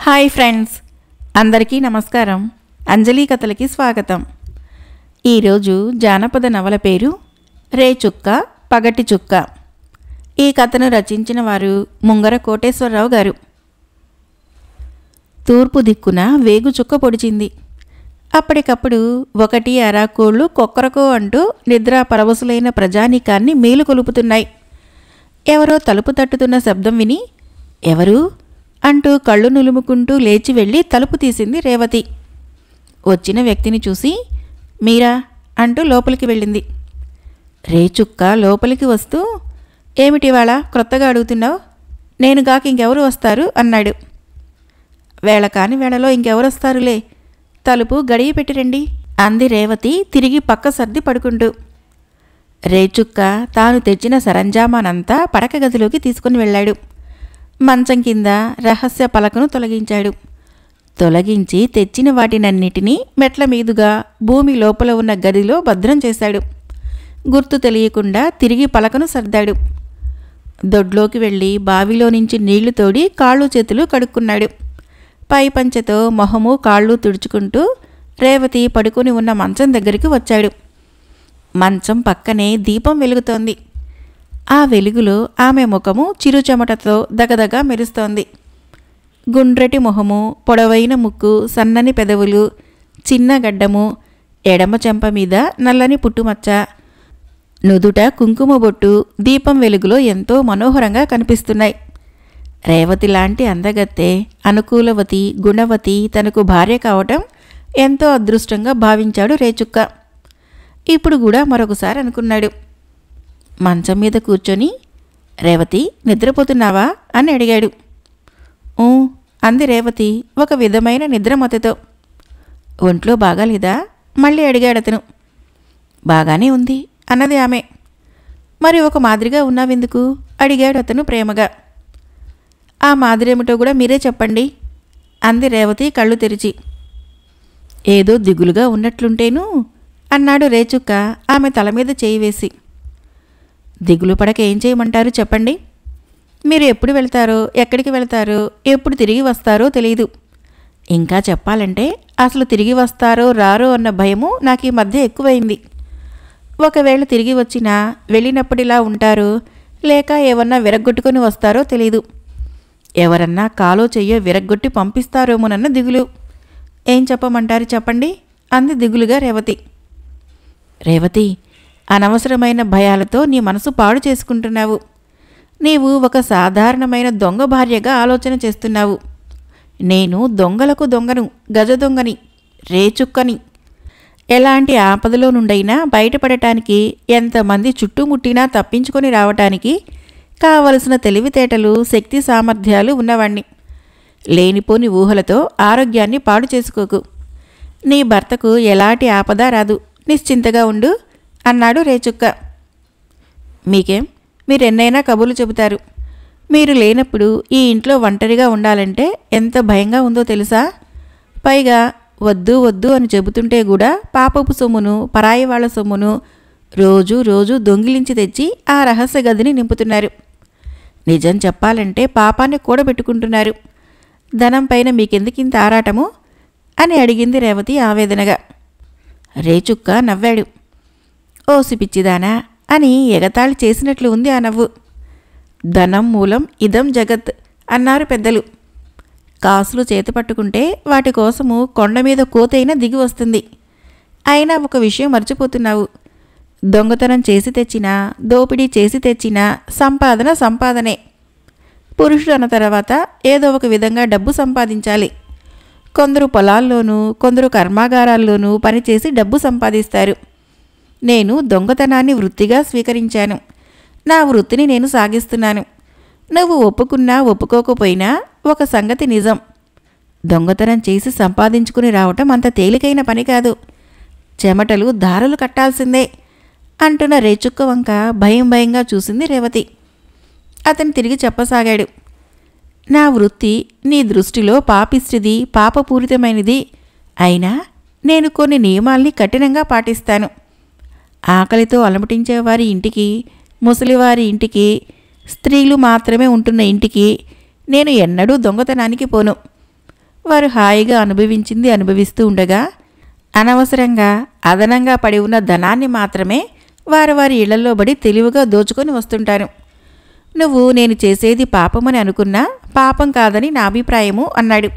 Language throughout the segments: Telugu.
హాయ్ ఫ్రెండ్స్, అందరికీ నమస్కారం. అంజలి కథలకి స్వాగతం. ఈరోజు జానపద నవల పేరు రేచుక్క పగటి చుక్క. ఈ కథను రచించిన వారు ముంగర కోటేశ్వరరావు గారు. తూర్పు దిక్కున వేగు చుక్క పొడిచింది. అప్పటికప్పుడు ఒకటి అరాకోళ్ళు కొక్కరకో అంటూ నిద్రా పరవశులైన ప్రజానీకాన్ని మేలుకొలుపుతున్నాయి. ఎవరో తలుపు తట్టుతున్న శబ్దం విని ఎవరు అంటూ కళ్ళు నులుముకుంటూ లేచి వెళ్ళి తలుపు తీసింది రేవతి. వచ్చిన వ్యక్తిని చూసి మీరా అంటూ లోపలికి వెళ్ళింది. రేచుక్క లోపలికి వస్తూ ఏమిటివాళ క్రొత్తగా అడుగుతున్నావు? నేనుగాక ఇంకెవరు వస్తారు అన్నాడు. వేళ కాని వేళలో ఇంకెవరు వస్తారులే, తలుపు గడియ పెట్టిరండి అంది రేవతి తిరిగి పక్క సర్ది పడుకుంటూ. రేచుక్క తాను తెచ్చిన సరంజామానంతా పడక గదిలోకి తీసుకుని వెళ్ళాడు. మంచం కింద రహస్య పలకను తొలగించాడు. తొలగించి తెచ్చిన వాటినన్నిటినీ మెట్ల మీదుగా భూమి లోపల ఉన్న గదిలో భద్రం చేశాడు. గుర్తు తెలియకుండా తిరిగి పలకను సర్దాడు. దొడ్లోకి వెళ్ళి బావిలో నుంచి నీళ్లు తోడి కాళ్ళు చేతులు కడుక్కున్నాడు. పై పంచెతో మొహము కాళ్ళు తుడుచుకుంటూ రేవతి పడుకొని ఉన్న మంచం దగ్గరికి వచ్చాడు. మంచం పక్కనే దీపం వెలుగుతోంది. ఆ వెలుగులో ఆమె ముఖము చిరుచెమటతో దగదగా మెరుస్తోంది. గుండ్రటి మొహము, పొడవైన ముక్కు, సన్నని పెదవులు, చిన్న గడ్డము, ఎడమ చెంప మీద నల్లని పుట్టుమచ్చ, నుదుట కుంకుమ బొట్టు దీపం వెలుగులో ఎంతో మనోహరంగా కనిపిస్తున్నాయి. రేవతి లాంటి అందగత్తె, అనుకూలవతి, గుణవతి తనకు భార్య కావటం ఎంతో అదృష్టంగా భావించాడు రేచుక్క. ఇప్పుడు కూడా మరొకసారి అనుకున్నాడు. మంచం మీద కూర్చొని రేవతి నిద్రపోతున్నావా అని అడిగాడు. ఊ అంది రేవతి ఒక విధమైన నిద్రమతతో. ఒంట్లో బాగాలేదా మళ్ళీ అడిగాడతను. బాగానే ఉంది అన్నది ఆమె. మరి ఒక మాదిరిగా ఉన్నావెందుకు అడిగాడు అతను ప్రేమగా. ఆ మాదిరేమిటో కూడా మీరే చెప్పండి అంది రేవతి కళ్ళు తెరిచి. ఏదో దిగులుగా ఉన్నట్లుంటేను అన్నాడు రేచుక్క ఆమె తల మీద చేయి వేసి. దిగులు పడక ఏం చేయమంటారు చెప్పండి. మీరు ఎప్పుడు వెళ్తారో, ఎక్కడికి వెళ్తారో, ఎప్పుడు తిరిగి వస్తారో తెలియదు. ఇంకా చెప్పాలంటే అసలు తిరిగి వస్తారో రారో అన్న భయము నాకు ఈ మధ్య ఎక్కువైంది. ఒకవేళ తిరిగి వచ్చినా వెళ్ళినప్పుడిలా ఉంటారో లేక ఏమన్నా విరగ్గొట్టుకొని వస్తారో తెలీదు. ఎవరన్నా కాలో చెయ్యో విరగ్గొట్టి పంపిస్తారేమోనన్న దిగులు. ఏం చెప్పమంటారు చెప్పండి అంది దిగులుగా రేవతి. రేవతి, అనవసరమైన భయాలతో నీ మనసు పాడు చేసుకుంటున్నావు. నీవు ఒక సాధారణమైన దొంగ భార్యగా ఆలోచన చేస్తున్నావు. నేను దొంగలకు దొంగను, గజ దొంగని, రేచుక్కని. ఎలాంటి ఆపదలో నుండైనా బయటపడటానికి, ఎంతమంది చుట్టుముట్టినా తప్పించుకొని రావటానికి కావలసిన తెలివితేటలు, శక్తి సామర్థ్యాలు ఉన్నవాణ్ణి. లేనిపోని ఊహలతో ఆరోగ్యాన్ని పాడు చేసుకోకు. నీ భర్తకు ఎలాంటి ఆపద రాదు, నిశ్చింతగా ఉండు అన్నాడు రేచుక్క. మీకేం, మీరెన్నైనా కబుర్లు చెబుతారు. మీరు లేనప్పుడు ఈ ఇంట్లో ఒంటరిగా ఉండాలంటే ఎంత భయంగా ఉందో తెలుసా? పైగా వద్దు వద్దు అని చెబుతుంటే కూడా పాపపు సొమ్మును, పరాయి వాళ్ల సొమ్మును రోజు రోజు దొంగిలించి తెచ్చి ఆ రహస్య గదిని నింపుతున్నారు. నిజం చెప్పాలంటే పాపాన్ని కూడబెట్టుకుంటున్నారు. ధనం పైన మీకెందుకింత ఆరాటము అని అడిగింది రేవతి ఆవేదనగా. రేచుక్క నవ్వాడు. ఓసి పిచ్చిదానా అని ఎగతాళి చేసినట్లు ఉంది ఆ నవ్వు. ధనం మూలం ఇదం జగత్ అన్నారు పెద్దలు. కాసులు చేతి పట్టుకుంటే వాటి కోసము కొండ మీద కోతైనా దిగి వస్తుంది. అయినా ఒక విషయం మర్చిపోతున్నావు. దొంగతనం చేసి తెచ్చినా, దోపిడీ చేసి తెచ్చినా సంపాదన సంపాదనే. పురుషుడు అన్న తర్వాత ఏదో ఒక విధంగా డబ్బు సంపాదించాలి. కొందరు పొలాల్లోనూ, కొందరు కర్మాగారాల్లోనూ పనిచేసి డబ్బు సంపాదిస్తారు. నేను దొంగతనాన్ని వృత్తిగా స్వీకరించాను. నా వృత్తిని నేను సాగిస్తున్నాను. నువ్వు ఒప్పుకున్నా ఒప్పుకోకపోయినా ఒక సంగతి నిజం. దొంగతనం చేసి సంపాదించుకుని రావటం అంత తేలికైన పని కాదు. చెమటలు దారులు కట్టాల్సిందే అంటున్న రేచుక్క వంక భయం భయంగా చూసింది రేవతి. అతను తిరిగి చెప్పసాగాడు. నా వృత్తి నీ దృష్టిలో పాపిష్టిది, పాపపూరితమైనది. అయినా నేను కొన్ని నియమాల్ని కఠినంగా పాటిస్తాను. ఆకలితో అలమటించేవారి ఇంటికి, ముసలివారి ఇంటికి, స్త్రీలు మాత్రమే ఉంటున్న ఇంటికి నేను ఎన్నడూ దొంగతనానికి పోను. వారు హాయిగా అనుభవించింది అనుభవిస్తూ ఉండగా అనవసరంగా అదనంగా పడి ఉన్న ధనాన్ని మాత్రమే వారి వారి ఇళ్లలో బడి తెలివిగా దోచుకొని వస్తుంటారు. నువ్వు నేను చేసేది పాపమని అనుకున్నా పాపం కాదని నా అభిప్రాయము అన్నాడు.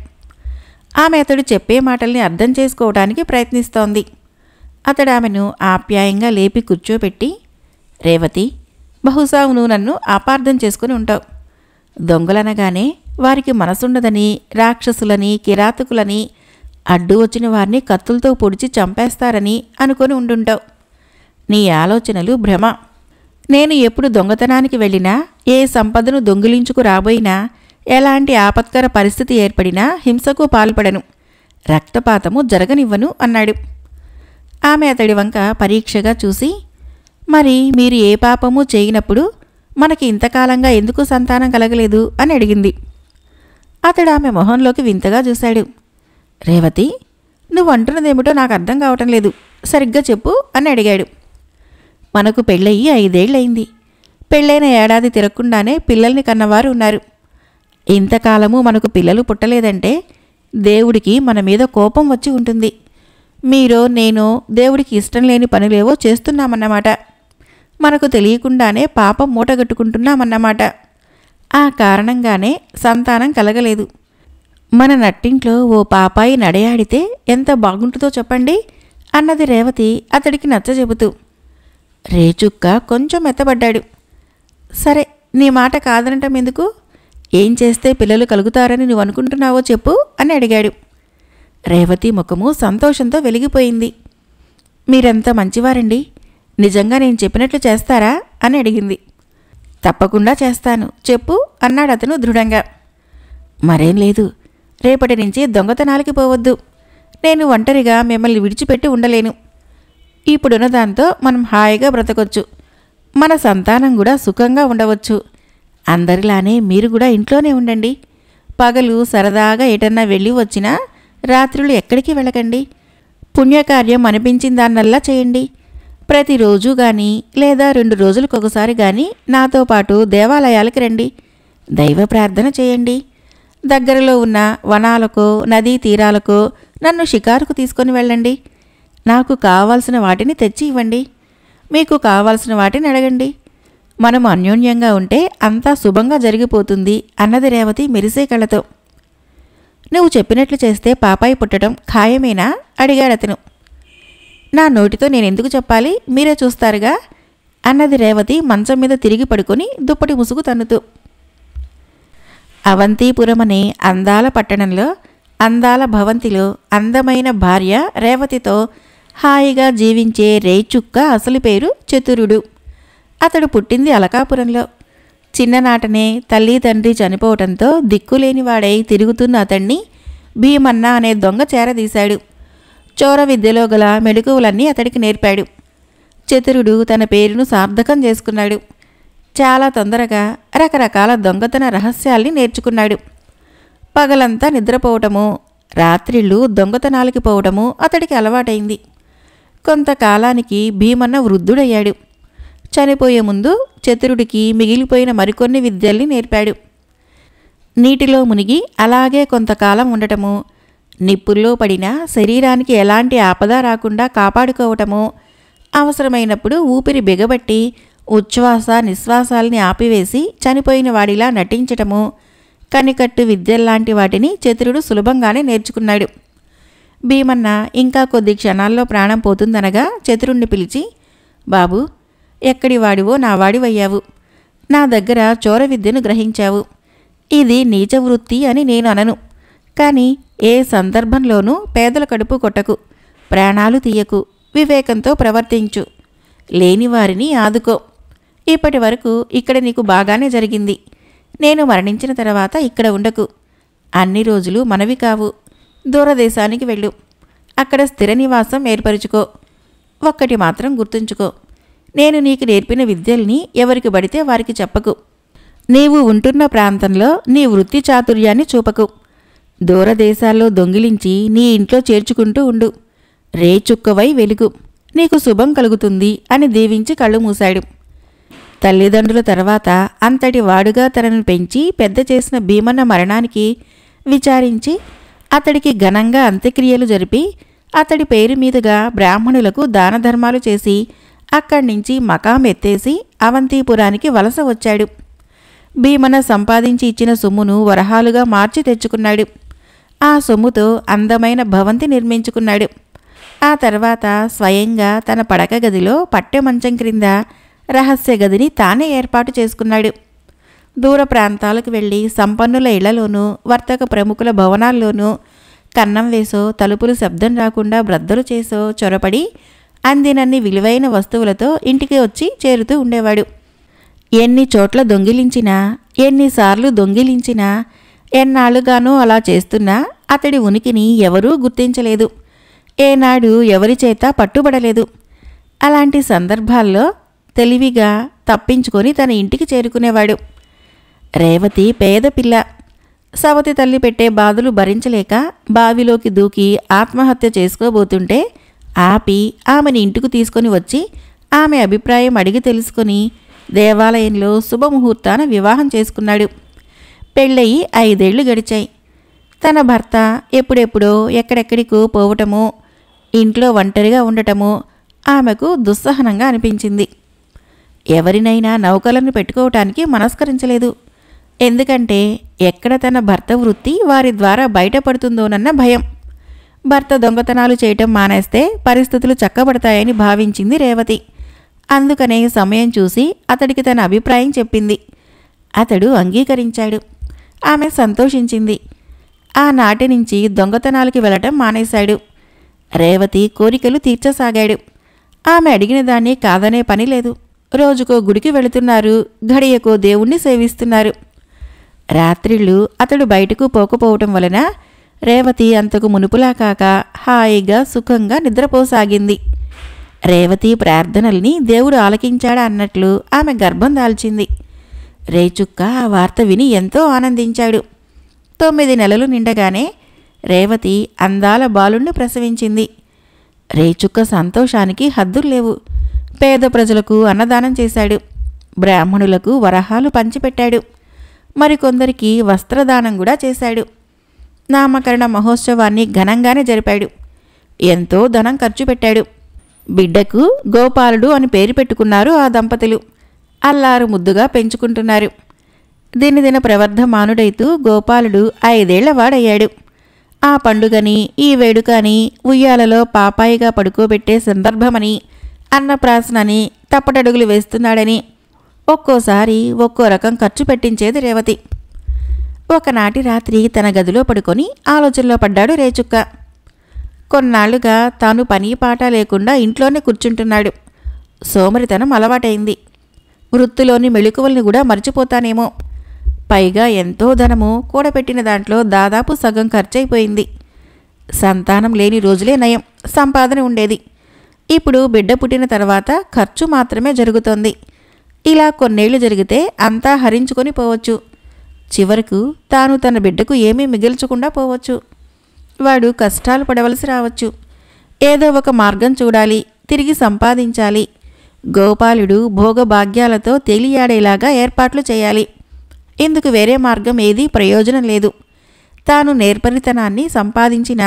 ఆమె అతడు చెప్పే మాటల్ని అర్థం చేసుకోవడానికి ప్రయత్నిస్తోంది. అతడు ఆమెను ఆప్యాయంగా లేపి కూర్చోబెట్టి, రేవతి, బహుశా నువ్వు నన్ను అపార్థం చేసుకుని ఉంటావు. దొంగలనగానే వారికి మనసుండదని, రాక్షసులని, కిరాతకులని, అడ్డు వచ్చిన వారిని కత్తులతో పొడిచి చంపేస్తారని అనుకొని ఉండుంటావు. నీ ఆలోచనలు భ్రమ. నేను ఎప్పుడు దొంగతనానికి వెళ్ళినా, ఏ సంపదను దొంగిలించుకు రాబోయినా, ఎలాంటి ఆపత్కర పరిస్థితి ఏర్పడినా హింసకు పాల్పడను, రక్తపాతము జరగనివ్వను అన్నాడు. ఆమె అతడి వంక పరీక్షగా చూసి, మరి మీరు ఏ పాపము చేయనప్పుడు మనకి ఇంతకాలంగా ఎందుకు సంతానం కలగలేదు అని అడిగింది. అతడు ఆమె మొహంలోకి వింతగా చూశాడు. రేవతి, నువ్వు అంటున్నదేమిటో నాకు అర్థం కావటం లేదు, సరిగ్గా చెప్పు అని అడిగాడు. మనకు పెళ్ళయి 5 ఏళ్లయింది. పెళ్ళైన ఏడాది తిరగకుండానే పిల్లల్ని కన్నవారు ఉన్నారు. ఇంతకాలము మనకు పిల్లలు పుట్టలేదంటే దేవుడికి మన మీద కోపం వచ్చి ఉంటుంది. మీరో నేనో దేవుడికి ఇష్టం లేని పనులేవో చేస్తున్నామన్నమాట. మనకు తెలియకుండానే పాపం మూటగట్టుకుంటున్నామన్నమాట. ఆ కారణంగానే సంతానం కలగలేదు. మన నట్టింట్లో ఓ పాపాయి నడయాడితే ఎంత బాగుంటుందో చెప్పండి అన్నది రేవతి అతడికి నచ్చజెబుతూ. రేచుక్క కొంచెం మెత్తబడ్డాడు. సరే, నీ మాట కాదనటం ఎందుకు? ఏం చేస్తే పిల్లలు కలుగుతారని నువ్వు అనుకుంటున్నావో చెప్పు అని అడిగాడు. రేవతి ముఖము సంతోషంతో వెలిగిపోయింది. మీరెంత మంచివారండి, నిజంగా నేను చెప్పినట్లు చేస్తారా అని అడిగింది. తప్పకుండా చేస్తాను, చెప్పు అన్నాడు అతను దృఢంగా. మరేం లేదు, రేపటి నుంచి దొంగతనాలకి పోవద్దు. నేను ఒంటరిగా మిమ్మల్ని విడిచిపెట్టి ఉండలేను. ఇప్పుడున్న దాంతో మనం హాయిగా బ్రతకొచ్చు. మన సంతానం కూడా సుఖంగా ఉండవచ్చు. అందరిలానే మీరు కూడా ఇంట్లోనే ఉండండి. పగలు సరదాగా ఎటన్నా వెళ్ళి వచ్చినా రాత్రులు ఎక్కడికి వెళ్ళకండి. పుణ్యకార్యం అనిపించిన దాన్నల్లా చేయండి. ప్రతిరోజు కానీ లేదా 2 రోజులకొకసారి కానీ నాతో పాటు దేవాలయాలకి రండి. దైవ ప్రార్థన చేయండి. దగ్గరలో ఉన్న వనాలకో నదీ తీరాలకో నన్ను షికారుకు తీసుకొని వెళ్ళండి. నాకు కావాల్సిన వాటిని తెచ్చి ఇవ్వండి. మీకు కావాల్సిన వాటిని అడగండి. మనం అన్యోన్యంగా ఉంటే అంతా శుభంగా జరిగిపోతుంది అన్నది రేవతి మెరిసే కళ్ళతో. నువ్వు చెప్పినట్లు చేస్తే పాపాయి పుట్టడం ఖాయమేనా అడిగాడతను. నా నోటితో నేనెందుకు చెప్పాలి, మీరే చూస్తారుగా అన్నది రేవతి మంచం మీద తిరిగి పడుకొని దుప్పటి ముసుగు తన్నుతూ. అవంతిపురమనే అందాల పట్టణంలో అందాల భవంతిలో అందమైన భార్య రేవతితో హాయిగా జీవించే రేచుక్క అసలు పేరు చతురుడు. అతడు పుట్టింది అలకాపురంలో. చిన్ననాటనే తల్లి తండ్రి చనిపోవటంతో దిక్కులేనివాడై తిరుగుతున్న అతణ్ణి భీమన్న అనే దొంగ చేరదీశాడు. చోర విద్యలో గల మెళకువలన్నీ అతడికి నేర్పాడు. చతురుడు తన పేరును సార్థకం చేసుకున్నాడు. చాలా తొందరగా రకరకాల దొంగతన రహస్యాల్ని నేర్చుకున్నాడు. పగలంతా నిద్రపోవటము, రాత్రిళ్ళు దొంగతనాలకి పోవటము అతడికి అలవాటైంది. కొంతకాలానికి భీమన్న వృద్ధుడయ్యాడు. చనిపోయే ముందు చతురుడికి మిగిలిపోయిన మరికొన్ని విద్యల్ని నేర్పాడు. నీటిలో మునిగి అలాగే కొంతకాలం ఉండటము, నిప్పుల్లో పడినా శరీరానికి ఎలాంటి ఆపద రాకుండా కాపాడుకోవటము, అవసరమైనప్పుడు ఊపిరి బిగబట్టి ఉచ్ఛ్వాస నిశ్వాసాల్ని ఆపివేసి చనిపోయిన వాడిలా నటించటము, కనికట్టు విద్యల్లాంటి వాటిని చతురుడు సులభంగానే నేర్చుకున్నాడు. భీమన్న ఇంకా కొద్ది క్షణాల్లో ప్రాణం పోతుందనగా చతురుణ్ణి పిలిచి, బాబు, ఎక్కడి వాడివో నా వాడివయ్యావు. నా దగ్గర చోర విద్యను గ్రహించావు. ఇది నీచ వృత్తి అని నేను అనను. కానీ ఏ సందర్భంలోనూ పేదల కడుపు కొట్టకు, ప్రాణాలు తీయకు, వివేకంతో ప్రవర్తించు, లేనివారిని ఆదుకో. ఇప్పటి వరకు ఇక్కడ నీకు బాగానే జరిగింది. నేను మరణించిన తర్వాత ఇక్కడ ఉండకు. అన్ని రోజులు మనవి కావు. దూరదేశానికి వెళ్ళు. అక్కడ స్థిర నివాసం ఏర్పరుచుకో. ఒక్కటి మాత్రం గుర్తుంచుకో, నేను నీకు నేర్పిన విద్యల్ని ఎవరికి పడితే వారికి చెప్పకు. నీవు ఉంటున్న ప్రాంతంలో నీ వృత్తి చాతుర్యాన్ని చూపకు. దూరదేశాల్లో దొంగిలించి నీ ఇంట్లో చేర్చుకుంటూ ఉండు. రేచుక్కవై వెలుగు, నీకు శుభం కలుగుతుంది అని దీవించి కళ్ళు మూశాడు. తల్లిదండ్రుల తర్వాత అంతటి వాడుగా తనను పెంచి పెద్ద చేసిన భీమన్న మరణానికి విచారించి అతడికి ఘనంగా అంత్యక్రియలు జరిపి అతడి పేరు మీదుగా బ్రాహ్మణులకు దానధర్మాలు చేసి అక్కడి నుంచి మకాం ఎత్తేసి అవంతిపురానికి వలస వచ్చాడు. భీమన సంపాదించి ఇచ్చిన సొమ్మును వరహాలుగా మార్చి తెచ్చుకున్నాడు. ఆ సొమ్ముతో అందమైన భవంతి నిర్మించుకున్నాడు. ఆ తర్వాత స్వయంగా తన పడక గదిలో పట్టె మంచం క్రింద రహస్య గదిని తానే ఏర్పాటు చేసుకున్నాడు. దూర ప్రాంతాలకు వెళ్ళి సంపన్నుల ఇళ్లలోనూ వర్తక ప్రముఖుల భవనాల్లోనూ కన్నం వేసో తలుపులు శబ్దం రాకుండా బ్రద్దలు చేసో చొరపడి అందినన్ని విలువైన వస్తువులతో ఇంటికి వచ్చి చేరుతూ ఉండేవాడు. ఎన్ని చోట్ల దొంగిలించినా, ఎన్నిసార్లు దొంగిలించినా, ఎన్నాళ్లుగానూ అలా చేస్తున్నా అతడి ఉనికిని ఎవరూ గుర్తించలేదు. ఏనాడు ఎవరి చేత పట్టుబడలేదు. అలాంటి సందర్భాల్లో తెలివిగా తప్పించుకొని తన ఇంటికి చేరుకునేవాడు. రేవతి పేద పిల్ల. సవతి తల్లి పెట్టే బాధలు భరించలేక బావిలోకి దూకి ఆత్మహత్య చేసుకోబోతుంటే ఆపి ఆమెని ఇంటికి తీసుకొని వచ్చి ఆమె అభిప్రాయం అడిగి తెలుసుకొని దేవాలయంలో శుభముహూర్తాన వివాహం చేసుకున్నాడు. పెళ్ళయి 5 ఏళ్లు గడిచాయి. తన భర్త ఎప్పుడెప్పుడో ఎక్కడెక్కడికో పోవటమో ఇంట్లో ఒంటరిగా ఉండటమో ఆమెకు దుస్సహనంగా అనిపించింది. ఎవరినైనా నౌకలను పెట్టుకోవటానికి మనస్కరించలేదు. ఎందుకంటే ఎక్కడ తన భర్త వృత్తి వారి ద్వారా బయటపడుతుందోనన్న భయం. భర్త దొంగతనాలు చేయటం మానేస్తే పరిస్థితులు చక్కబడతాయని భావించింది రేవతి. అందుకనే సమయం చూసి అతడికి తన అభిప్రాయం చెప్పింది. అతడు అంగీకరించాడు. ఆమె సంతోషించింది. ఆనాటి నుంచి దొంగతనాలకి వెళ్ళటం మానేశాడు. రేవతి కోరికలు తీర్చసాగాడు. ఆమె అడిగిన దాన్ని కాదనే పని లేదు. రోజుకో గుడికి వెళుతున్నారు, ఘడియకో దేవుణ్ణి సేవిస్తున్నారు. రాత్రిళ్ళు అతడు బయటకు పోకపోవటం వలన రేవతి అంతకు మునుపులా కాక హాయిగా సుఖంగా నిద్రపోసాగింది. రేవతి ప్రార్థనల్ని దేవుడు ఆలకించాడా అన్నట్లు ఆమె గర్భం దాల్చింది. రేచుక్క ఆ వార్త విని ఎంతో ఆనందించాడు. 9 నెలలు నిండగానే రేవతి అందాల బాలుణ్ణి ప్రసవించింది. రేచుక్క సంతోషానికి హద్దులు లేవు. పేద ప్రజలకు అన్నదానం చేశాడు. బ్రాహ్మణులకు వరహాలు పంచిపెట్టాడు. మరికొందరికి వస్త్రదానం కూడా చేశాడు. నామకరణ మహోత్సవాన్ని ఘనంగానే జరిపాడు. ఎంతో ధనం ఖర్చు పెట్టాడు. బిడ్డకు గోపాలుడు అని పేరు పెట్టుకున్నారు ఆ దంపతులు. అల్లారు ముద్దుగా పెంచుకుంటున్నారు. దినదిన ప్రవర్ధమానుడైతూ గోపాలుడు 5 ఏళ్లవాడయ్యాడు. ఆ పండుగని, ఈ వేడుకని, ఉయ్యాలలో పాపాయిగా పడుకోబెట్టే సందర్భమని, అన్నప్రాసనని, తప్పటడుగులు వేస్తున్నాడని ఒక్కోసారి ఒక్కో రకం ఖర్చు పెట్టించేది రేవతి. ఒకనాటి రాత్రి తన గదిలో పడుకొని ఆలోచనలో పడ్డాడు రేచుక్క. కొన్నాళ్లుగా తాను పని పాట లేకుండా ఇంట్లోనే కూర్చుంటున్నాడు. సోమరితనం అలవాటైంది. వృత్తిలోని మెళుకువల్ని కూడా మర్చిపోతానేమో. పైగా ఎంతో ధనము కూడబెట్టిన దాంట్లో దాదాపు సగం ఖర్చయిపోయింది. సంతానం లేని రోజులే నయం, సంపాదన ఉండేది. ఇప్పుడు బిడ్డ పుట్టిన తర్వాత ఖర్చు మాత్రమే జరుగుతోంది. ఇలా కొన్నేళ్లు జరిగితే అంతా హరించుకొని పోవచ్చు. చివరకు తాను తన బిడ్డకు ఏమీ మిగిల్చకుండా పోవచ్చు. వాడు కష్టాలు పడవలసి రావచ్చు. ఏదో ఒక మార్గం చూడాలి, తిరిగి సంపాదించాలి. గోపాలుడు భోగభాగ్యాలతో తేలియాడేలాగా ఏర్పాట్లు చేయాలి. ఇందుకు వేరే మార్గం ఏదీ ప్రయోజనం లేదు. తాను నేర్పరితనాన్ని సంపాదించిన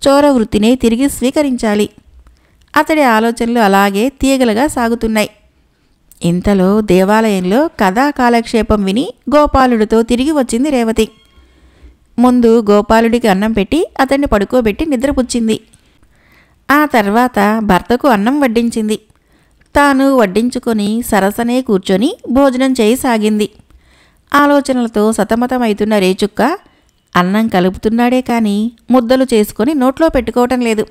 చోర వృత్తినే తిరిగి స్వీకరించాలి. అతడి ఆలోచనలు అలాగే తీగలుగా సాగుతున్నాయి. ఇంతలో దేవాలయంలో కథా కాలక్షేపం విని గోపాలుడితో తిరిగి వచ్చింది రేవతి. ముందు గోపాలుడికి అన్నం పెట్టి అతన్ని పడుకోబెట్టి నిద్రపుచ్చింది. ఆ తర్వాత భర్తకు అన్నం వడ్డించింది. తాను వడ్డించుకొని సరసనే కూర్చొని భోజనం చేయసాగింది. ఆలోచనలతో సతమతమవుతున్న రేచుక్క అన్నం కలుపుతున్నాడే కానీ ముద్దలు చేసుకొని నోట్లో పెట్టుకోవటం లేదు.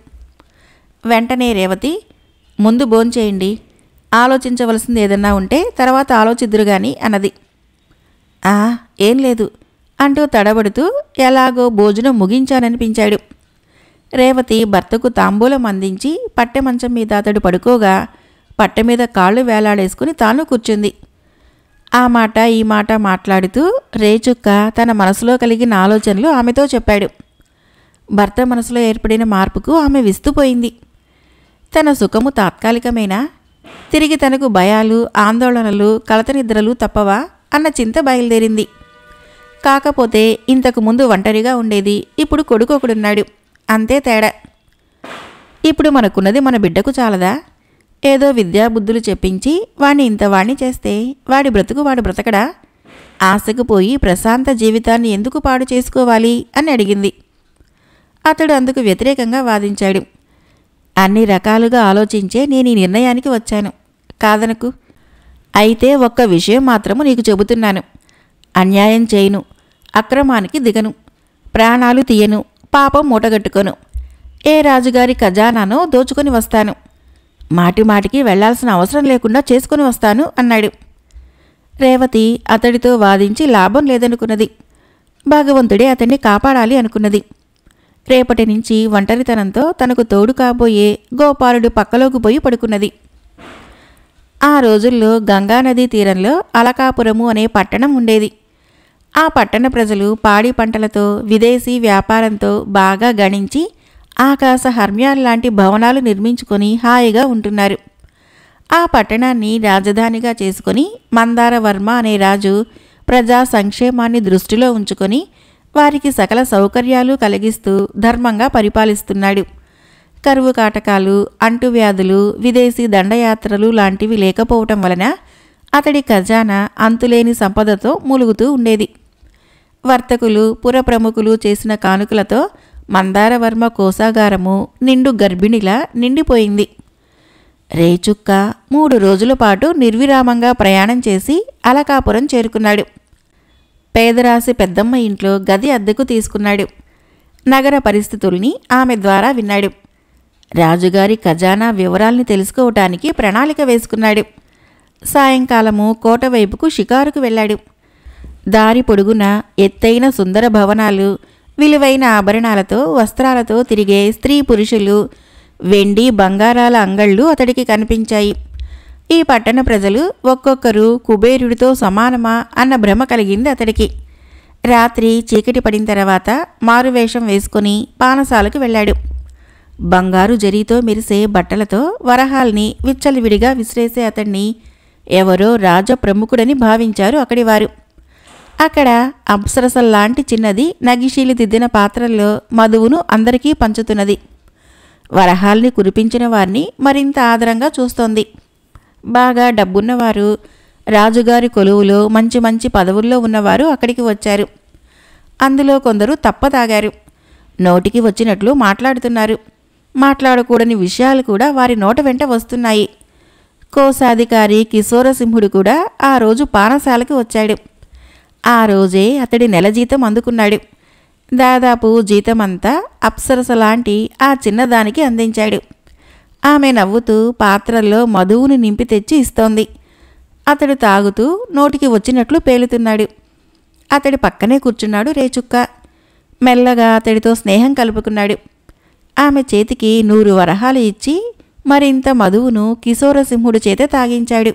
వెంటనే రేవతి, ముందు భోంచేయండి, ఆలోచించవలసింది ఏదన్నా ఉంటే తర్వాత ఆలోచిద్దురుగాని అన్నది. ఏం లేదు అంటూ తడబడుతూ ఎలాగో భోజనం ముగించాననిపించాడు. రేవతి భర్తకు తాంబూలం అందించి పట్టె మంచం మీద అతడు పడుకోగా పట్టె మీద కాళ్ళు వేలాడేసుకుని తాను కూర్చుంది. ఆ మాట ఈ మాట మాట్లాడుతూ రేచుక్క తన మనసులో కలిగిన ఆలోచనలు ఆమెతో చెప్పాడు. భర్త మనసులో ఏర్పడిన మార్పుకు ఆమె విస్తుపోయింది. తన సుఖము తాత్కాలికమేనా? తిరిగి తనకు భయాలు, ఆందోళనలు, కలత నిద్రలు తప్పవా అన్న చింత బయలుదేరింది. కాకపోతే ఇంతకు ముందు ఒంటరిగా ఉండేది, ఇప్పుడు కొడుకు ఒకడున్నాడు, అంతే తేడా. ఇప్పుడు మనకున్నది మన బిడ్డకు చాలదా? ఏదో విద్యాబుద్ధులు చెప్పించి వాణ్ణి ఇంతవాణ్ణి చేస్తే వాడి బ్రతుకు వాడు బ్రతకడా? ఆశకు పోయి ప్రశాంత జీవితాన్ని ఎందుకు పాడు చేసుకోవాలి అని అడిగింది. అతడు అందుకు వ్యతిరేకంగా వాదించాడు. అన్ని రకాలుగా ఆలోచించే నేను ఈ నిర్ణయానికి వచ్చాను, కాదనకు. అయితే ఒక్క విషయం మాత్రము నీకు చెబుతున్నాను. అన్యాయం చేయను, అక్రమానికి దిగను, ప్రాణాలు తీయను, పాపం మూటగట్టుకొను. ఏ రాజుగారి ఖజానానో దోచుకొని వస్తాను. మాటిమాటికి వెళ్లాల్సిన అవసరం లేకుండా చేసుకుని వస్తాను అన్నాడు. రేవతి అతడితో వాదించి లాభం లేదనుకున్నది. భగవంతుడే అతన్ని కాపాడాలి అనుకున్నది. రేపటి నుంచి ఒంటరితనంతో తనకు తోడు కాబోయే గోపాలుడు పక్కలోకి పోయి పడుకున్నది. ఆ రోజుల్లో గంగానదీ తీరంలో అలకాపురము అనే పట్టణం ఉండేది. ఆ పట్టణ ప్రజలు పాడి పంటలతో, విదేశీ వ్యాపారంతో బాగా గణించి ఆకాశ హర్మ్యాల్లాంటి భవనాలు నిర్మించుకొని హాయిగా ఉంటున్నారు. ఆ పట్టణాన్ని రాజధానిగా చేసుకొని మందారవర్మ అనే రాజు ప్రజా సంక్షేమాన్ని దృష్టిలో ఉంచుకొని వారికి సకల సౌకర్యాలు కలిగిస్తూ ధర్మంగా పరిపాలిస్తున్నాడు. కరువు కాటకాలు, అంటువ్యాధులు, విదేశీ దండయాత్రలు లాంటివి లేకపోవటం వలన అతడి ఖజానా అంతులేని సంపదతో మూలుగుతూ ఉండేది. వర్తకులు, పురప్రముఖులు చేసిన కానుకలతో మందారవర్మ కోశాగారము నిండు గర్భిణిలా నిండిపోయింది. రేచుక్క 3 రోజుల పాటు నిర్విరామంగా ప్రయాణం చేసి అలకాపురం చేరుకున్నాడు. పేదరాశి పెద్దమ్మ ఇంట్లో గది అద్దెకు తీసుకున్నాడు. నగర పరిస్థితుల్ని ఆమె ద్వారా విన్నాడు. రాజుగారి ఖజానా వివరాల్ని తెలుసుకోవటానికి ప్రణాళిక వేసుకున్నాడు. సాయంకాలము కోట వైపుకు షికారుకు వెళ్ళాడు. దారి పొడుగున ఎత్తైన సుందర భవనాలు, విలువైన ఆభరణాలతో, వస్త్రాలతో తిరిగే స్త్రీ పురుషులు, వెండి బంగారాల అంగళ్ళు అతడికి కనిపించాయి. ఈ పట్టణ ప్రజలు ఒక్కొక్కరు కుబేరుడితో సమానమా అన్న భ్రమ కలిగింది అతడికి. రాత్రి చీకటి పడిన తర్వాత మారువేషం వేసుకుని పానసాలకు వెళ్ళాడు. బంగారు జరీతో మెరిసే బట్టలతో వరహాల్ని విచ్చలవిడిగా విసిరేసే అతన్ని ఎవరో రాజప్రముఖుడని భావించారు అక్కడివారు. అక్కడ అప్సరసల్లాంటి చిన్నది నగిశీలి దిద్దిన పాత్రల్లో మధువును అందరికీ పంచుతున్నది. వరహాల్ని కురిపించిన వారిని మరింత ఆదరంగా చూస్తోంది. బాగా డబ్బున్నవారు, రాజుగారి కొలువులో మంచి మంచి పదవుల్లో ఉన్నవారు అక్కడికి వచ్చారు. అందులో కొందరు తప్పతాగారు. నోటికి వచ్చినట్లు మాట్లాడుతున్నారు. మాట్లాడకూడని విషయాలు కూడా వారి నోట వెంట వస్తున్నాయి. కోశాధికారి కిశోరసింహుడు కూడా ఆ రోజు పానశాలకు వచ్చాడు. ఆ రోజే అతడి నెల జీతం అందుకున్నాడు. దాదాపు జీతమంతా అప్సరసలాంటి ఆ చిన్నదానికి అందించాడు. ఆమె నవ్వుతూ పాత్రల్లో మధువును నింపి తెచ్చి ఇస్తోంది. అతడు తాగుతూ నోటికి వచ్చినట్లు పేలుతున్నాడు. అతడి పక్కనే కూర్చున్నాడు రేచుక్క. మెల్లగా అతడితో స్నేహం కలుపుకున్నాడు. ఆమె చేతికి 100 వరహాలు ఇచ్చి మరింత మధువును కిశోరసింహుడు చేత తాగించాడు.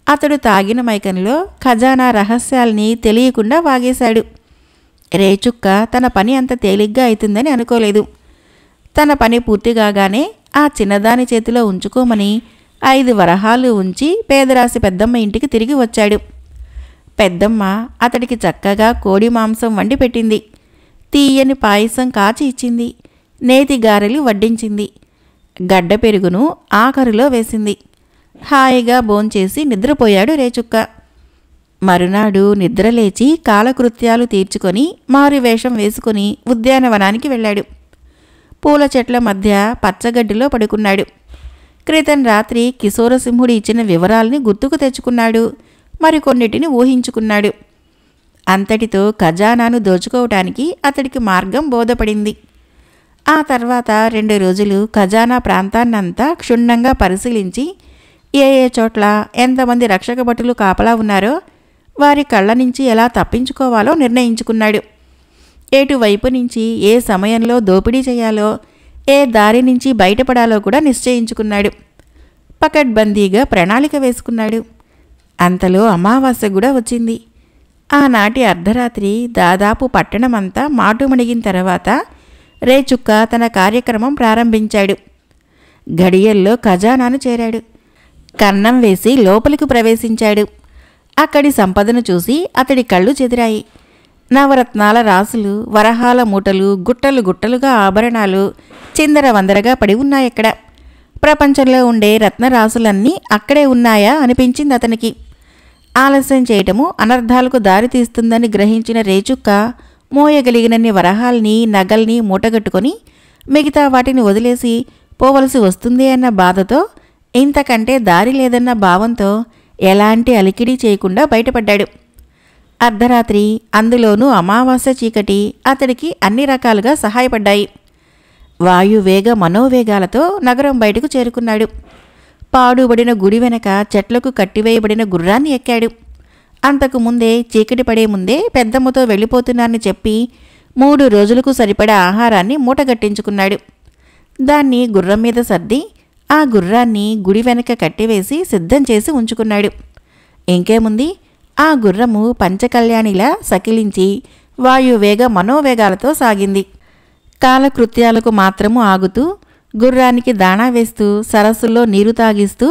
అతడు తాగిన మైకంలో ఖజానా రహస్యాల్ని తెలియకుండా వాగేశాడు. రేచుక్క తన పని అంత తేలిగ్గా అవుతుందని అనుకోలేదు. తన పని పూర్తిగానే ఆ చిన్నదాని చేతిలో ఉంచుకోమని 5 వరహాలు ఉంచి పేదరాశి పెద్దమ్మ ఇంటికి తిరిగి వచ్చాడు. పెద్దమ్మ అతడికి చక్కగా కోడి మాంసం వండి పెట్టింది. తీయని పాయసం కాచి ఇచ్చింది. నేతి గారెలు వడ్డించింది. గడ్డ పెరుగును ఆఖరులో వేసింది. హాయిగా భోంచేసి నిద్రపోయాడు రేచుక్క. మరునాడు నిద్రలేచి కాలకృత్యాలు తీర్చుకొని మారువేషం వేసుకుని ఉద్యానవనానికి వెళ్ళాడు. పూల చెట్ల మధ్య పచ్చగడ్డిలో పడుకున్నాడు. క్రితం రాత్రి కిశోరసింహుడు ఇచ్చిన వివరాల్ని గుర్తుకు తెచ్చుకున్నాడు. మరికొన్నిటిని ఊహించుకున్నాడు. అంతటితో ఖజానాను దోచుకోవటానికి అతడికి మార్గం బోధపడింది. ఆ తర్వాత 2 రోజులు ఖజానా ప్రాంతాన్నంతా క్షుణ్ణంగా పరిశీలించి ఏ చోట్ల ఎంతమంది రక్షక భటులు కాపలా ఉన్నారో వారి కళ్ళ నుంచి ఎలా తప్పించుకోవాలో నిర్ణయించుకున్నాడు. ఎటువైపు నుంచి ఏ సమయంలో దోపిడీ చేయాలో, ఏ దారి నుంచి బయటపడాలో కూడా నిశ్చయించుకున్నాడు. పకడ్బందీగా ప్రణాళిక వేసుకున్నాడు. అంతలో అమావాస్య కూడా వచ్చింది. ఆనాటి అర్ధరాత్రి దాదాపు పట్టణమంతా మాటుమణిగిన తర్వాత రేచుక్క తన కార్యక్రమం ప్రారంభించాడు. గడియల్లో ఖజానాను చేరాడు. కన్నం వేసి లోపలికి ప్రవేశించాడు. అక్కడి సంపదను చూసి అతడి కళ్ళు చెదిరాయి. నవరత్నాల రాసులు, వరహాల మూటలు, గుట్టలు గుట్టలుగా ఆభరణాలు చిందరవందరగా పడి ఉన్నాయక్కడ. ప్రపంచంలో ఉండే రత్నరాసులన్నీ అక్కడే ఉన్నాయా అనిపించింది అతనికి. ఆలస్యం చేయటము అనర్థాలకు దారి తీస్తుందని గ్రహించిన రేచుక్క మోయగలిగినన్ని వరహాల్ని, నగల్ని మూటగట్టుకొని మిగతా వాటిని వదిలేసి పోవలసి వస్తుంది అన్న బాధతో, ఇంతకంటే దారి లేదన్న భావంతో ఎలాంటి అలికిడి చేయకుండా బయటపడ్డాడు. అర్ధరాత్రి, అందులోనూ అమావాస్య చీకటి అతడికి అన్ని రకాలుగా సహాయపడ్డాయి. వాయువేగ మనోవేగాలతో నగరం బయటకు చేరుకున్నాడు. పాడుబడిన గుడి వెనక చెట్లకు కట్టివేయబడిన గుర్రాన్ని ఎక్కాడు. అంతకు ముందే చీకటి పడే ముందే పెద్దమ్మతో వెళ్ళిపోతున్నానని చెప్పి 3 రోజులకు సరిపడా ఆహారాన్ని మూటగట్టించుకున్నాడు. దాన్ని గుర్రం మీద సర్ది ఆ గుర్రాన్ని గుడి వెనక కట్టివేసి సిద్ధం చేసి ఉంచుకున్నాడు. ఇంకేముంది, ఆ గుర్రము పంచకళ్యాణిలా సకిలించి వాయువేగ మనోవేగాలతో సాగింది. కాలకృత్యాలకు మాత్రము ఆగుతూ, గుర్రానికి దాణా వేస్తూ, సరస్సుల్లో నీరు తాగిస్తూ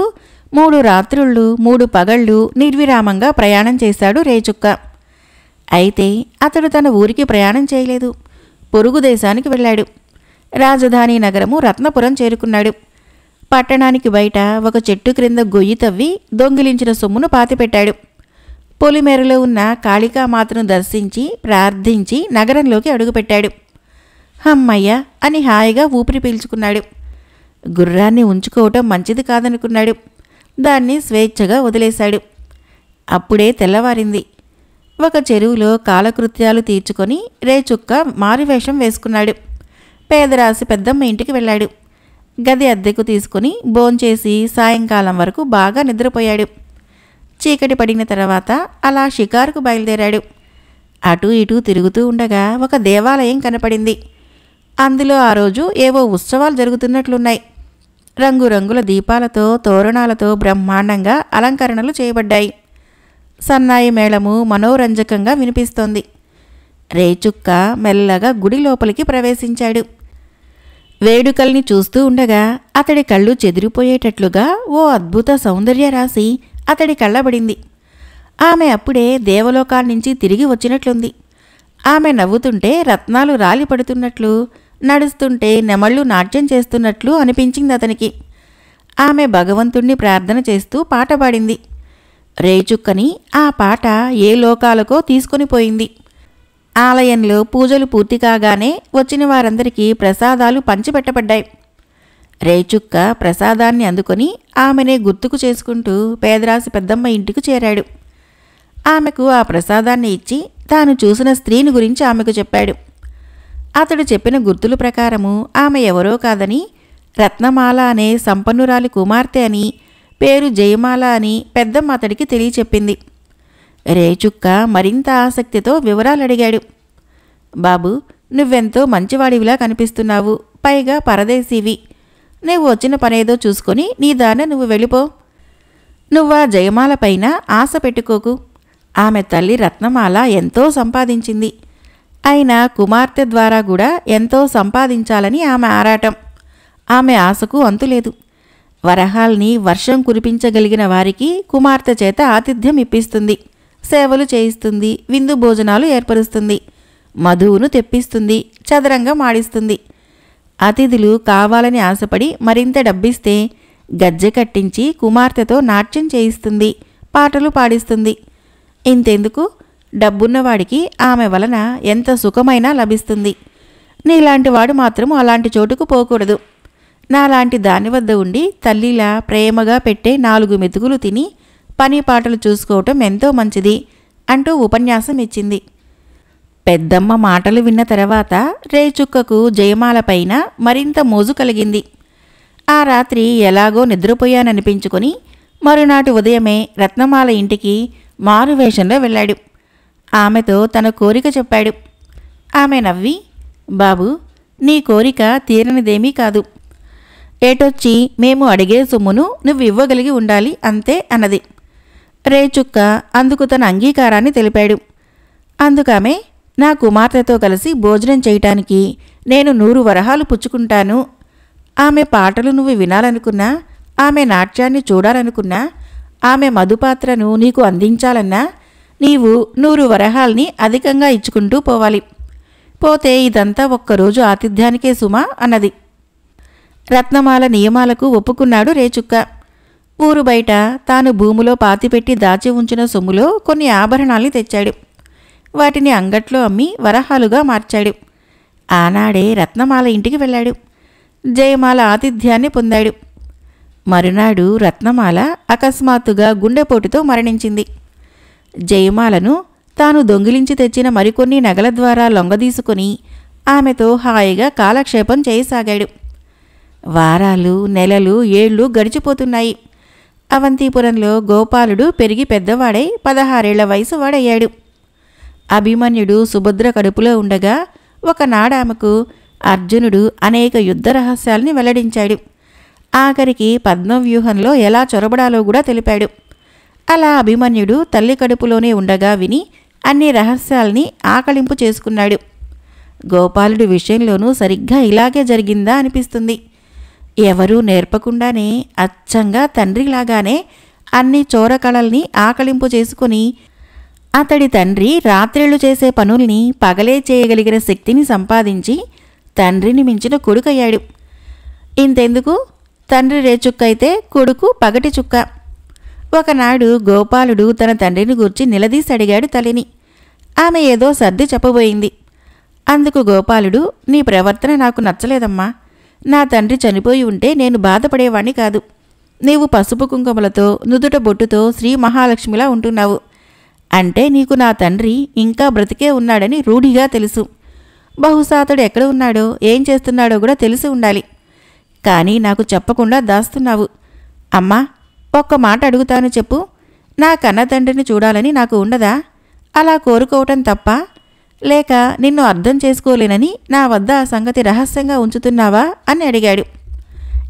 3 రాత్రుళ్ళు 3 పగళ్ళు నిర్విరామంగా ప్రయాణం చేశాడు రేచుక్క. అయితే అతడు తన ఊరికి ప్రయాణం చేయలేదు. పొరుగు దేశానికి వెళ్ళాడు. రాజధాని నగరము రత్నపురం చేరుకున్నాడు. పట్టణానికి బయట ఒక చెట్టు క్రింద గొయ్యి తవ్వి దొంగిలించిన సొమ్మును పాతిపెట్టాడు. పొలిమేరలో ఉన్న కాళికామాతను దర్శించి ప్రార్థించి నగరంలోకి అడుగుపెట్టాడు. హమ్మయ్య అని హాయిగా ఊపిరి పీల్చుకున్నాడు. గుర్రాన్ని ఉంచుకోవటం మంచిది కాదనుకున్నాడు. దాన్ని స్వేచ్ఛగా వదిలేశాడు. అప్పుడే తెల్లవారింది. ఒక చెరువులో కాలకృత్యాలు తీర్చుకొని రేచుక్క మారువేషం వేసుకున్నాడు. పేదరాశి పెద్దమ్మ ఇంటికి వెళ్ళాడు. గది అద్దెకు తీసుకుని భోంచేసి సాయంకాలం వరకు బాగా నిద్రపోయాడు. చీకటి పడిన తర్వాత అలా షికారుకు బయలుదేరాడు. అటూ ఇటూ తిరుగుతూ ఉండగా ఒక దేవాలయం కనపడింది. అందులో ఆ రోజు ఏవో ఉత్సవాలు జరుగుతున్నట్లున్నాయి. రంగురంగుల దీపాలతో, తోరణాలతో బ్రహ్మాండంగా అలంకరణలు చేయబడ్డాయి. సన్నాయి మేళము మనోరంజకంగా వినిపిస్తోంది. రేచుక్క మెల్లగా గుడి లోపలికి ప్రవేశించాడు. వేడుకల్ని చూస్తూ ఉండగా అతడి కళ్ళు చెదిరిపోయేటట్లుగా ఓ అద్భుత సౌందర్య రాశి అతడి కళ్ళబడింది. ఆమె అప్పుడే దేవలోకాన్నించి తిరిగి వచ్చినట్లుంది. ఆమె నవ్వుతుంటే రత్నాలు రాలిపడుతున్నట్లు, నడుస్తుంటే నెమళ్ళు నాట్యం చేస్తున్నట్లు అనిపించింది అతనికి. ఆమె భగవంతుణ్ణి ప్రార్థన చేస్తూ పాట పాడింది. రేచుక్కని ఆ పాట ఏ లోకాలకో తీసుకొని పోయింది. ఆలయంలో పూజలు పూర్తి కాగానే వచ్చిన వారందరికీ ప్రసాదాలు పంచిపెట్టబడ్డాయి. రేచుక్క ప్రసాదాన్ని అందుకొని ఆమెనే గుర్తుకు చేసుకుంటూ పేదరాశి పెద్దమ్మ ఇంటికి చేరాడు. ఆమెకు ఆ ప్రసాదాన్ని ఇచ్చి తాను చూసిన స్త్రీని గురించి ఆమెకు చెప్పాడు. అతడు చెప్పిన గుర్తుల ప్రకారము ఆమె ఎవరో కాదని, రత్నమాల అనే సంపన్నురాలి కుమార్తె అని, పేరు జయమాల అని పెద్దమ్మ అతడికి తెలియచెప్పింది. రేచుక్క మరింత ఆసక్తితో వివరాలు అడిగాడు. బాబు, నువ్వెంతో మంచివాడివిలా కనిపిస్తున్నావు. పైగా పరదేశీవి. నువ్వు వచ్చిన పనేదో చూసుకొని నీ దాన నువ్వు వెళ్ళిపో. నువ్వా జయమాల పైన ఆశ పెట్టుకోకు. ఆమె తల్లి రత్నమాల ఎంతో సంపాదించింది. అయినా కుమార్తె ద్వారా కూడా ఎంతో సంపాదించాలని ఆమె ఆరాటం. ఆమె ఆశకు అంతులేదు. వరహాల్ని వర్షం కురిపించగలిగిన వారికి కుమార్తె చేత ఆతిథ్యం ఇప్పిస్తుంది, సేవలు చేయిస్తుంది, విందు భోజనాలు ఏర్పరుస్తుంది, మధువును తెప్పిస్తుంది, చదరంగం ఆడిస్తుంది. అతిథులు కావాలని ఆశపడి మరింత డబ్బిస్తే గజ్జె కట్టించి కుమార్తెతో నాట్యం చేయిస్తుంది, పాటలు పాడిస్తుంది. ఇంతెందుకు, డబ్బున్నవాడికి ఆమె వలన ఎంత సుఖమైనా లభిస్తుంది. నీలాంటి వాడు మాత్రం అలాంటి చోటుకు పోకూడదు. నాలాంటి దాని వద్ద ఉండి తల్లిలా ప్రేమగా పెట్టే 4 మెతుకులు తిని పని పాటలు చూసుకోవటం ఎంతో మంచిది అంటూ ఉపన్యాసం ఇచ్చింది. పెద్దమ్మ మాటలు విన్న తర్వాత రేచుక్కకు జయమాలపైన మరింత మోజు కలిగింది. ఆ రాత్రి ఎలాగో నిద్రపోయాననిపించుకొని మరునాటి ఉదయమే రత్నమాల ఇంటికి మారువేషంలో వెళ్ళాడు. ఆమెతో తన కోరిక చెప్పాడు. ఆమె నవ్వి, బాబు, నీ కోరిక తీరనిదేమీ కాదు. ఏటొచ్చి మేము అడిగే సొమ్మును నువ్వు ఇవ్వగలిగి ఉండాలి అంతే అన్నది. రేచుక్క అందుకు తన అంగీకారాన్ని తెలిపాడు. అందుకామె, నా కుమార్తెతో కలిసి భోజనం చేయటానికి నేను 100 వరహాలు పుచ్చుకుంటాను. ఆమె పాటలు నువ్వు వినాలనుకున్నా, ఆమె నాట్యాన్ని చూడాలనుకున్నా, ఆమె మధుపాత్రను నీకు అందించాలన్నా నీవు 100 వరహాల్ని అధికంగా ఇచ్చుకుంటూ పోవాలి. పోతే ఇదంతా ఒక్కరోజు ఆతిథ్యానికే సుమా అన్నది. రత్నమాల నియమాలకు ఒప్పుకున్నాడు రేచుక్క. ఊరు బయట తాను భూమిలో పాతిపెట్టి దాచి ఉంచిన సొమ్ములో కొన్ని ఆభరణాల్ని తెచ్చాడు. వాటిని అంగట్లో అమ్మి వరహాలుగా మార్చాడు. ఆనాడే రత్నమాల ఇంటికి వెళ్ళాడు. జయమాల ఆతిథ్యాన్ని పొందాడు. మరునాడు రత్నమాల అకస్మాత్తుగా గుండెపోటుతో మరణించింది. జయమాలను తాను దొంగిలించి తెచ్చిన మరికొన్ని నగల ద్వారా లొంగదీసుకుని ఆమెతో హాయిగా కాలక్షేపం చేయసాగాడు. వారాలు, నెలలు, ఏళ్ళు గడిచిపోతున్నాయి. అవంతిపురంలో గోపాలుడు పెరిగి పెద్దవాడై 16 ఏళ్ల వయసు వాడయ్యాడు. అభిమన్యుడు సుభద్ర కడుపులో ఉండగా ఒకనాడామెకు అర్జునుడు అనేక యుద్ధ రహస్యాల్ని వెల్లడించాడు. ఆఖరికి పద్మవ్యూహంలో ఎలా చొరబడాలో కూడా తెలిపాడు. అలా అభిమన్యుడు తల్లి కడుపులోనే ఉండగా విని అన్ని రహస్యాల్ని ఆకళింపు చేసుకున్నాడు. గోపాలుడి విషయంలోనూ సరిగ్గా ఇలాగే జరిగిందా అనిపిస్తుంది. ఎవరూ నేర్పకుండానే అచ్చంగా తండ్రిలాగానే అన్ని చోరకళల్ని ఆకళింపు చేసుకుని అతడి తండ్రి రాత్రిళ్ళు చేసే పనుల్ని పగలే చేయగలిగిన శక్తిని సంపాదించి తండ్రిని మించిన కొడుకయ్యాడు. ఇంతెందుకు, తండ్రి రేచుక్కైతే కొడుకు పగటి చుక్క. ఒకనాడు గోపాలుడు తన తండ్రిని గూర్చి నిలదీసి అడిగాడు తల్లిని. ఆమె ఏదో సర్ది చెప్పబోయింది. అందుకు గోపాలుడు, నీ ప్రవర్తన నాకు నచ్చలేదమ్మా. నా తండ్రి చనిపోయి ఉంటే నేను బాధపడేవాణ్ణి కాదు. నీవు పసుపు కుంకుమలతో నుదుట బొట్టుతో శ్రీ మహాలక్ష్మిలా ఉంటున్నావు. అంటే నీకు నా తండ్రి ఇంకా బ్రతికే ఉన్నాడని రూఢిగా తెలుసు. బహుశా అతడు ఎక్కడ ఉన్నాడో ఏం చేస్తున్నాడో కూడా తెలిసి ఉండాలి. కానీ నాకు చెప్పకుండా దాస్తున్నావు. అమ్మా, ఒక్క మాట అడుగుతాను చెప్పు. నా కన్న తండ్రిని చూడాలని నాకు ఉండదా? అలా కోరుకోవటం తప్ప? లేక నిన్ను అర్థం చేసుకోలేనని నా వద్ద ఆ సంగతి రహస్యంగా ఉంచుతున్నావా అని అడిగాడు.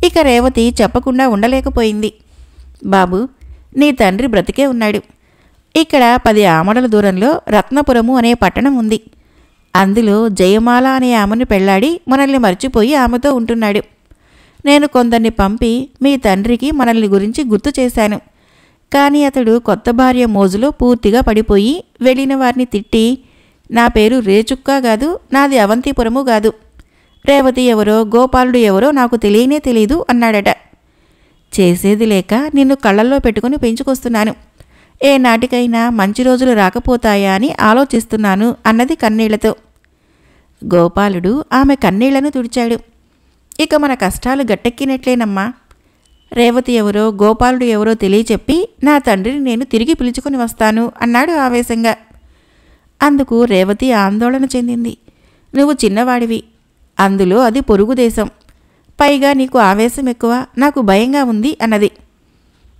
ఇక రేవతి చెప్పకుండా ఉండలేకపోయింది. బాబు, నీ తండ్రి బ్రతికే ఉన్నాడు. ఇక్కడ 10 ఆమడల దూరంలో రత్నపురము అనే పట్టణం ఉంది. అందులో జయమాల అనే ఆమెను పెళ్లాడి మనల్ని మర్చిపోయి ఆమెతో ఉంటున్నాడు. నేను కొందరిని పంపి మీ తండ్రికి మనల్ని గురించి గుర్తు చేశాను. కానీ అతడు కొత్త భార్య మోజులో పూర్తిగా పడిపోయి వెళ్ళిన వారిని తిట్టి, నా పేరు రేచుక్క కాదు, నాది అవంతిపురము కాదు, రేవతి ఎవరో గోపాలుడు ఎవరో నాకు తెలియనే తెలీదు అన్నాడట. చేసేది లేక నిన్ను కళ్ళల్లో పెట్టుకుని పెంచుకొస్తున్నాను. ఏ నాటికైనా మంచి రోజులు రాకపోతాయా అని ఆలోచిస్తున్నాను అన్నది కన్నీళ్లతో. గోపాలుడు ఆమె కన్నీళ్లను తుడిచాడు. ఇక మన కష్టాలు గట్టెక్కినట్లేనమ్మా. రేవతి ఎవరో గోపాలుడు ఎవరో తెలియచెప్పి నా తండ్రిని నేను తిరిగి పిలుచుకొని వస్తాను అన్నాడు ఆవేశంగా. అందుకు రేవతి ఆందోళన చెందింది. నువ్వు చిన్నవాడివి, అందులో అది పొరుగు దేశం, పైగా నీకు ఆవేశం ఎక్కువ, నాకు భయంగా ఉంది అన్నది.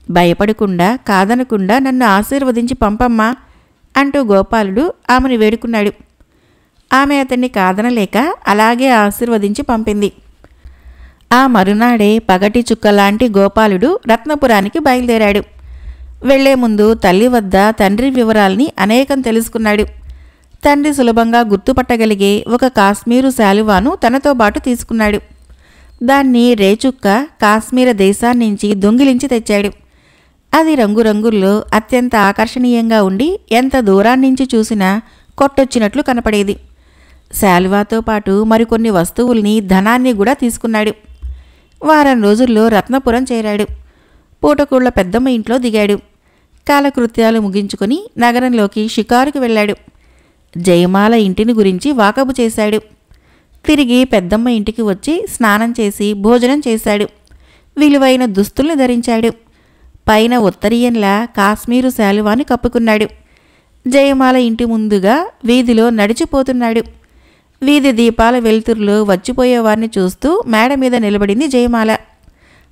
భయపడకుండా కాదనకుండా నన్ను ఆశీర్వదించి పంపమ్మా అంటూ గోపాలుడు ఆమెను వేడుకున్నాడు. ఆమె అతన్ని కాదనలేక అలాగే ఆశీర్వదించి పంపింది. ఆ మరునాడే పగటి చుక్కలాంటి గోపాలుడు రత్నపురానికి బయలుదేరాడు. వెళ్లే ముందు తల్లి వద్ద తండ్రి వివరాల్ని అనేకం తెలుసుకున్నాడు. తండ్రి సులభంగా గుర్తుపట్టగలిగే ఒక కాశ్మీరు శాలువాను తనతో పాటు తీసుకున్నాడు. దాన్ని రేచుక్క కాశ్మీర దేశాన్నించి దొంగిలించి తెచ్చాడు. అది రంగురంగుల్లో అత్యంత ఆకర్షణీయంగా ఉండి ఎంత దూరాన్నించి చూసినా కొట్టొచ్చినట్లు కనపడేది. శాలువాతో పాటు మరికొన్ని వస్తువుల్ని, ధనాన్ని కూడా తీసుకున్నాడు. వారం రోజుల్లో రత్నపురం చేరాడు. పూటకూళ్ల పెద్దమ్మ ఇంట్లో దిగాడు. కాలకృత్యాలు ముగించుకొని నగరంలోకి షికారుకు వెళ్ళాడు. జయమాల ఇంటిని గురించి వాకబు చేశాడు. తిరిగి పెద్దమ్మ ఇంటికి వచ్చి స్నానం చేసి భోజనం చేశాడు. విలువైన దుస్తుల్ని ధరించాడు. పైన ఉత్తరీయంలా కాశ్మీరు శాలువాని కప్పుకున్నాడు. జయమాల ఇంటి ముందుగా వీధిలో నడిచిపోతున్నాడు. వీధి దీపాల వెలుతురులో వచ్చిపోయేవారిని చూస్తూ మేడ మీద నిలబడింది జయమాల.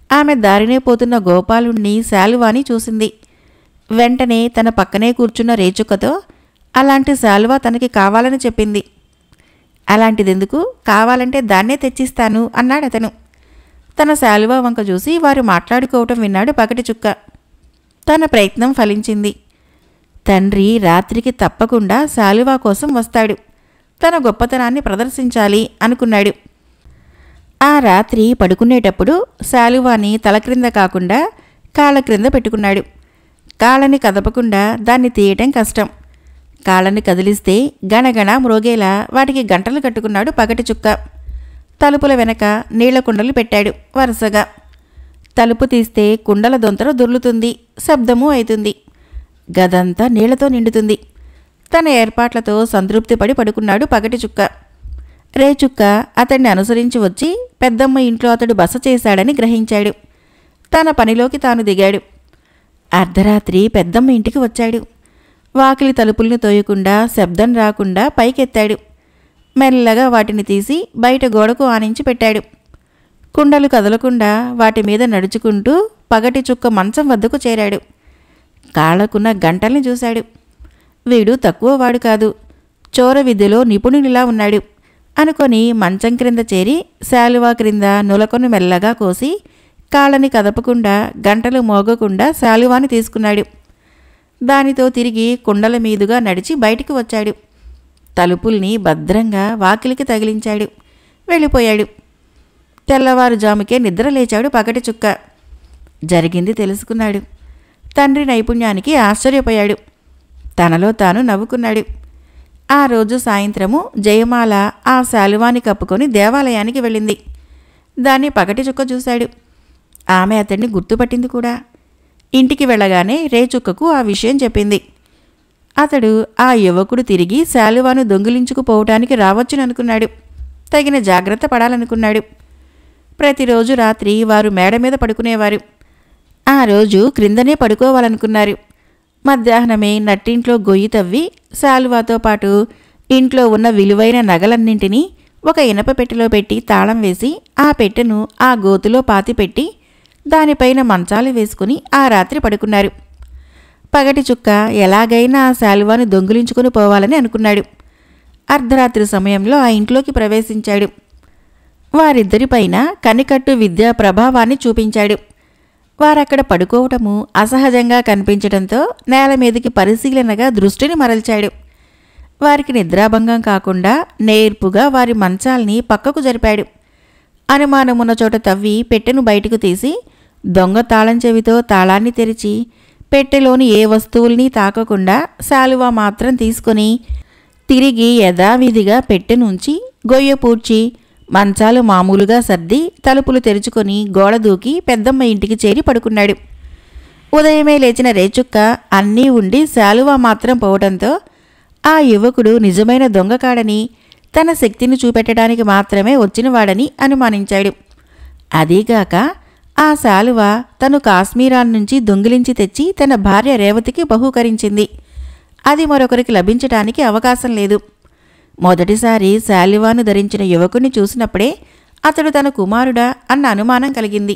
ఆమె దారినే పోతున్న గోపాలుణ్ణి, శాలువాని చూసింది. వెంటనే తన పక్కనే కూర్చున్న రేచుక్కతో అలాంటి శాలువా తనకి కావాలని చెప్పింది. అలాంటిదెందుకు, కావాలంటే దాన్నే తెచ్చిస్తాను అన్నాడతను. తన శాలువా వంక చూసి వారు మాట్లాడుకోవటం విన్నాడు పగటి చుక్క. తన ప్రయత్నం ఫలించింది. తండ్రి రాత్రికి తప్పకుండా శాలువా కోసం వస్తాడు, తన గొప్పతనాన్ని ప్రదర్శించాలి అనుకున్నాడు. ఆ రాత్రి పడుకునేటప్పుడు శాలువాని తల క్రింద కాకుండా కాళ్ళ క్రింద పెట్టుకున్నాడు. కాళ్ళని కదపకుండా దాన్ని తీయటం కష్టం. కాళ్ళని కదిలిస్తే గణగణ మ్రోగేలా వాటికి గంటలు కట్టుకున్నాడు పగటి చుక్క. తలుపుల వెనక నీళ్ల కుండలు పెట్టాడు వరుసగా. తలుపు తీస్తే కుండల దొంతర దొర్లుతుంది, శబ్దమూ అవుతుంది. గదంతా నీళ్లతో నిండుతుంది. తన ఏర్పాట్లతో సంతృప్తిపడి పడుకున్నాడు పగటి చుక్క. రేచుక్క అతన్ని అనుసరించి వచ్చి పెద్దమ్మ ఇంట్లో అతడు బస చేశాడని గ్రహించాడు. తన పనిలోకి తాను దిగాడు. అర్ధరాత్రి పెద్దమ్మ ఇంటికి వచ్చాడు. వాకిలి తలుపుల్ని తోయకుండా, శబ్దం రాకుండా పైకెత్తాడు. మెల్లగా వాటిని తీసి బయట గోడకు ఆనించి పెట్టాడు. కుండలు కదలకుండా వాటి మీద నడుచుకుంటూ పగటి చుక్క మంచం వద్దకు చేరాడు. కాళ్లకున్న గంటల్ని చూశాడు. వీడు తక్కువ వాడు కాదు, చోర విద్యలో నిపుణునిలా ఉన్నాడు అనుకొని మంచం క్రింద చేరి శాలువా క్రింద నులకొను మెల్లగా కోసి కాళ్ళని కదపకుండా, గంటలు మోగకుండా శాలువాని తీసుకున్నాడు. దానితో తిరిగి కుండల మీదుగా నడిచి బయటికి వచ్చాడు. తలుపుల్ని భద్రంగా వాకిలికి తగిలించాడు. వెళ్ళిపోయాడు. తెల్లవారుజాముకే నిద్ర లేచాడు పగటి చుక్క. జరిగింది తెలుసుకున్నాడు. తండ్రి నైపుణ్యానికి ఆశ్చర్యపోయాడు. తనలో తాను నవ్వుకున్నాడు. ఆ రోజు సాయంత్రము జయమాల ఆ శాలువాని కప్పుకొని దేవాలయానికి వెళ్ళింది. దాన్ని పగటి చుక్క చూశాడు. ఆమె అతన్ని గుర్తుపట్టింది కూడా. ఇంటికి వెళ్ళగానే రేచుక్కకు ఆ విషయం చెప్పింది. అతడు ఆ యువకుడు తిరిగి శాలువాను దొంగిలించుకుపోవటానికి రావచ్చుననుకున్నాడు. తగిన జాగ్రత్త పడాలనుకున్నాడు. ప్రతిరోజు రాత్రి వారు మేడ మీద పడుకునేవారు. ఆ రోజు క్రిందనే పడుకోవాలనుకున్నారు. మధ్యాహ్నమే నట్టింట్లో గొయ్యి తవ్వి శాలువాతో పాటు ఇంట్లో ఉన్న విలువైన నగలన్నింటినీ ఒక ఇనప పెట్టెలో పెట్టి తాళం వేసి ఆ పెట్టెను ఆ గోతులో పాతిపెట్టి దానిపైన మంచాలు వేసుకుని ఆ రాత్రి పడుకున్నారు. పగటి చుక్క ఎలాగైనా ఆ శాలువాను దొంగిలించుకుని పోవాలని అనుకున్నాడు. అర్ధరాత్రి సమయంలో ఆ ఇంట్లోకి ప్రవేశించాడు. వారిద్దరిపైన కనికట్టు విద్యా ప్రభావాన్ని చూపించాడు. వారక్కడ పడుకోవటము అసహజంగా కనిపించడంతో నేల మీదకి పరిశీలనగా దృష్టిని మరల్చాడు. వారికి నిద్రాభంగం కాకుండా నేర్పుగా వారి మంచాల్ని పక్కకు జరిపాడు. అనుమానమున్న చోట తవ్వి పెట్టెను బయటకు తీసి దొంగ తాళం చెవితో తాళాన్ని తెరిచి పెట్టెలోని ఏ వస్తువుల్ని తాకకుండా శాలువా మాత్రం తీసుకొని తిరిగి యథావిధిగా పెట్టెనుంచి గొయ్య పూడ్చి మంచాలు మామూలుగా సర్ది తలుపులు తెరుచుకొని గోడ దూకి పెద్దమ్మ ఇంటికి చేరి పడుకున్నాడు. ఉదయమే లేచిన రేచుక్క అన్నీ ఉండి శాలువా మాత్రం పోవడంతో ఆ యువకుడు నిజమైన దొంగకాడని, తన శక్తిని చూపెట్టడానికి మాత్రమే వచ్చినవాడని అనుమానించాడు. అదీగాక ఆ శాలువా తను కాశ్మీరాన్ నుంచి దొంగిలించి తెచ్చి తన భార్య రేవతికి బహూకరించింది. అది మరొకరికి లభించటానికి అవకాశం లేదు. మొదటిసారి శాలువాను ధరించిన యువకుని చూసినప్పుడే అతడు తన కుమారుడా అన్న అనుమానం కలిగింది.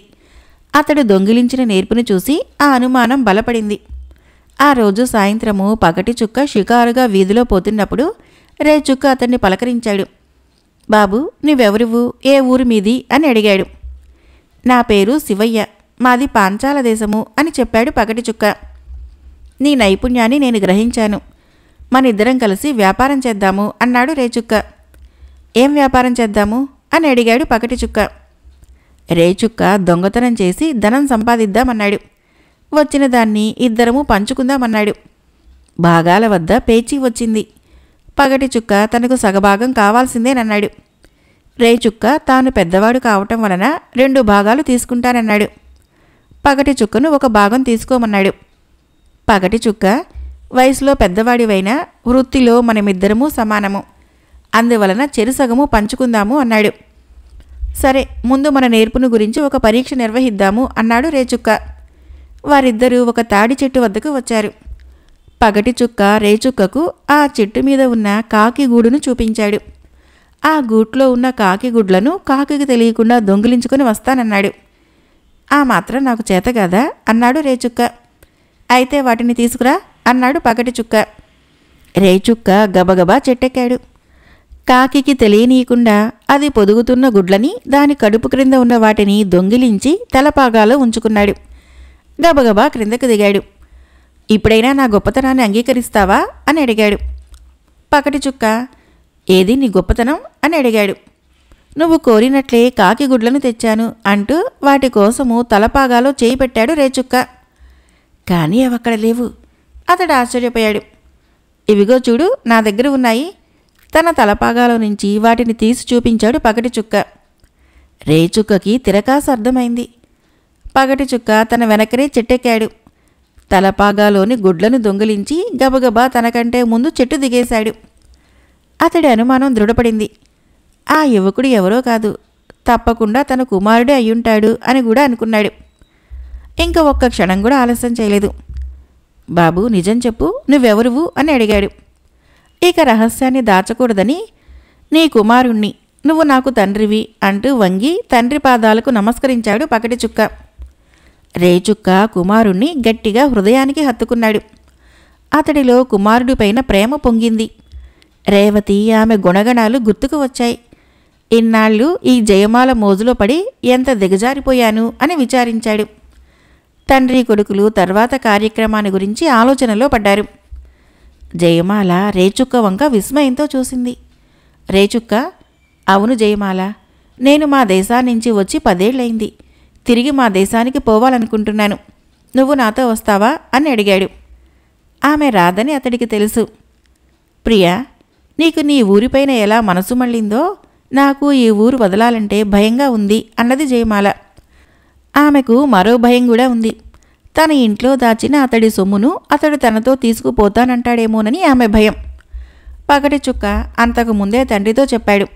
అతడు దొంగిలించిన నేర్పుని చూసి ఆ అనుమానం బలపడింది. ఆ రోజు సాయంత్రము పగటి చుక్క షికారుగా వీధిలో పోతున్నప్పుడు రేచుక్క అతన్ని పలకరించాడు. బాబు, నీవెవరివు, ఏ ఊరు మీది అని అడిగాడు. నా పేరు శివయ్య, మాది పాంచాల దేశము అని చెప్పాడు పగటి చుక్క. నీ నైపుణ్యాన్ని నేను గ్రహించాను. మనిద్దరం కలిసి వ్యాపారం చేద్దాము అన్నాడు రేచుక్క. ఏం వ్యాపారం చేద్దాము అని అడిగాడు పగటి చుక్క. రేచుక్క దొంగతనం చేసి ధనం సంపాదిద్దామన్నాడు. వచ్చిన దాన్ని ఇద్దరము పంచుకుందామన్నాడు. భాగాల వద్ద పేచీ వచ్చింది. పగటి చుక్క తనకు సగభాగం కావాల్సిందేనన్నాడు. రేచుక్క తాను పెద్దవాడు కావటం వలన 2 భాగాలు తీసుకుంటానన్నాడు. పగటి చుక్కను 1 భాగం తీసుకోమన్నాడు. పగటి చుక్క, వయసులో పెద్దవాడివైనా వృత్తిలో మనమిద్దరము సమానము, అందువలన చెరుసగము పంచుకుందాము అన్నాడు. సరే, ముందు మన నేర్పును గురించి ఒక పరీక్ష నిర్వహిద్దాము అన్నాడు రేచుక్క. వారిద్దరూ ఒక తాడి చెట్టు వద్దకు వచ్చారు. పగటి చుక్క రేచుక్కకు ఆ చెట్టు మీద ఉన్న కాకి గూడును చూపించాడు. ఆ గూట్లో ఉన్న కాకి గుడ్లను కాకికి తెలియకుండా దొంగిలించుకుని వస్తానన్నాడు. ఆ మాత్రం నాకు చేతగాదా అన్నాడు రేచుక్క. అయితే వాటిని తీసుకురా అన్నాడు పగటి చుక్క. రేచుక్క గబగబా చెట్టెక్కాడు. కాకికి తెలియనీయకుండా అది పొదుగుతున్న గుడ్లని, దాని కడుపు క్రింద ఉన్న వాటిని దొంగిలించి తలపాగాలో ఉంచుకున్నాడు. గబగబా క్రిందకు దిగాడు. ఇప్పుడైనా నా గొప్పతనాన్ని అంగీకరిస్తావా అని అడిగాడు. పగటి చుక్క, ఏది నీ గొప్పతనం అని అడిగాడు. నువ్వు కోరినట్లే కాకి గుడ్లను తెచ్చాను అంటూ వాటి కోసము తలపాగాలో చేయి పెట్టాడు రేచుక్క. కానీ అవక్కడ లేవు. అతడు ఆశ్చర్యపోయాడు. ఇవిగో చూడు, నా దగ్గర ఉన్నాయి. తన తలపాగాలో నుంచి వాటిని తీసి చూపించాడు పగటి చుక్క. రేచుక్కకి తిరకాసు అర్థమైంది. పగటి చుక్క తన వెనకనే చెట్టెక్కాడు. తలపాగాలోని గుడ్లను దొంగిలించి గబగబా తనకంటే ముందు చెట్టు దిగేశాడు. అతడి అనుమానం దృఢపడింది. ఆ యువకుడు ఎవరో కాదు, తప్పకుండా తన కుమారుడే అయ్యుంటాడు అని కూడా అనుకున్నాడు. ఇంకా ఒక్క క్షణం కూడా ఆలస్యం చేయలేదు. బాబు, నిజం చెప్పు, నువ్వెవరువు అని అడిగాడు. ఇక రహస్యాన్ని దాచకూడదని, నీ కుమారుణ్ణి, నువ్వు నాకు తండ్రివి అంటూ వంగి తండ్రి పాదాలకు నమస్కరించాడు పగటి చుక్క. రేచుక్క కుమారుణ్ణి గట్టిగా హృదయానికి హత్తుకున్నాడు. అతడిలో కుమారుడిపైన ప్రేమ పొంగింది. రేవతి ఆమె గుణగణాలు గుర్తుకు వచ్చాయి. ఇన్నాళ్ళు ఈ జయమాల మోజులో పడి ఎంత దిగజారిపోయాను అని విచారించాడు. తండ్రి కొడుకులు తర్వాత కార్యక్రమాన్ని గురించి ఆలోచనలో పడ్డారు. జయమాల రేచుక్క వంక విస్మయంతో చూసింది. రేచుక్క, అవును జయమాల, నేను మా దేశాన్నించి వచ్చి 10 ఏళ్లయింది. తిరిగి మా దేశానికి పోవాలనుకుంటున్నాను. నువ్వు నాతో వస్తావా అని అడిగాడు. ఆమె రాదని అతడికి తెలుసు. ప్రియా, నీకు నీ ఊరిపైన ఎలా మనసు మళ్ళిందో నాకు ఈ ఊరు వదలాలంటే భయంగా ఉంది అన్నది జయమాల. ఆమెకు మరో భయం కూడా ఉంది. తన ఇంట్లో దాచిన అతడి సొమ్మును అతడు తనతో తీసుకుపోతానంటాడేమోనని ఆమె భయం. పగటి చుక్క అంతకు ముందే తండ్రితో చెప్పాడు,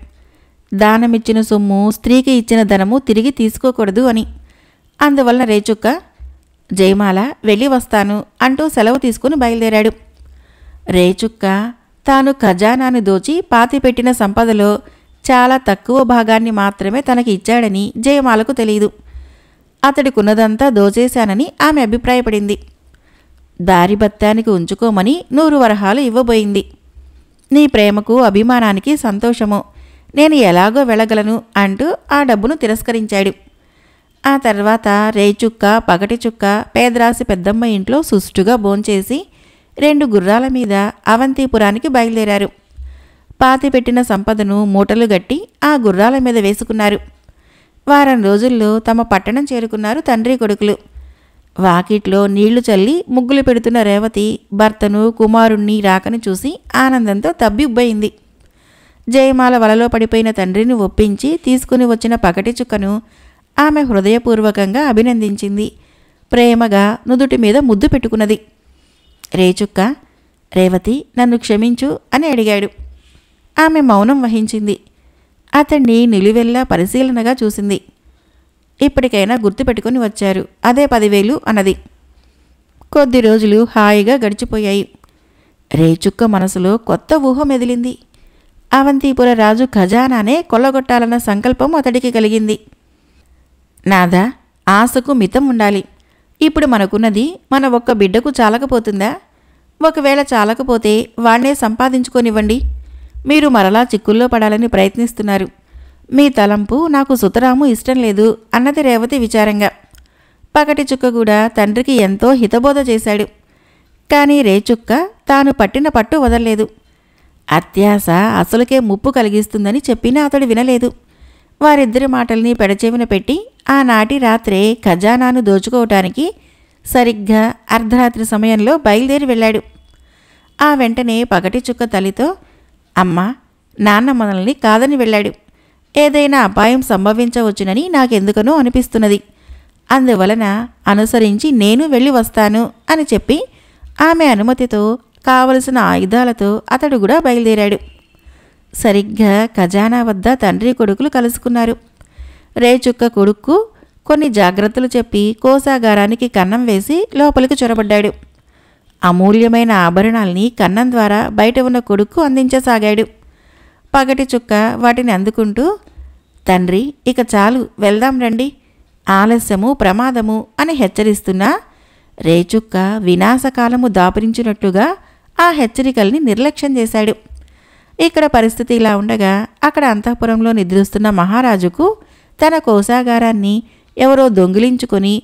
దానమిచ్చిన సొమ్ము, స్త్రీకి ఇచ్చిన ధనము తిరిగి తీసుకోకూడదు అని. అందువలన రేచుక్క, జయమాల వెళ్ళి వస్తాను అంటూ సెలవు తీసుకుని బయలుదేరాడు. రేచుక్క తాను ఖజానాను దోచి పాతిపెట్టిన సంపదలో చాలా తక్కువ భాగాన్ని మాత్రమే తనకి ఇచ్చాడని జయమాలకు తెలియదు. అతడికున్నదంతా దోచేశానని ఆమె అభిప్రాయపడింది. దారి బత్తానికి ఉంచుకోమని 100 వరహాలు ఇవ్వబోయింది. నీ ప్రేమకు, అభిమానానికి సంతోషము, నేను ఎలాగో వెళ్ళగలను అంటూ ఆ డబ్బును తిరస్కరించాడు. ఆ తర్వాత రేచుక్క, పగటి చుక్క పేదరాశి పెద్దమ్మ ఇంట్లో సుష్టుగా భోంచేసి 2 గుర్రాల మీద అవంతిపురానికి బయలుదేరారు. పాతిపెట్టిన సంపదను మూటలు గట్టి ఆ గుర్రాల మీద వేసుకున్నారు. వారం రోజుల్లో తమ పట్టణం చేరుకున్నారు తండ్రి కొడుకులు. వాకిట్లో నీళ్లు చల్లి ముగ్గులు పెడుతున్న రేవతి భర్తను, కుమారుణ్ణి రాకని చూసి ఆనందంతో తబ్బిబ్బయింది. జయమాల వలలో పడిపోయిన తండ్రిని ఒప్పించి తీసుకుని వచ్చిన పగటి చుక్కను ఆమె హృదయపూర్వకంగా అభినందించింది. ప్రేమగా నుదుటి మీద ముద్దు పెట్టుకున్నది. రేచుక్క, రేవతి నన్ను క్షమించు అని అడిగాడు. ఆమె మౌనం వహించింది. అతన్ని నిలువెల్లా పరిశీలనగా చూసింది. ఇప్పటికైనా గుర్తుపెట్టుకుని వచ్చారు, అదే 10,000 అన్నది. కొద్ది రోజులు హాయిగా గడిచిపోయాయి. రేచుక్క మనసులో కొత్త ఊహ మెదిలింది. అవంతిపుర రాజు ఖజానానే కొల్లగొట్టాలన్న సంకల్పం అతడికి కలిగింది. నాదా, ఆశకు మితం ఉండాలి. ఇప్పుడు మనకున్నది మన ఒక్క బిడ్డకు చాలకపోతుందా? ఒకవేళ చాలకపోతే వాణ్ణే సంపాదించుకోనివ్వండి. మీరు మరలా చిక్కుల్లో పడాలని ప్రయత్నిస్తున్నారు. మీ తలంపు నాకు సుతరాము ఇష్టం లేదు అన్నది రేవతి విచారంగా. పగటి చుక్క కూడా తండ్రికి ఎంతో హితబోధ చేశాడు. కానీ రేచుక్క తాను పట్టిన పట్టు వదల్లేదు. అత్యాశ అసలుకే ముప్పు కలిగిస్తుందని చెప్పినా అతడు వినలేదు. వారిద్దరి మాటల్ని పెడచెవిన పెట్టి ఆనాటి రాత్రే ఖజానాను దోచుకోవటానికి సరిగ్గా అర్ధరాత్రి సమయంలో బయలుదేరి వెళ్ళాడు. ఆ వెంటనే పగటి చుక్క తల్లితో, అమ్మా, నాన్న మనల్ని కాదని వెళ్ళాడు. ఏదైనా అపాయం సంభవించవచ్చునని నాకెందుకనో అనిపిస్తున్నది. అందువలన అనుసరించి నేను వెళ్ళి వస్తాను అని చెప్పి ఆమె అనుమతితో కావలసిన ఆయుధాలతో అతడు కూడా బయలుదేరాడు. సరిగ్గా ఖజానా వద్ద తండ్రి కొడుకులు కలుసుకున్నారు. రేచుక్క కొడుక్కు కొన్ని జాగ్రత్తలు చెప్పి కోశాగారానికి కన్నం వేసి లోపలికి చొరబడ్డాడు. అమూల్యమైన ఆభరణాల్ని కన్నం ద్వారా బయట ఉన్న కొడుక్కు అందించసాగాడు. పగటి చుక్క వాటిని అందుకుంటూ, తండ్రి ఇక చాలు, వెళ్దాం రండి, ఆలస్యము ప్రమాదము అని హెచ్చరిస్తున్నా రేచుక్క వినాశకాలము దాపురించినట్టుగా ఆ హెచ్చరికల్ని నిర్లక్ష్యం చేశాడు. ఇక్కడ పరిస్థితి ఇలా ఉండగా అక్కడ అంతఃపురంలో నిద్రిస్తున్న మహారాజుకు తన కోశాగారాన్ని ఎవరో దొంగిలించుకొని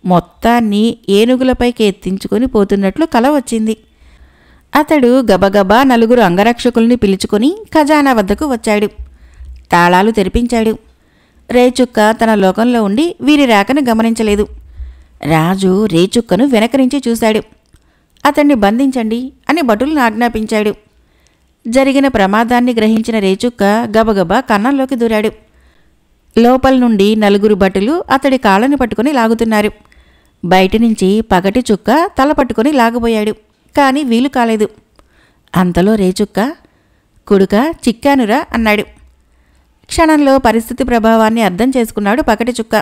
మొత్తాన్ని ఏనుగులపైకి ఎత్తించుకొని పోతున్నట్లు కల వచ్చింది. అతడు గబగబా 4 అంగరక్షకుల్ని పిలుచుకొని ఖజానా వద్దకు వచ్చాడు. తాళాలు తెరిపించాడు. రేచుక్క తన లోకంలో ఉండి వీరి రాకను గమనించలేదు. రాజు రేచుక్కను వెనక నుంచి చూశాడు. అతన్ని బంధించండి అని భటులను ఆజ్ఞాపించాడు. జరిగిన ప్రమాదాన్ని గ్రహించిన రేచుక్క గబగబా కన్నంలోకి దూరాడు. లోపల నుండి 4 భటులు అతడి కాళ్ళని పట్టుకుని లాగుతున్నారు. బయటి నుంచి పగటి చుక్క తల పట్టుకుని లాగబోయాడు. కానీ వీలు కాలేదు. అంతలో రేచుక్క, "కొడుకా, చిక్కానురా" అన్నాడు. క్షణంలో పరిస్థితి ప్రభావాన్ని అర్థం చేసుకున్నాడు పగటి చుక్క.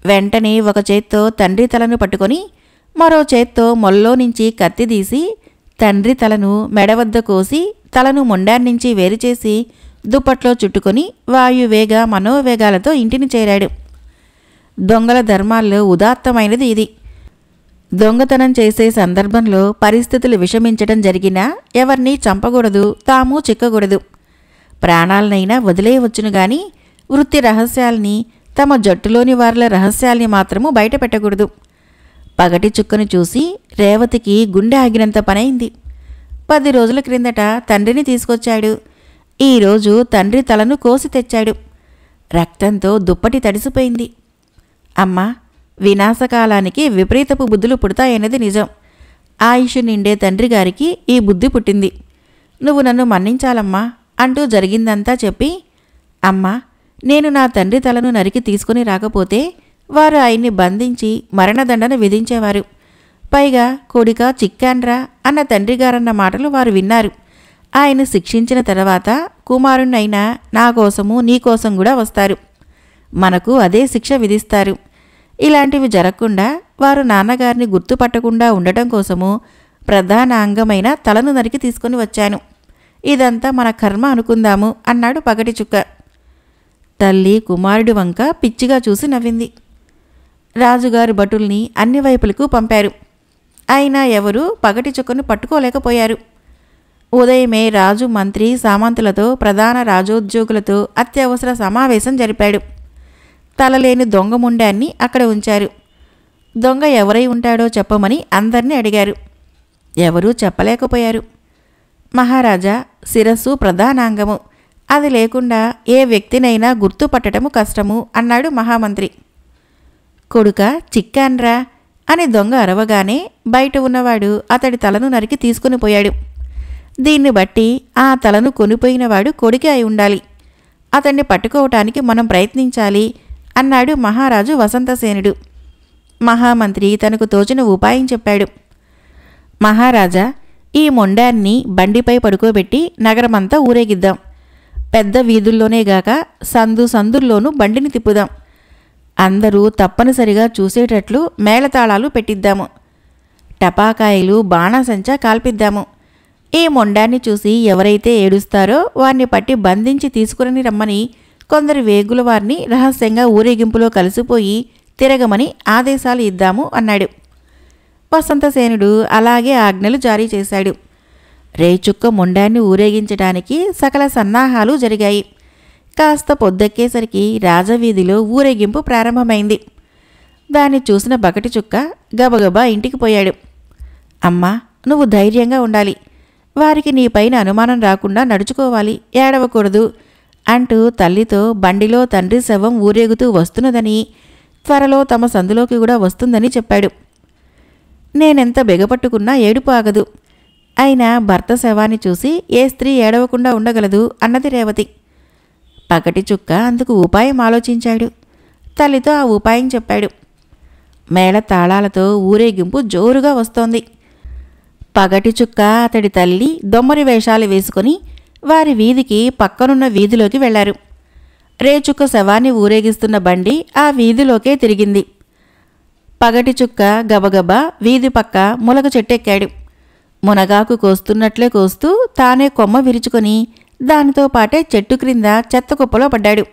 వెంటనే ఒక చేత్తో తండ్రి తలను పట్టుకొని మరో చేత్తో మొల్లో నుంచి కత్తి తీసి తండ్రి తలను మెడవద్ద కోసి తలను మొండాన్నించి వేరుచేసి దుప్పట్లో చుట్టుకొని వాయువేగ మనోవేగాలతో ఇంటిని చేరాడు. దొంగల ధర్మాల్లో ఉదాత్తమైనది ఇది. దొంగతనం చేసే సందర్భంలో పరిస్థితులు విషమించడం జరిగినా ఎవరినీ చంపకూడదు, తాము చిక్కకూడదు. ప్రాణాలనైనా వదిలేయవచ్చును గాని వృత్తి రహస్యాల్ని, తమ జట్టులోని వార్ల రహస్యాల్ని మాత్రము బయట పెట్టకూడదు. పగటి చుక్కను చూసి రేవతికి గుండె ఆగినంత పనైంది. 10 రోజుల క్రిందట తండ్రిని తీసుకొచ్చాడు. ఈరోజు తండ్రి తలను కోసి తెచ్చాడు. రక్తంతో దుప్పటి తడిసిపోయింది. అమ్మా, వినాశకాలానికి విపరీతపు బుద్ధులు పుడతాయన్నది నిజం. ఆయుష్ నిండే తండ్రి గారికి ఈ బుద్ధి పుట్టింది. నువ్వు నన్ను మన్నించాలమ్మా అంటూ జరిగిందంతా చెప్పి, అమ్మా, నేను నా తండ్రి తలను నరికి తీసుకుని రాకపోతే వారు ఆయన్ని బంధించి మరణదండన విధించేవారు. పైగా కొడుకా, చిక్కాన్రా అన్న తండ్రిగారన్న మాటలు వారు విన్నారు. ఆయన శిక్షించిన తర్వాత కుమారుణ్ణైనా నా కోసము నీకోసం కూడా వస్తారు. మనకు అదే శిక్ష విధిస్తారు. ఇలాంటివి జరగకుండా వారు నాన్నగారిని గుర్తుపట్టకుండా ఉండటం కోసము ప్రధాన అంగమైన తలను నరికి తీసుకుని వచ్చాను. ఇదంతా మన కర్మ అనుకుందాము అన్నాడు పగటి చుక్క. తల్లి కుమారుడి వంక పిచ్చిగా చూసి నవ్వింది. రాజుగారు భటుల్ని అన్ని వైపులకు పంపారు. అయినా ఎవరూ పగటి చుక్కను పట్టుకోలేకపోయారు. ఉదయమే రాజు మంత్రి సామంతులతో, ప్రధాన రాజోద్యోగులతో అత్యవసర సమావేశం జరిపాడు. తలలేని దొంగ ముండాన్ని అక్కడ ఉంచారు. దొంగ ఎవరై ఉంటాడో చెప్పమని అందర్నీ అడిగారు. ఎవరూ చెప్పలేకపోయారు. మహారాజా, శిరస్సు ప్రధానాంగము. అది లేకుండా ఏ వ్యక్తినైనా గుర్తుపట్టడము కష్టము అన్నాడు మహామంత్రి. కొడుకా, చిక్కాన్రా అని దొంగ అరవగానే బయట ఉన్నవాడు అతడి తలను నరికి తీసుకుని పోయాడు. దీన్ని బట్టి ఆ తలను కొనిపోయినవాడు కొడుకే అయి ఉండాలి. అతన్ని పట్టుకోవటానికి మనం ప్రయత్నించాలి అన్నాడు మహారాజు వసంతసేనుడు. మహామంత్రి తనకు తోచిన ఉపాయం చెప్పాడు. మహారాజా, ఈ మొండాన్ని బండిపై పడుకోబెట్టి నగరమంతా ఊరేగిద్దాం. పెద్ద వీధుల్లోనేగాక సందుల్లోనూ బండిని తిప్పుదాం. అందరూ తప్పనిసరిగా చూసేటట్లు మేళతాళాలు పెట్టిద్దాము. టపాకాయలు, బాణాసంచా కాల్పిద్దాము. ఈ మొండాన్ని చూసి ఎవరైతే ఏడుస్తారో వారిని పట్టి బంధించి తీసుకుని రమ్మని కొందరు వేగుల వారిని రహస్యంగా ఊరేగింపులో కలిసిపోయి తిరగమని ఆదేశాలు ఇద్దాము అన్నాడు. వసంతసేనుడు అలాగే ఆజ్ఞలు జారీ చేశాడు. రేచుక్క మొండాన్ని ఊరేగించడానికి సకల సన్నాహాలు జరిగాయి. కాస్త పొద్దెక్కేసరికి రాజవీధిలో ఊరేగింపు ప్రారంభమైంది. దాన్ని చూసిన బకటి చుక్క గబగబా ఇంటికి పోయాడు. అమ్మా, నువ్వు ధైర్యంగా ఉండాలి. వారికి నీపైన అనుమానం రాకుండా నడుచుకోవాలి, ఏడవకూడదు అంటూ తల్లితో బండిలో తండ్రి శవం ఊరేగుతూ వస్తున్నదని, త్వరలో తమ సందులోకి కూడా వస్తుందని చెప్పాడు. నేనెంత బెగపట్టుకున్నా ఏడుపు ఆగదు. అయినా భర్త శవాన్ని చూసి ఏ స్త్రీ ఏడవకుండా ఉండగలదు అన్నది రేవతి. పగటి చుక్క అందుకు ఉపాయం ఆలోచించాడు. తల్లితో ఆ ఉపాయం చెప్పాడు. మేళ తాళాలతో ఊరేగింపు జోరుగా వస్తోంది. పగటి చుక్క, అతడి తల్లి దొమ్మరి వేషాలు వేసుకుని వారి వీధికి పక్కనున్న వీధిలోకి వెళ్లారు. రేచుక్క శవాన్ని ఊరేగిస్తున్న బండి ఆ వీధిలోకే తిరిగింది. పగటి చుక్క గబగబా వీధి పక్క ములగ చెట్టెక్కాడు. మునగాకు కోస్తున్నట్లే కోస్తూ తానే కొమ్మ విరుచుకొని దానితో పాటే చెట్టు క్రింద చెత్త కుప్పలో పడ్డాడు.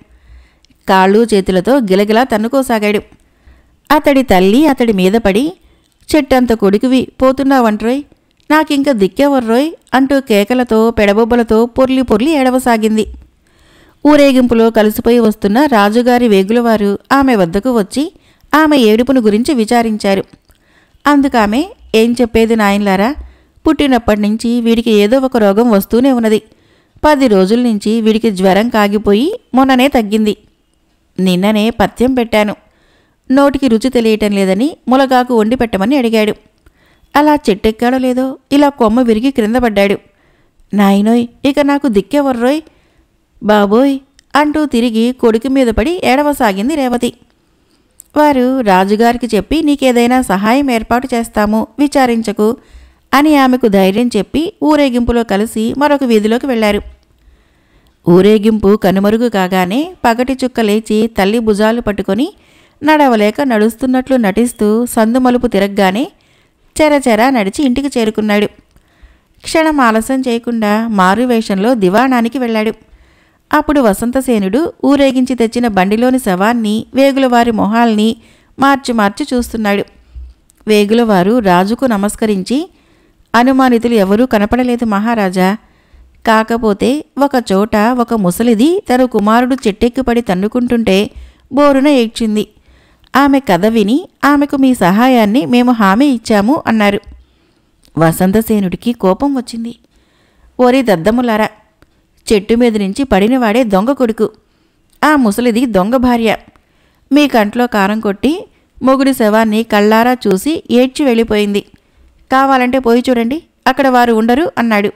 కాళ్ళు చేతులతో గిలగిలా తన్నుకోసాగాడు. అతడి తల్లి అతడి మీద పడి, చెట్టంత కొడుకువి పోతున్నావంట్రోయ్, నాకింక దిక్కెవర్రోయ్ అంటూ కేకలతో పెడబొబ్బలతో పొర్లి పొర్లి ఏడవసాగింది. ఊరేగింపులో కలిసిపోయి వస్తున్న రాజుగారి వేగులవారు ఆమె వద్దకు వచ్చి ఆమె ఏడుపును గురించి విచారించారు. అందుకామె, ఏం చెప్పేది నాయన్లారా, పుట్టినప్పటినుంచి వీడికి ఏదో ఒక రోగం వస్తూనే ఉన్నది. 10 రోజుల నుంచి వీడికి జ్వరం కాగిపోయి మొన్ననే తగ్గింది. నిన్ననే పథ్యం పెట్టాను. నోటికి రుచి తెలియటం లేదని ములగాకు వండి పెట్టమని అడిగాడు. అలా చెట్టెక్కాడో లేదో ఇలా కొమ్మ విరిగి క్రింద పడ్డాడు. నాయనోయ్, ఇక నాకు దిక్కెవర్రోయ్ బాబోయ్ అంటూ తిరిగి కొడుకు మీద పడి ఏడవసాగింది రేవతి. వారు రాజుగారికి చెప్పి నీకేదైనా సహాయం ఏర్పాటు చేస్తాము, విచారించకు అని ఆమెకు ధైర్యం చెప్పి ఊరేగింపులో కలిసి మరొక వీధిలోకి వెళ్లారు. ఊరేగింపు కనుమరుగు కాగానే పగటి చుక్క లేచి తల్లి భుజాలు పట్టుకొని నడవలేక నడుస్తున్నట్లు నటిస్తూ సందుమలుపు తిరగ్గానే చెరచెర నడిచి ఇంటికి చేరుకున్నాడు. క్షణం ఆలస్యం చేయకుండా మారువేషంలో దివాణానికి వెళ్ళాడు. అప్పుడు వసంతసేనుడు ఊరేగించి తెచ్చిన బండిలోని శవాన్ని, వేగులవారి మొహాల్ని మార్చి మార్చి చూస్తున్నాడు. వేగులవారు రాజుకు నమస్కరించి, అనుమానితులు ఎవరూ కనపడలేదు మహారాజా. కాకపోతే ఒక చోట ఒక ముసలిది తన కుమారుడు చెట్టెక్కిపడి తన్నుకుంటుంటే బోరున ఏడ్చింది. ఆమె కథ విని ఆమెకు మీ సహాయాన్ని మేము హామీ ఇచ్చాము అన్నారు. వసంతసేనుడికి కోపం వచ్చింది. ఓరి దద్దములారా, చెట్టు మీద నుంచి పడినవాడే దొంగ కొడుకు, ఆ ముసలిది దొంగ భార్య. మీ కంట్లో కారం కొట్టి మొగుడి శవాన్ని కళ్ళారా చూసి ఏడ్చి వెళ్ళిపోయింది. కావాలంటే పోయి చూడండి, అక్కడ వారు ఉండరు అన్నాడు.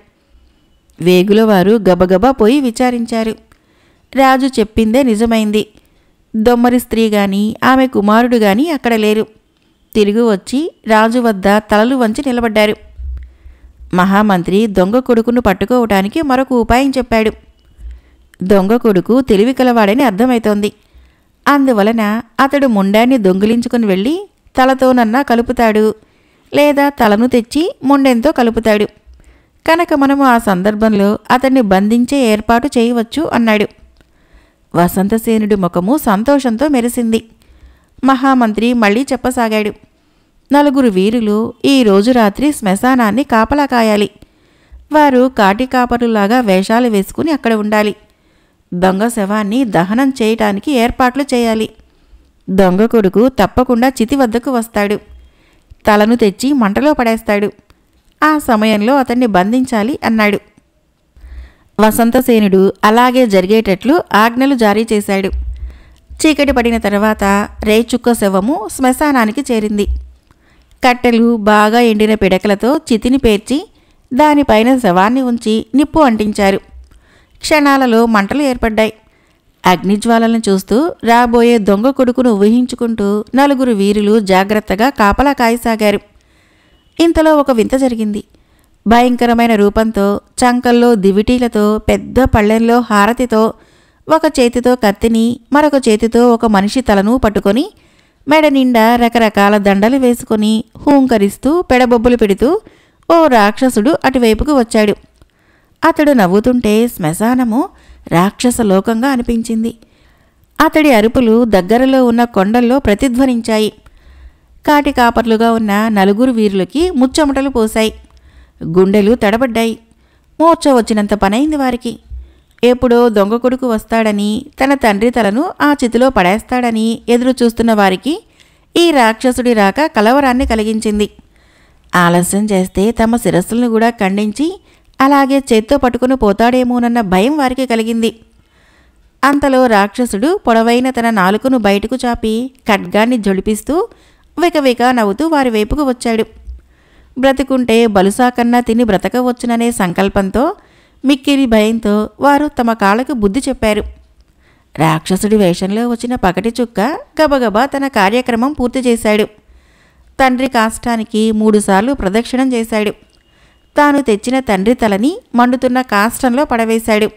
వేగులవారు గబగబా పోయి విచారించారు. రాజు చెప్పిందే నిజమైంది. దొమ్మరి స్త్రీ గాని ఆమె కుమారుడు గాని అక్కడ లేరు. తిరిగి వచ్చి రాజు వద్ద తలలు వంచి నిలబడ్డారు. మహామంత్రి దొంగ కొడుకును పట్టుకోవటానికి మరొక ఉపాయం చెప్పాడు. దొంగ కొడుకు తెలివి కలవాడని అర్థమవుతోంది. అందువలన అతడు ముండాన్ని దొంగిలించుకుని వెళ్ళి తలతోనన్నా కలుపుతాడు, లేదా తలను తెచ్చి ముండెంతో కలుపుతాడు. కనుక మనము ఆ సందర్భంలో అతన్ని బంధించే ఏర్పాటు చేయవచ్చు అన్నాడు. వసంతసేనుడి ముఖము సంతోషంతో మెరిసింది. మహామంత్రి మళ్లీ చెప్పసాగాడు. 4 వీరులు ఈరోజు రాత్రి శ్మశానాన్ని కాపలా కాయాలి. వారు కాటి కాపరులాగా వేషాలు వేసుకుని అక్కడ ఉండాలి. దొంగ శవాన్ని దహనం చేయటానికి ఏర్పాట్లు చేయాలి. దొంగ కొడుకు తప్పకుండా చితి వద్దకు వస్తాడు. తలను తెచ్చి మంటలో పడేస్తాడు. ఆ సమయంలో అతన్ని బంధించాలి అన్నాడు. వసంతసేనుడు అలాగే జరిగేటట్లు ఆజ్ఞలు జారీ చేశాడు. చీకటి పడిన తర్వాత రేచుక్క శవము శ్మశానానికి చేరింది. కట్టెలు బాగా ఎండిన పిడకలతో చితిని పేర్చి దానిపైన శవాన్ని ఉంచి నిప్పు అంటించారు. క్షణాలలో మంటలు ఏర్పడ్డాయి. అగ్నిజ్వాలను చూస్తూ రాబోయే దొంగ కొడుకును ఊహించుకుంటూ 4 వీరులు జాగ్రత్తగా కాపలా కాయసాగారు. ఇంతలో ఒక వింత జరిగింది. భయంకరమైన రూపంతో, చంకల్లో దివిటీలతో, పెద్ద పళ్ళెంలో హారతితో, ఒక చేతితో కత్తిని, మరొక చేతితో ఒక మనిషి తలను పట్టుకొని, మెడ నిండా రకరకాల దండలు వేసుకొని హూంకరిస్తూ పెడబొబ్బులు పెడుతూ ఓ రాక్షసుడు అటువైపుకు వచ్చాడు. అతడు నవ్వుతుంటే శ్మశానము రాక్షస లోకంగా అనిపించింది. అతడి అరుపులు దగ్గరలో ఉన్న కొండల్లో ప్రతిధ్వనించాయి. కాటి కాపర్లుగా ఉన్న 4 వీరులకి ముచ్చెమటలు పోశాయి. గుండెలు తడబడ్డాయి. మూర్ఛ వచ్చినంత పనైంది వారికి. ఎప్పుడో దొంగ కొడుకు వస్తాడని, తన తండ్రి తలను ఆ చితిలో పడేస్తాడని ఎదురు చూస్తున్న వారికి ఈ రాక్షసుడి రాక కలవరాన్ని కలిగించింది. ఆలస్యం చేస్తే తమ శిరస్సులను కూడా ఖండించి అలాగే చేత్తో పట్టుకుని పోతాడేమోనన్న భయం వారికి కలిగింది. అంతలో రాక్షసుడు పొడవైన తన నాలుకను బయటకు చాపి ఖడ్గాన్ని జొలిపిస్తూ వికవిక నవ్వుతూ వారి వైపుకు వచ్చాడు. బ్రతుకుంటే బలుసా కన్నా తిని బ్రతకవచ్చుననే సంకల్పంతో, మిక్కిలి భయంతో వారు తమ కాళ్ళకు బుద్ధి చెప్పారు. రాక్షసుడి వేషంలో వచ్చిన పగటి చుక్క గబగబా తన కార్యక్రమం పూర్తి చేశాడు. తండ్రి కాష్టానికి 3 సార్లు ప్రదక్షిణం చేశాడు. తాను తెచ్చిన తండ్రి తలని మండుతున్న కాష్టంలో పడవేశాడు.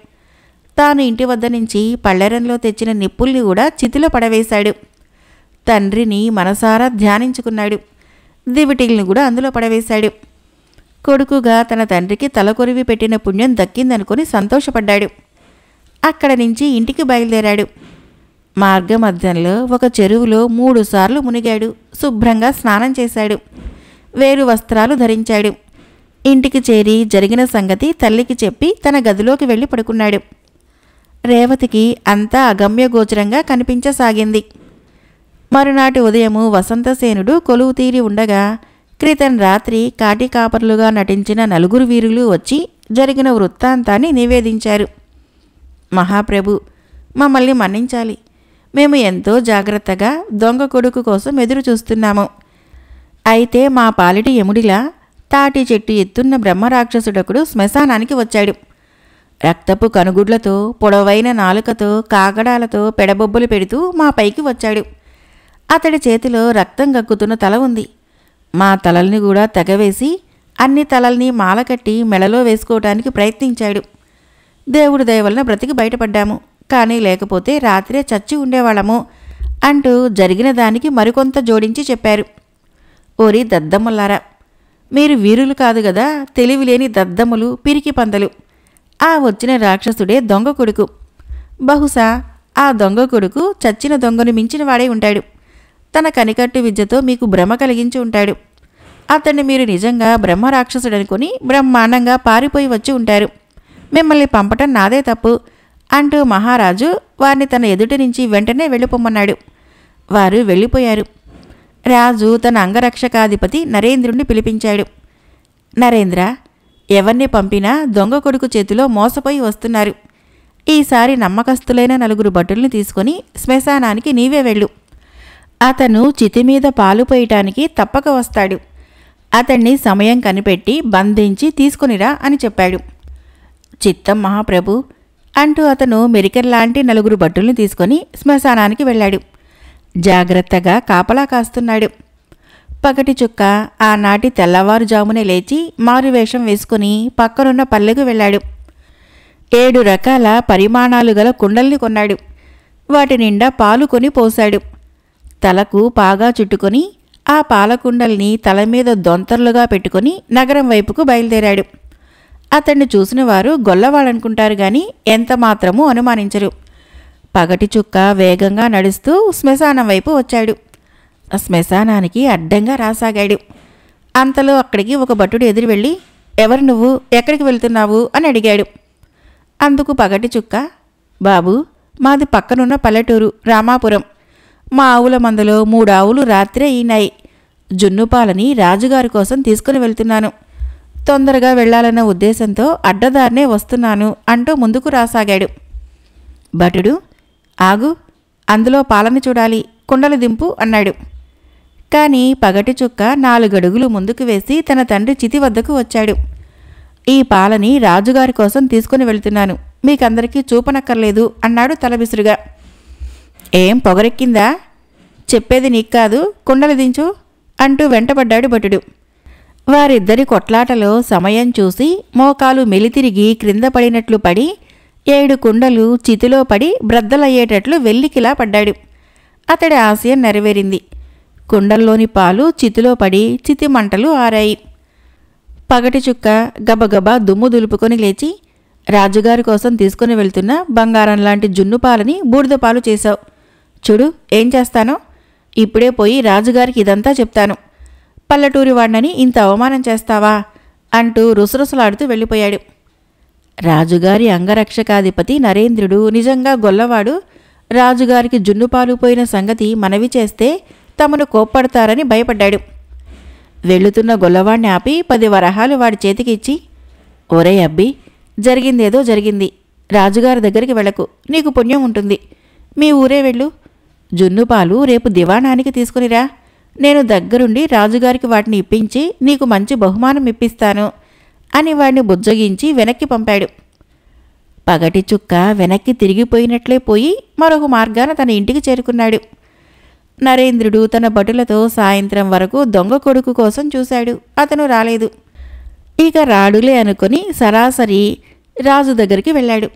తాను ఇంటి వద్ద నుంచి పళ్ళెరంలో తెచ్చిన నిప్పుల్ని కూడా చితిలో పడవేశాడు. తండ్రిని మనసారా ధ్యానించుకున్నాడు. దివిటీల్ని కూడా అందులో పడవేశాడు. కొడుకుగా తన తండ్రికి తలకొరివి పెట్టిన పుణ్యం దక్కిందనుకుని సంతోషపడ్డాడు. అక్కడ నుంచి ఇంటికి బయలుదేరాడు. మార్గమధ్యంలో ఒక చెరువులో 3 సార్లు మునిగాడు. శుభ్రంగా స్నానం చేశాడు. వేరు వస్త్రాలు ధరించాడు. ఇంటికి చేరి జరిగిన సంగతి తల్లికి చెప్పి తన గదిలోకి వెళ్ళి పడుకున్నాడు. రేవతికి అంతా అగమ్యగోచరంగా కనిపించసాగింది. మరునాటి ఉదయము వసంతసేనుడు కొలువు తీరి ఉండగా క్రితం రాత్రి కాటి కాపర్లుగా నటించిన 4 వీరులు వచ్చి జరిగిన వృత్తాంతాన్ని నివేదించారు. మహాప్రభు, మమ్మల్ని మన్నించాలి. మేము ఎంతో జాగ్రత్తగా దొంగ కొడుకు కోసం ఎదురు చూస్తున్నాము. అయితే మా పాలిటి యముడిలా తాటి చెట్టు ఎత్తున్న బ్రహ్మరాక్షసుడొకడు శ్మశానానికి వచ్చాడు. రక్తపు కనుగుడ్లతో, పొడవైన నాలుకతో, కాగడాలతో పెడబొబ్బలు పెడుతూ మా పైకి వచ్చాడు. అతడి చేతిలో రక్తం గక్కుతున్న తల ఉంది. మా తలల్ని కూడా తెగవేసి అన్ని తలల్ని మాలకట్టి మెడలో వేసుకోవటానికి ప్రయత్నించాడు. దేవుడి దయ వలన బ్రతికి బయటపడ్డాము. కానీ లేకపోతే రాత్రే చచ్చి ఉండేవాళ్ళము అంటూ జరిగిన దానికి మరికొంత జోడించి చెప్పారు. ఓరి దద్దమ్మలారా, మీరు వీరులు కాదు గదా, తెలివిలేని దద్దమ్మలు, పిరికి పందలు. ఆ వచ్చిన రాక్షసుడే దొంగ కొడుకు. బహుశా ఆ దొంగ కొడుకు చచ్చిన దొంగను మించిన వాడే ఉంటాడు. తన కనికట్టు విద్యతో మీకు భ్రమ కలిగించి ఉంటాడు. అతన్ని మీరు నిజంగా బ్రహ్మరాక్షసుడనుకొని బ్రహ్మాండంగా పారిపోయి వచ్చి ఉంటారు. మిమ్మల్ని పంపటం నాదే తప్పు అంటూ మహారాజు వారిని తన ఎదుటి నుంచి వెంటనే వెళ్ళిపోమన్నాడు. వారు వెళ్ళిపోయారు. రాజు తన అంగరక్షకాధిపతి నరేంద్రుణ్ణి పిలిపించాడు. నరేంద్ర, ఎవరిని పంపినా దొంగ కొడుకు చేతిలో మోసపోయి వస్తున్నారు. ఈసారి నమ్మకస్తులైన 4 భటుల్ని తీసుకొని శ్మశానానికి నీవే వెళ్ళు. అతను చితిమీద పాలు పోయటానికి తప్పక వస్తాడు. అతన్ని సమయం కనిపెట్టి బంధించి తీసుకునిరా అని చెప్పాడు. చిత్తం మహాప్రభు అంటూ అతను మెరికెల్లాంటి 4 భటుల్ని తీసుకొని శ్మశానానికి వెళ్ళాడు. జాగ్రత్తగా కాపలా కాస్తున్నాడు. పగటి చుక్క ఆనాటి తెల్లవారుజామునే లేచి మారువేషం వేసుకుని పక్కనున్న పల్లెకు వెళ్ళాడు. 7 రకాల పరిమాణాలు గల కుండల్ని కొన్నాడు. వాటి నిండా పాలు కొని పోశాడు. తలకు పాగా చుట్టుకొని ఆ పాలకుండల్ని తల మీద దొంతర్లుగా పెట్టుకుని నగరం వైపుకు బయలుదేరాడు. అతన్ని చూసిన వారు గొల్లవాడనుకుంటారు గాని ఎంతమాత్రమూ అనుమానించరు. పగటి చుక్క వేగంగా నడుస్తూ శ్మశానం వైపు వచ్చాడు. శ్మశానానికి అడ్డంగా రాసాగాడు. అంతలో అక్కడికి ఒక భటుడు ఎదురు వెళ్ళి, ఎవరు నువ్వు, ఎక్కడికి వెళ్తున్నావు అని అడిగాడు. అందుకు పగటి చుక్క, బాబు, మాది పక్కనున్న పల్లెటూరు రామాపురం. మా ఆవుల మందలో 3 ఆవులు రాత్రే ఈనాయి. జున్నుపాలని రాజుగారి కోసం తీసుకుని వెళ్తున్నాను. తొందరగా వెళ్లాలన్న ఉద్దేశంతో అడ్డదారినే వస్తున్నాను అంటూ ముందుకు రాసాగాడు. భటుడు, ఆగు, అందులో పాలని చూడాలి, కుండలు దింపు అన్నాడు. కానీ పగటి చుక్క 4 అడుగులు ముందుకు వేసి తన తండ్రి చితి వద్దకు వచ్చాడు. ఈ పాలని రాజుగారి కోసం తీసుకుని వెళ్తున్నాను, మీకందరికీ చూపనక్కర్లేదు అన్నాడు తలబిసురుగా. ఏం పొగరెక్కిందా? చెప్పేది నీకు కాదు, కుండలు దించు అంటూ వెంటబడ్డాడు భటుడు. వారిద్దరి కొట్లాటలో సమయం చూసి మోకాలు మెలితిరిగి క్రింద పడినట్లు పడి 7 కుండలు చితిలో పడి బ్రద్దలయ్యేటట్లు వెల్లికిలా పడ్డాడు. అతడి ఆశయం నెరవేరింది. కుండల్లోని పాలు చితిలో పడి చితి మంటలు ఆరాయి. పగటి చుక్క గబగబా దుమ్ము దులుపుకొని లేచి, రాజుగారి కోసం తీసుకుని వెళ్తున్న బంగారం లాంటి జున్నుపాలని బూడిదపాలు చేశావు. చూడు ఏం చేస్తానో. ఇప్పుడే పోయి రాజుగారికి ఇదంతా చెప్తాను. పల్లెటూరి వాడినని ఇంత అవమానం చేస్తావా అంటూ రుసరుసలాడుతూ వెళ్ళిపోయాడు. రాజుగారి అంగరక్షకాధిపతి నరేంద్రుడు నిజంగా గొల్లవాడు. రాజుగారికి జున్నుపాలు పోయిన సంగతి మనవి చేస్తే తమను కోప్పడతారని భయపడ్డాడు. వెళుతున్న గొల్లవాణ్ణి ఆపి 10 వరహాలు వాడి చేతికిచ్చి, ఒరే అబ్బి, జరిగిందేదో జరిగింది. రాజుగారి దగ్గరికి వెళ్ళకు, నీకు పుణ్యం ఉంటుంది. మీ ఊరే వెళ్ళు. జున్నుపాలు రేపు దివాణానికి తీసుకునిరా. నేను దగ్గరుండి రాజుగారికి వాటిని ఇప్పించి నీకు మంచి బహుమానం ఇప్పిస్తాను అని వాడిని బుజ్జగించి వెనక్కి పంపాడు. పగటి చుక్క వెనక్కి తిరిగిపోయినట్లే పోయి మరొక మార్గాన తన ఇంటికి చేరుకున్నాడు. నరేంద్రుడు తన భటులతో సాయంత్రం వరకు దొంగ కొడుకు కోసం చూశాడు. అతను రాలేదు. ఇక రాడులే అనుకుని సరాసరి రాజు దగ్గరికి వెళ్ళాడు.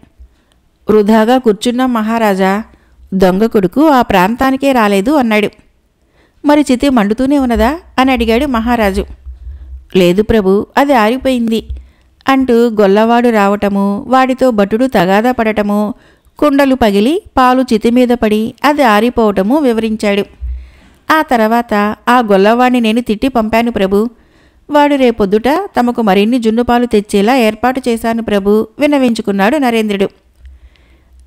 వృధాగా కూర్చున్న మహారాజా, దొంగ కొడుకు ఆ ప్రాంతానికే రాలేదు అన్నాడు. మరి చితి మండుతూనే ఉన్నదా అని అడిగాడు మహారాజు. లేదు ప్రభు, అది ఆరిపోయింది అంటూ గొల్లవాడు రావటము, వాడితో భటుడు తగాదా పడటము, కుండలు పగిలి పాలు చితిమీద పడి అది ఆరిపోవటము వివరించాడు. ఆ తర్వాత ఆ గొల్లవాడిని నేను తిట్టి పంపాను ప్రభు. వాడు రేపొద్దుట తమకు మరిన్ని జున్నుపాలు తెచ్చేలా ఏర్పాటు చేశాను ప్రభు విన్నవించుకున్నాడు నరేంద్రుడు.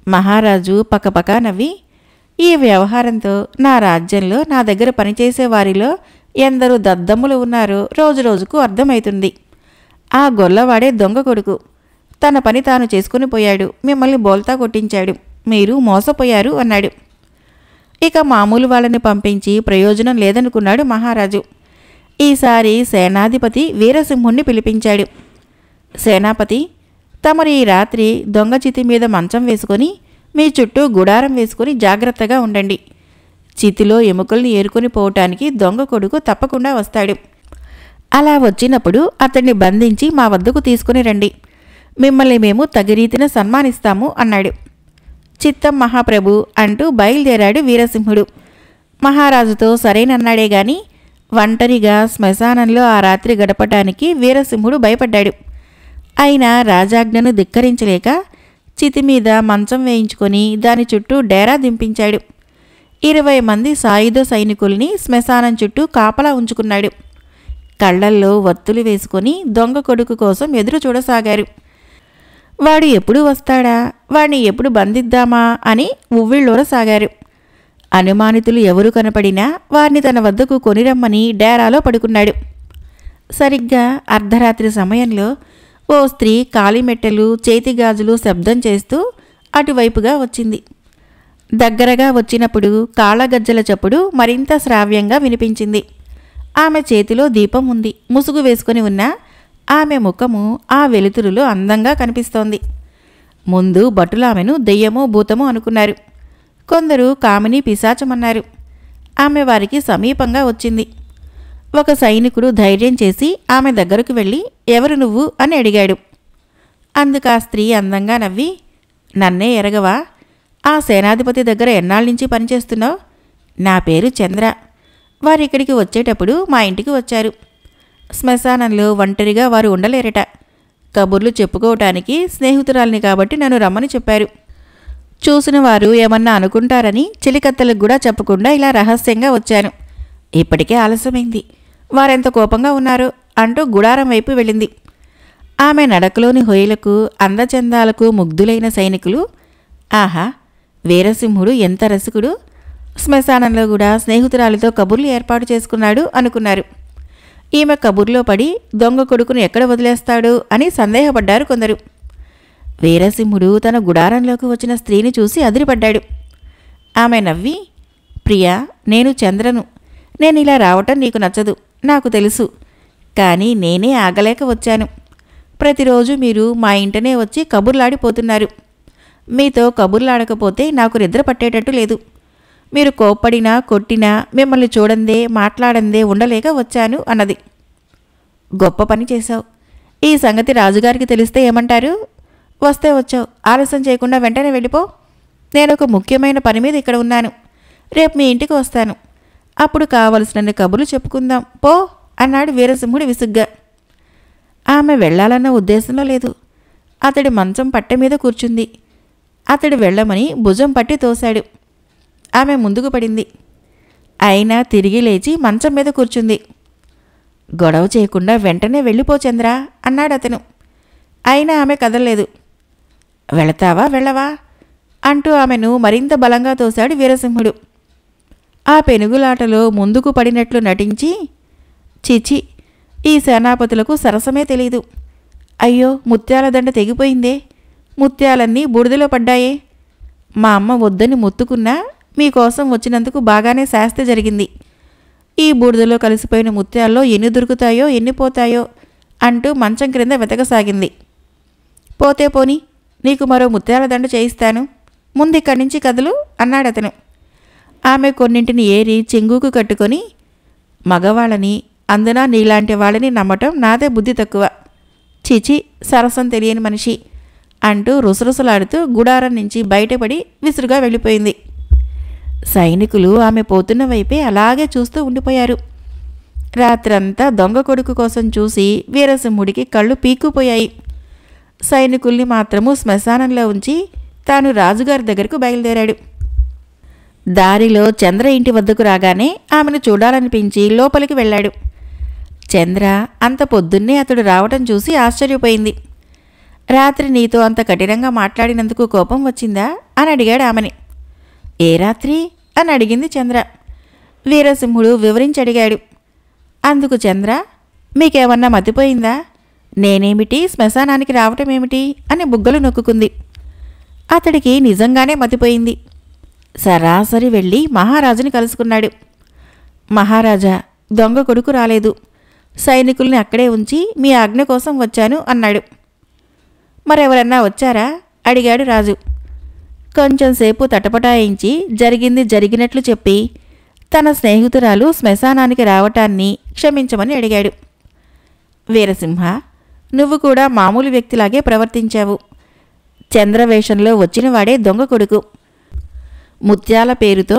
మహారాజు పకపకా నవ్వి, ఈ వ్యవహారంతో నా రాజ్యంలో నా దగ్గర పనిచేసే వారిలో ఎందరూ దద్దమ్ములు ఉన్నారో రోజురోజుకు అర్థమవుతుంది. ఆ గొల్లవాడే దొంగ కొడుకు. తన పని తాను చేసుకుని పోయాడు. మిమ్మల్ని బోల్తా కొట్టించాడు. మీరు మోసపోయారు అన్నాడు. ఇక మామూలు వాళ్ళని పంపించి ప్రయోజనం లేదనుకున్నాడు మహారాజు. ఈసారి సేనాధిపతి వీరసింహుణ్ణి పిలిపించాడు. సేనాపతి, తమరు ఈ రాత్రి దొంగ చితి మీద మంచం వేసుకొని మీ చుట్టూ గుడారం వేసుకొని జాగ్రత్తగా ఉండండి. చితిలో ఎముకల్ని ఏరుకొని పోవటానికి దొంగ కొడుకు తప్పకుండా వస్తాడు. అలా వచ్చినప్పుడు అతన్ని బంధించి మా వద్దకు తీసుకుని రండి. మిమ్మల్ని మేము తగిరీతిన సన్మానిస్తాము అన్నాడు. చిత్తం మహాప్రభు అంటూ బయలుదేరాడు వీరసింహుడు. మహారాజుతో సరేనన్నాడే గాని ఒంటరిగా శ్మశానంలో ఆ రాత్రి గడపటానికి వీరసింహుడు భయపడ్డాడు. అయినా రాజాజ్ఞను ధిక్కరించలేక చితిమీద మంచం వేయించుకొని దాని చుట్టూ డేరా దింపించాడు. 20 మంది సాయుధ సైనికుల్ని శ్మశానం చుట్టూ కాపలా ఉంచుకున్నాడు. కళ్లల్లో వత్తులు వేసుకొని దొంగ కొడుకు కోసం ఎదురు చూడసాగారు. వాడు ఎప్పుడు వస్తాడా, వాడిని ఎప్పుడు బంధిద్దామా అని ఉవ్విళ్ళూరసాగారు. అనుమానితులు ఎవరు కనపడినా వారిని తన వద్దకు కొనిరమ్మని డేరాలో పడుకున్నాడు. సరిగ్గా అర్ధరాత్రి సమయంలో ఓ స్త్రీ కాలిమెట్టెలు చేతిగాజులు శబ్దం చేస్తూ అటువైపుగా వచ్చింది. దగ్గరగా వచ్చినప్పుడు కాళ్ళగజ్జల చప్పుడు మరింత శ్రావ్యంగా వినిపించింది. ఆమె చేతిలో దీపం ఉంది. ముసుగు వేసుకుని ఉన్న ఆమె ముఖము ఆ వెలుతురులో అందంగా కనిపిస్తోంది. ముందు భటులు ఆమెను దెయ్యమో భూతమో అనుకున్నారు. కొందరు కామిని పిశాచమన్నారు. ఆమె వారికి సమీపంగా వచ్చింది. ఒక సైనికుడు ధైర్యం చేసి ఆమె దగ్గరకు వెళ్ళి ఎవరు నువ్వు అని అడిగాడు. అందుకు ఆ స్త్రీ అందంగా నవ్వి, నన్నే ఎరగవా? ఆ సేనాధిపతి దగ్గర ఎన్నాళ్ళ నుంచి పనిచేస్తున్నావు? నా పేరు చంద్ర. వారిక్కడికి వచ్చేటప్పుడు మా ఇంటికి వచ్చారు. శ్మశానంలో ఒంటరిగా వారు ఉండలేరట. కబుర్లు చెప్పుకోవటానికి స్నేహితురాల్ని కాబట్టి నన్ను రమ్మని చెప్పారు. చూసిన వారు ఏమన్నా అనుకుంటారని చిలికత్తెలకు కూడా చెప్పకుండా ఇలా రహస్యంగా వచ్చాను. ఇప్పటికే ఆలస్యమైంది. వారెంత కోపంగా ఉన్నారో అంటూ గుడారం వైపు వెళ్ళింది. ఆమె నడకలోని హొయలకు అందచందాలకు ముగ్ధులైన సైనికులు, ఆహా, వీరసింహుడు ఎంత రసికుడు, శ్మశానంలో కూడా స్నేహితురాలితో కబుర్లు ఏర్పాటు చేసుకున్నాడు అనుకున్నారు. ఈమె కబుర్లో పడి దొంగ కొడుకును ఎక్కడ వదిలేస్తాడు అని సందేహపడ్డారు కొందరు. వీరసింహుడు తన గుడారంలోకి వచ్చిన స్త్రీని చూసి అదిరిపడ్డాడు. ఆమె నవ్వి, ప్రియా, నేను చంద్రను. నేను ఇలా రావటం నీకు నచ్చదు, నాకు తెలుసు. కానీ నేనే ఆగలేక వచ్చాను. ప్రతిరోజు మీరు మా ఇంటనే వచ్చి కబుర్లాడిపోతున్నారు. మీతో కబుర్లాడకపోతే నాకు నిద్ర పట్టేటట్టు లేదు. మీరు కోప్పడినా కొట్టినా మిమ్మల్ని చూడందే మాట్లాడందే ఉండలేక వచ్చాను అన్నది. గొప్ప పని చేశావు. ఈ సంగతి రాజుగారికి తెలిస్తే ఏమంటారు? వస్తే వచ్చావు, ఆలస్యం చేయకుండా వెంటనే వెళ్ళిపో. నేను ఒక ముఖ్యమైన పని మీద ఇక్కడ ఉన్నాను. రేపు మీ ఇంటికి వస్తాను. అప్పుడు కావలసినన్ని కబుర్లు చెప్పుకుందాం పో అన్నాడు వీరసింహుడు విసుగ్గా. ఆమె వెళ్లాలన్న ఉద్దేశంలో లేదు. అతడి మంచం పట్టె మీద కూర్చుంది. అతడు వెళ్ళమని భుజం పట్టి తోశాడు. ఆమె ముందుకు పడింది. అయినా తిరిగి లేచి మంచం మీద కూర్చుంది. గొడవ చేయకుండా వెంటనే వెళ్ళిపో చంద్ర అన్నాడు అతను. అయినా ఆమె కదలలేదు. వెళతావా వెళ్ళవా అంటూ ఆమెను మరింత బలంగా తోశాడు వీరసింహుడు. ఆ పెనుగులాటలో ముందుకు పడినట్లు నటించి, చిచి, ఈ సేనాపతులకు సరసమే తెలీదు. అయ్యో, ముత్యాల దండ తెగిపోయిందే, ముత్యాలన్నీ బూడిదలో పడ్డాయే. మా అమ్మ వద్దని మొత్తుకున్నా మీకోసం వచ్చినందుకు బాగానే శాస్తి జరిగింది. ఈ బూడిదలో కలిసిపోయిన ముత్యాల్లో ఎన్ని దొరుకుతాయో ఎన్ని పోతాయో అంటూ మంచం క్రింద వెతకసాగింది. పోతే పోని, నీకు మరో ముత్యాల దండ చేయిస్తాను, ముందిక్కడి నుంచి కదులు అన్నాడతను. ఆమె కొన్నింటిని ఏరి చెంగుకు కట్టుకొని, మగవాళ్ళని, అందున నీలాంటి వాళ్ళని నమ్మటం నాదే బుద్ధి తక్కువ. చిచి, సరసం తెలియని మనిషి అంటూ రుసరుసలాడుతూ గుడారం నుంచి బయటపడి విసురుగా వెళ్ళిపోయింది. సైనికులు ఆమె పోతున్న వైపే అలాగే చూస్తూ ఉండిపోయారు. రాత్రంతా దొంగ కొడుకు కోసం చూసి వీరసింహుడికి కళ్ళు పీక్కుపోయాయి. సైనికుల్ని మాత్రము శ్మశానంలో ఉంచి తాను రాజుగారి దగ్గరకు బయలుదేరాడు. దారిలో చంద్ర ఇంటి వద్దకు రాగానే ఆమెను చూడాలనిపించి లోపలికి వెళ్ళాడు. చంద్ర అంత పొద్దున్నే అతడు రావటం చూసి ఆశ్చర్యపోయింది. రాత్రి నీతో అంత కఠినంగా మాట్లాడినందుకు కోపం వచ్చిందా అని అడిగాడు ఆమెని. ఏ రాత్రి అని అడిగింది చంద్ర. వీరసింహుడు వివరించి అడిగాడు. అందుకు చంద్ర, మీకేమన్నా మతిపోయిందా? నేనేమిటి, శ్మశానానికి రావటం ఏమిటి అని బుగ్గలు నొక్కుంది. అతడికి నిజంగానే మతిపోయింది. సరాసరి వెళ్ళి మహారాజుని కలుసుకున్నాడు. మహారాజా, దొంగ కొడుకు రాలేదు. సైనికుల్ని అక్కడే ఉంచి మీ ఆజ్ఞ కోసం వచ్చాను అన్నాడు. మరెవరన్నా వచ్చారా అడిగాడు రాజు. కొంచెంసేపు తటపటాయించి జరిగింది జరిగినట్లు చెప్పి తన స్నేహితురాలు శ్మశానానికి రావటాన్ని క్షమించమని అడిగాడు. వీరసింహ, నువ్వు కూడా మామూలు వ్యక్తిలాగే ప్రవర్తించావు. చంద్రవేషంలో వచ్చినవాడే దొంగ కొడుకు. ముత్యాల పేరుతో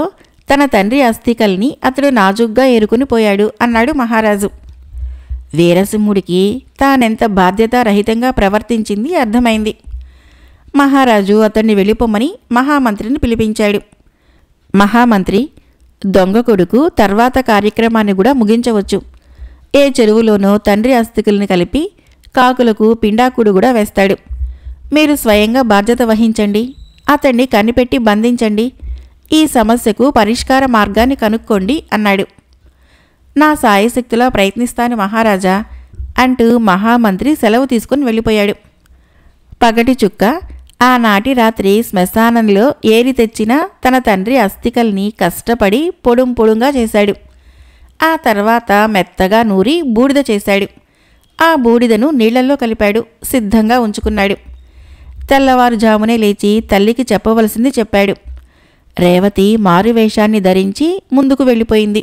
తన తండ్రి అస్థికల్ని అతడు నాజుగ్గా ఏరుకుని పోయాడు అన్నాడు మహారాజు. వీరసింహుడికి తానెంత బాధ్యతారహితంగా ప్రవర్తించింది అర్థమైంది. మహారాజు అతన్ని వెళ్ళిపోమని మహామంత్రిని పిలిపించాడు. మహామంత్రి, దొంగ కొడుకు తర్వాత కార్యక్రమాన్ని కూడా ముగించవచ్చు. ఏ చెరువులోనో తండ్రి అస్థికల్ని కలిపి కాకులకు పిండాకుడు కూడా వేస్తాడు. మీరు స్వయంగా బాధ్యత వహించండి. అతన్ని కనిపెట్టి బంధించండి. ఈ సమస్యకు పరిష్కార మార్గాన్ని కనుక్కోండి అన్నాడు. నా సాయశక్తిలా ప్రయత్నిస్తాను మహారాజా అంటూ మహామంత్రి సెలవు తీసుకుని వెళ్ళిపోయాడు. పగటి చుక్క ఆనాటి రాత్రి శ్మశానంలో ఏరి తెచ్చిన తన తండ్రి అస్థికల్ని కష్టపడి పొడుంగా చేశాడు. ఆ తర్వాత మెత్తగా నూరి బూడిద చేశాడు. ఆ బూడిదను నీళ్లల్లో కలిపాడు. సిద్ధంగా ఉంచుకున్నాడు. తెల్లవారుజామునే లేచి తల్లికి చెప్పవలసింది చెప్పాడు. రేవతి మారువేషాన్ని ధరించి ముందుకు వెళ్ళిపోయింది.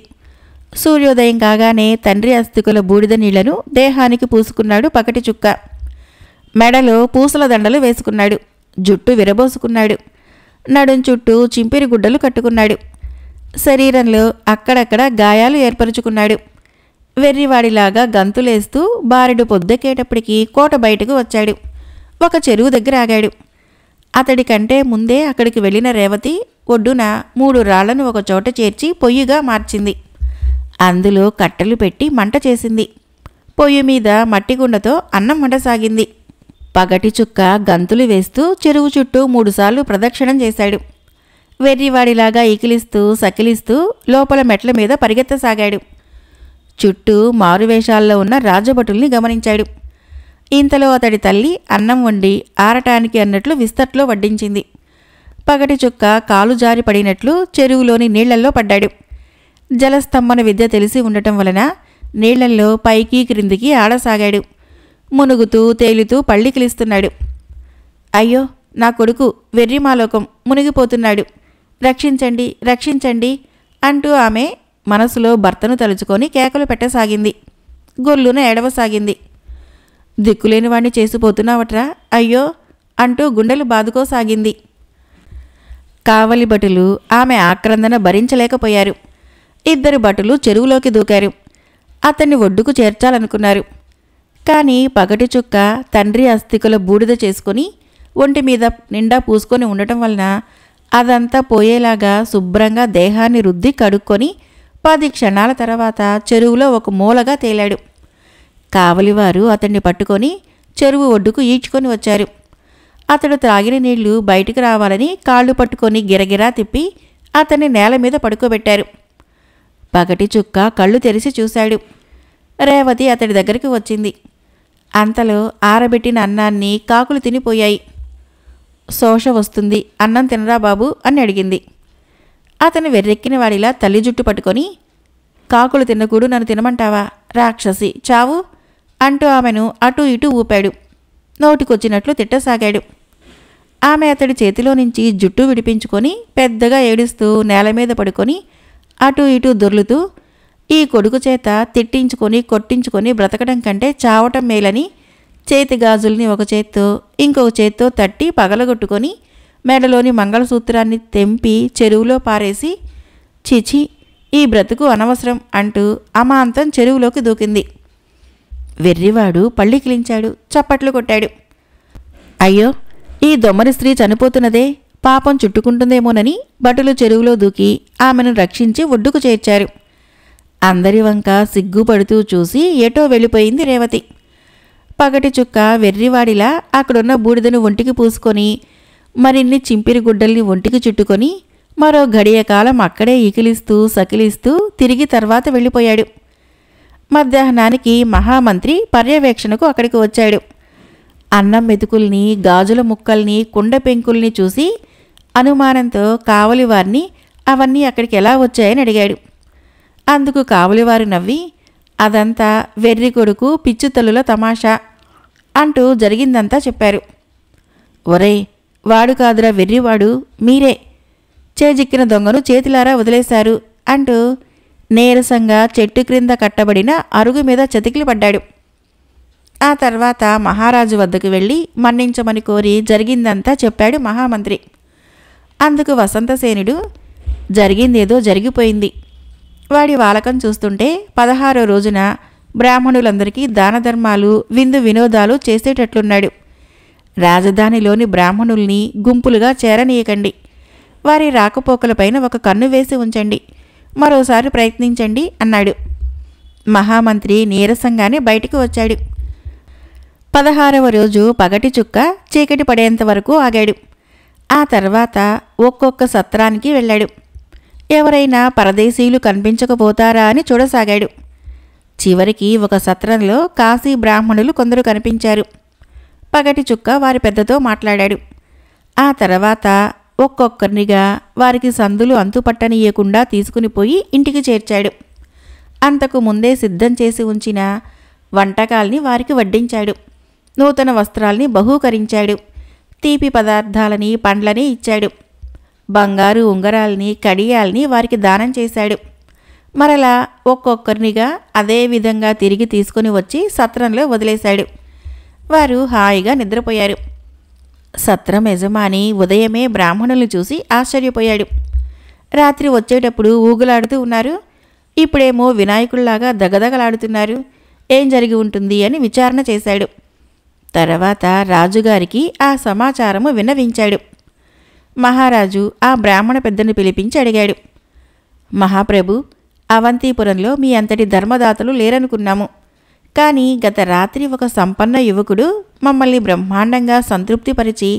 సూర్యోదయం కాగానే తండ్రి అస్థికుల బూడిద నీళ్లను దేహానికి పూసుకున్నాడు పగటి చుక్క. మెడలో పూసల దండలు వేసుకున్నాడు. జుట్టు విరబోసుకున్నాడు. నడుం చుట్టూ చింపిరి గుడ్డలు కట్టుకున్నాడు. శరీరంలో అక్కడక్కడ గాయాలు ఏర్పరుచుకున్నాడు. వెర్రివాడిలాగా గంతులేస్తూ బారెడు పొద్దెక్కేటప్పటికి కోట బయటకు వచ్చాడు. ఒక చెరువు దగ్గర ఆగాడు. అతడి కంటే ముందే అక్కడికి వెళ్ళిన రేవతి ఒడ్డున 3 రాళ్లను ఒక చోట చేర్చి పొయ్యిగా మార్చింది. అందులో కట్టెలు పెట్టి మంట చేసింది. పొయ్యి మీద మట్టిగుండతో అన్నం వండసాగింది. పగటి చుక్క గంతులు వేస్తూ చెరువు చుట్టూ 3 సార్లు ప్రదక్షిణం చేశాడు. వెర్రివాడిలాగా ఈకిలిస్తూ సకిలిస్తూ లోపల మెట్ల మీద పరిగెత్తసాగాడు. చుట్టూ మారువేషాల్లో ఉన్న రాజభటుల్ని గమనించాడు. ఇంతలో అతడి తల్లి అన్నం వండి ఆరటానికి అన్నట్లు విస్తట్లో వడ్డించింది. పగటి చుక్క కాలు జారి పడినట్లు చెరువులోని నీళ్లల్లో పడ్డాడు. జలస్తంభన విద్య తెలిసి ఉండటం వలన నీళ్లల్లో పైకి క్రిందికి ఆడసాగాడు. మునుగుతూ తేలుతూ పళ్ళికిలిస్తున్నాడు. అయ్యో, నా కొడుకు వెర్రిమాలోకం మునిగిపోతున్నాడు, రక్షించండి రక్షించండి అంటూ ఆమె మనసులో భర్తను తలుచుకొని కేకలు పెట్టసాగింది. గొల్లున ఏడవసాగింది. దిక్కులేని వాణ్ణి చేసిపోతున్నావట్రా అయ్యో అంటూ గుండెలు బాదుకోసాగింది. కావలి భటులు ఆమె ఆక్రందన భరించలేకపోయారు. 2 భటులు చెరువులోకి దూకారు. అతన్ని ఒడ్డుకు చేర్చాలనుకున్నారు. కానీ పగటి చుక్క తండ్రి అస్థికుల బూడిద చేసుకుని ఒంటి మీద నిండా పూసుకొని ఉండటం వలన అదంతా పోయేలాగా శుభ్రంగా దేహాన్ని రుద్ది కడుక్కొని 10 క్షణాల తర్వాత చెరువులో ఒక మూలగా తేలాడు. కావలివారు అతన్ని పట్టుకొని చెరువు ఒడ్డుకు ఈడ్చుకొని వచ్చారు. అతడు త్రాగిన నీళ్లు బయటికి రావాలని కాళ్ళు పట్టుకొని గిరగిరా తిప్పి అతన్ని నేల మీద పడుకోబెట్టారు. పగటి చుక్క కళ్ళు తెరిచి చూశాడు. రేవతి అతడి దగ్గరికి వచ్చింది. అంతలో ఆరబెట్టిన అన్నాన్ని కాకులు తినిపోయాయి. శోష వస్తుంది, అన్నం తినరా బాబు అని అడిగింది. అతను వెర్రెక్కిన వాడిలా తల్లి జుట్టు పట్టుకొని, కాకులు తిన్నకూడు నన్ను తినమంటావా రాక్షసి చావు అంటూ ఆమెను అటూ ఇటూ ఊపాడు. నోటికొచ్చినట్లు తిట్టసాగాడు. ఆమె అతడి చేతిలో నుంచి జుట్టు విడిపించుకొని పెద్దగా ఏడుస్తూ నేల మీద పడుకొని అటూ ఇటూ దొర్లుతూ ఈ కొడుకు చేత తిట్టించుకొని కొట్టించుకొని బ్రతకడం కంటే చావటం మేలని చేతి గాజుల్ని ఒక చేత్తో ఇంకొక చేత్తో తట్టి పగలగొట్టుకొని మెడలోని మంగళసూత్రాన్ని తెంపి చెరువులో పారేసి చిచి ఈ బ్రతుకు అనవసరం అంటూ అమాంతం చెరువులోకి దూకింది. వెర్రివాడు పళ్ళికిలించాడు, చప్పట్లు కొట్టాడు. అయ్యో, ఈ దొమ్మరి స్త్రీ చనిపోతున్నదే, పాపం చుట్టుకుంటుందేమోనని భటులు చెరువులో దూకి ఆమెను రక్షించి ఒడ్డుకు చేర్చారు. అందరి వంక సిగ్గుపడుతూ చూసి ఎటో వెళ్ళిపోయింది రేవతి. పగటి చుక్క వెర్రివాడిలా అక్కడున్న బూడిదను ఒంటికి పూసుకొని మరిన్ని చింపిరి గుడ్డల్ని ఒంటికి చుట్టుకొని మరో గడియ కాలం అక్కడే ఈకిలిస్తూ సకిలిస్తూ తిరిగి తర్వాత వెళ్ళిపోయాడు. మధ్యాహ్నానికి మహామంత్రి పర్యవేక్షణకు అక్కడికి వచ్చాడు. అన్నం మెతుకుల్ని, గాజుల ముక్కల్ని, కుండ పెంకుల్ని చూసి అనుమానంతో కావలివారిని అవన్నీ అక్కడికి ఎలా వచ్చాయని అడిగాడు. అందుకు కావలివారు నవ్వి, అదంతా వెర్రి కొడుకు పిచ్చుతల్లుల తమాషా అంటూ జరిగిందంతా చెప్పారు. ఒరేయ్, వాడు కాదురా వెర్రివాడు, మీరే చేజిక్కిన దొంగను చేతిలారా వదిలేశారు అంటూ నీరసంగా చెట్టు క్రింద కట్టబడిన అరుగు మీద చతికిలి పడ్డాడు. ఆ తర్వాత మహారాజు వద్దకు వెళ్ళి మన్నించమని కోరి జరిగిందంతా చెప్పాడు మహామంత్రి. అందుకు వసంతసేనుడు, జరిగిందేదో జరిగిపోయింది. వాడి వాలకం చూస్తుంటే 16వ రోజున బ్రాహ్మణులందరికీ దానధర్మాలు విందు వినోదాలు చేసేటట్లున్నాడు. రాజధానిలోని బ్రాహ్మణుల్ని గుంపులుగా చేరనీయకండి. వారి రాకపోకలపైన ఒక కన్ను వేసి ఉంచండి. మరోసారి ప్రయత్నించండి అన్నాడు. మహామంత్రి నీరసంగానే బయటికి వచ్చాడు. 16వ రోజు పగటి చుక్క చీకటి పడేంత వరకు ఆగాడు. ఆ తర్వాత ఒక్కొక్క సత్రానికి వెళ్ళాడు. ఎవరైనా పరదేశీయులు కనిపించకపోతారా అని చూడసాగాడు. చివరికి ఒక సత్రంలో కాశీ బ్రాహ్మణులు కొందరు కనిపించారు. పగటి చుక్క వారి పెద్దతో మాట్లాడాడు. ఆ తర్వాత ఒక్కొక్కరినిగా వారికి సందులు అంతుపట్టనీయకుండా తీసుకునిపోయి ఇంటికి చేర్చాడు. అంతకు ముందే సిద్ధం చేసి ఉంచిన వంటకాల్ని వారికి వడ్డించాడు. నూతన వస్త్రాల్ని బహూకరించాడు. తీపి పదార్థాలని పండ్లని ఇచ్చాడు. బంగారు ఉంగరాల్ని కడియాల్ని వారికి దానం చేశాడు. మరలా ఒక్కొక్కరినిగా అదే విధంగా తిరిగి తీసుకుని వచ్చి సత్రంలో వదిలేశాడు. వారు హాయిగా నిద్రపోయారు. సత్రం యజమాని ఉదయమే బ్రాహ్మణులు చూసి ఆశ్చర్యపోయాడు. రాత్రి వచ్చేటప్పుడు ఊగులాడుతూ ఉన్నారు, ఇప్పుడేమో వినాయకుల్లాగా దగదగలాడుతున్నారు. ఏం జరిగి ఉంటుంది అని విచారణ చేశాడు. తర్వాత రాజుగారికి ఆ సమాచారము విన్నవించాడు. మహారాజు ఆ బ్రాహ్మణ పెద్దను పిలిపించి అడిగాడు, మహాప్రభు, అవంతిపురంలో మీ అంతటి ధర్మదాతలు లేరనుకున్నాము. కానీ గత రాత్రి ఒక సంపన్న యువకుడు మమ్మల్ని బ్రహ్మాండంగా సంతృప్తిపరిచి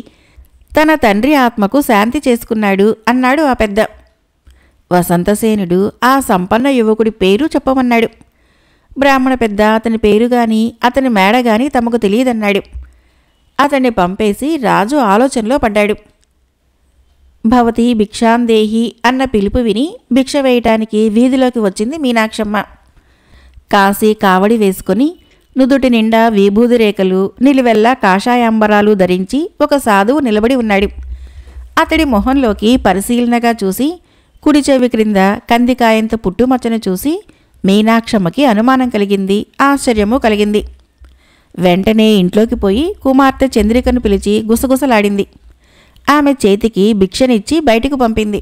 తన తండ్రి ఆత్మకు శాంతి చేసుకున్నాడు అన్నాడు ఆ పెద్ద. వసంతసేనుడు ఆ సంపన్న యువకుడి పేరు చెప్పమన్నాడు. బ్రాహ్మణ పెద్ద అతని పేరు గాని అతని మేడ గాని తమకు తెలియదన్నాడు. అతన్ని పంపేసి రాజు ఆలోచనలో పడ్డాడు. భవతి భిక్షాందేహి అన్న పిలుపు విని భిక్ష వేయటానికి వీధిలోకి వచ్చింది మీనాక్షమ్మ. కాశీ కావడి వేసుకుని నుదుటి నిండా విభూది రేఖలు నిలువెల్లా కాషాయాంబరాలు ధరించి ఒక సాధువు నిలబడి ఉన్నాడు. అతడి మొహంలోకి పరిశీలనగా చూసి కుడి చెవి క్రింద కందికాయంత పుట్టుమచ్చను చూసి మీనాక్షమ్మకి అనుమానం కలిగింది, ఆశ్చర్యము కలిగింది. వెంటనే ఇంట్లోకి పోయి కుమార్తె చంద్రికను పిలిచి గుసగుసలాడింది. ఆమె చేతికి భిక్షనిచ్చి బయటికి పంపింది.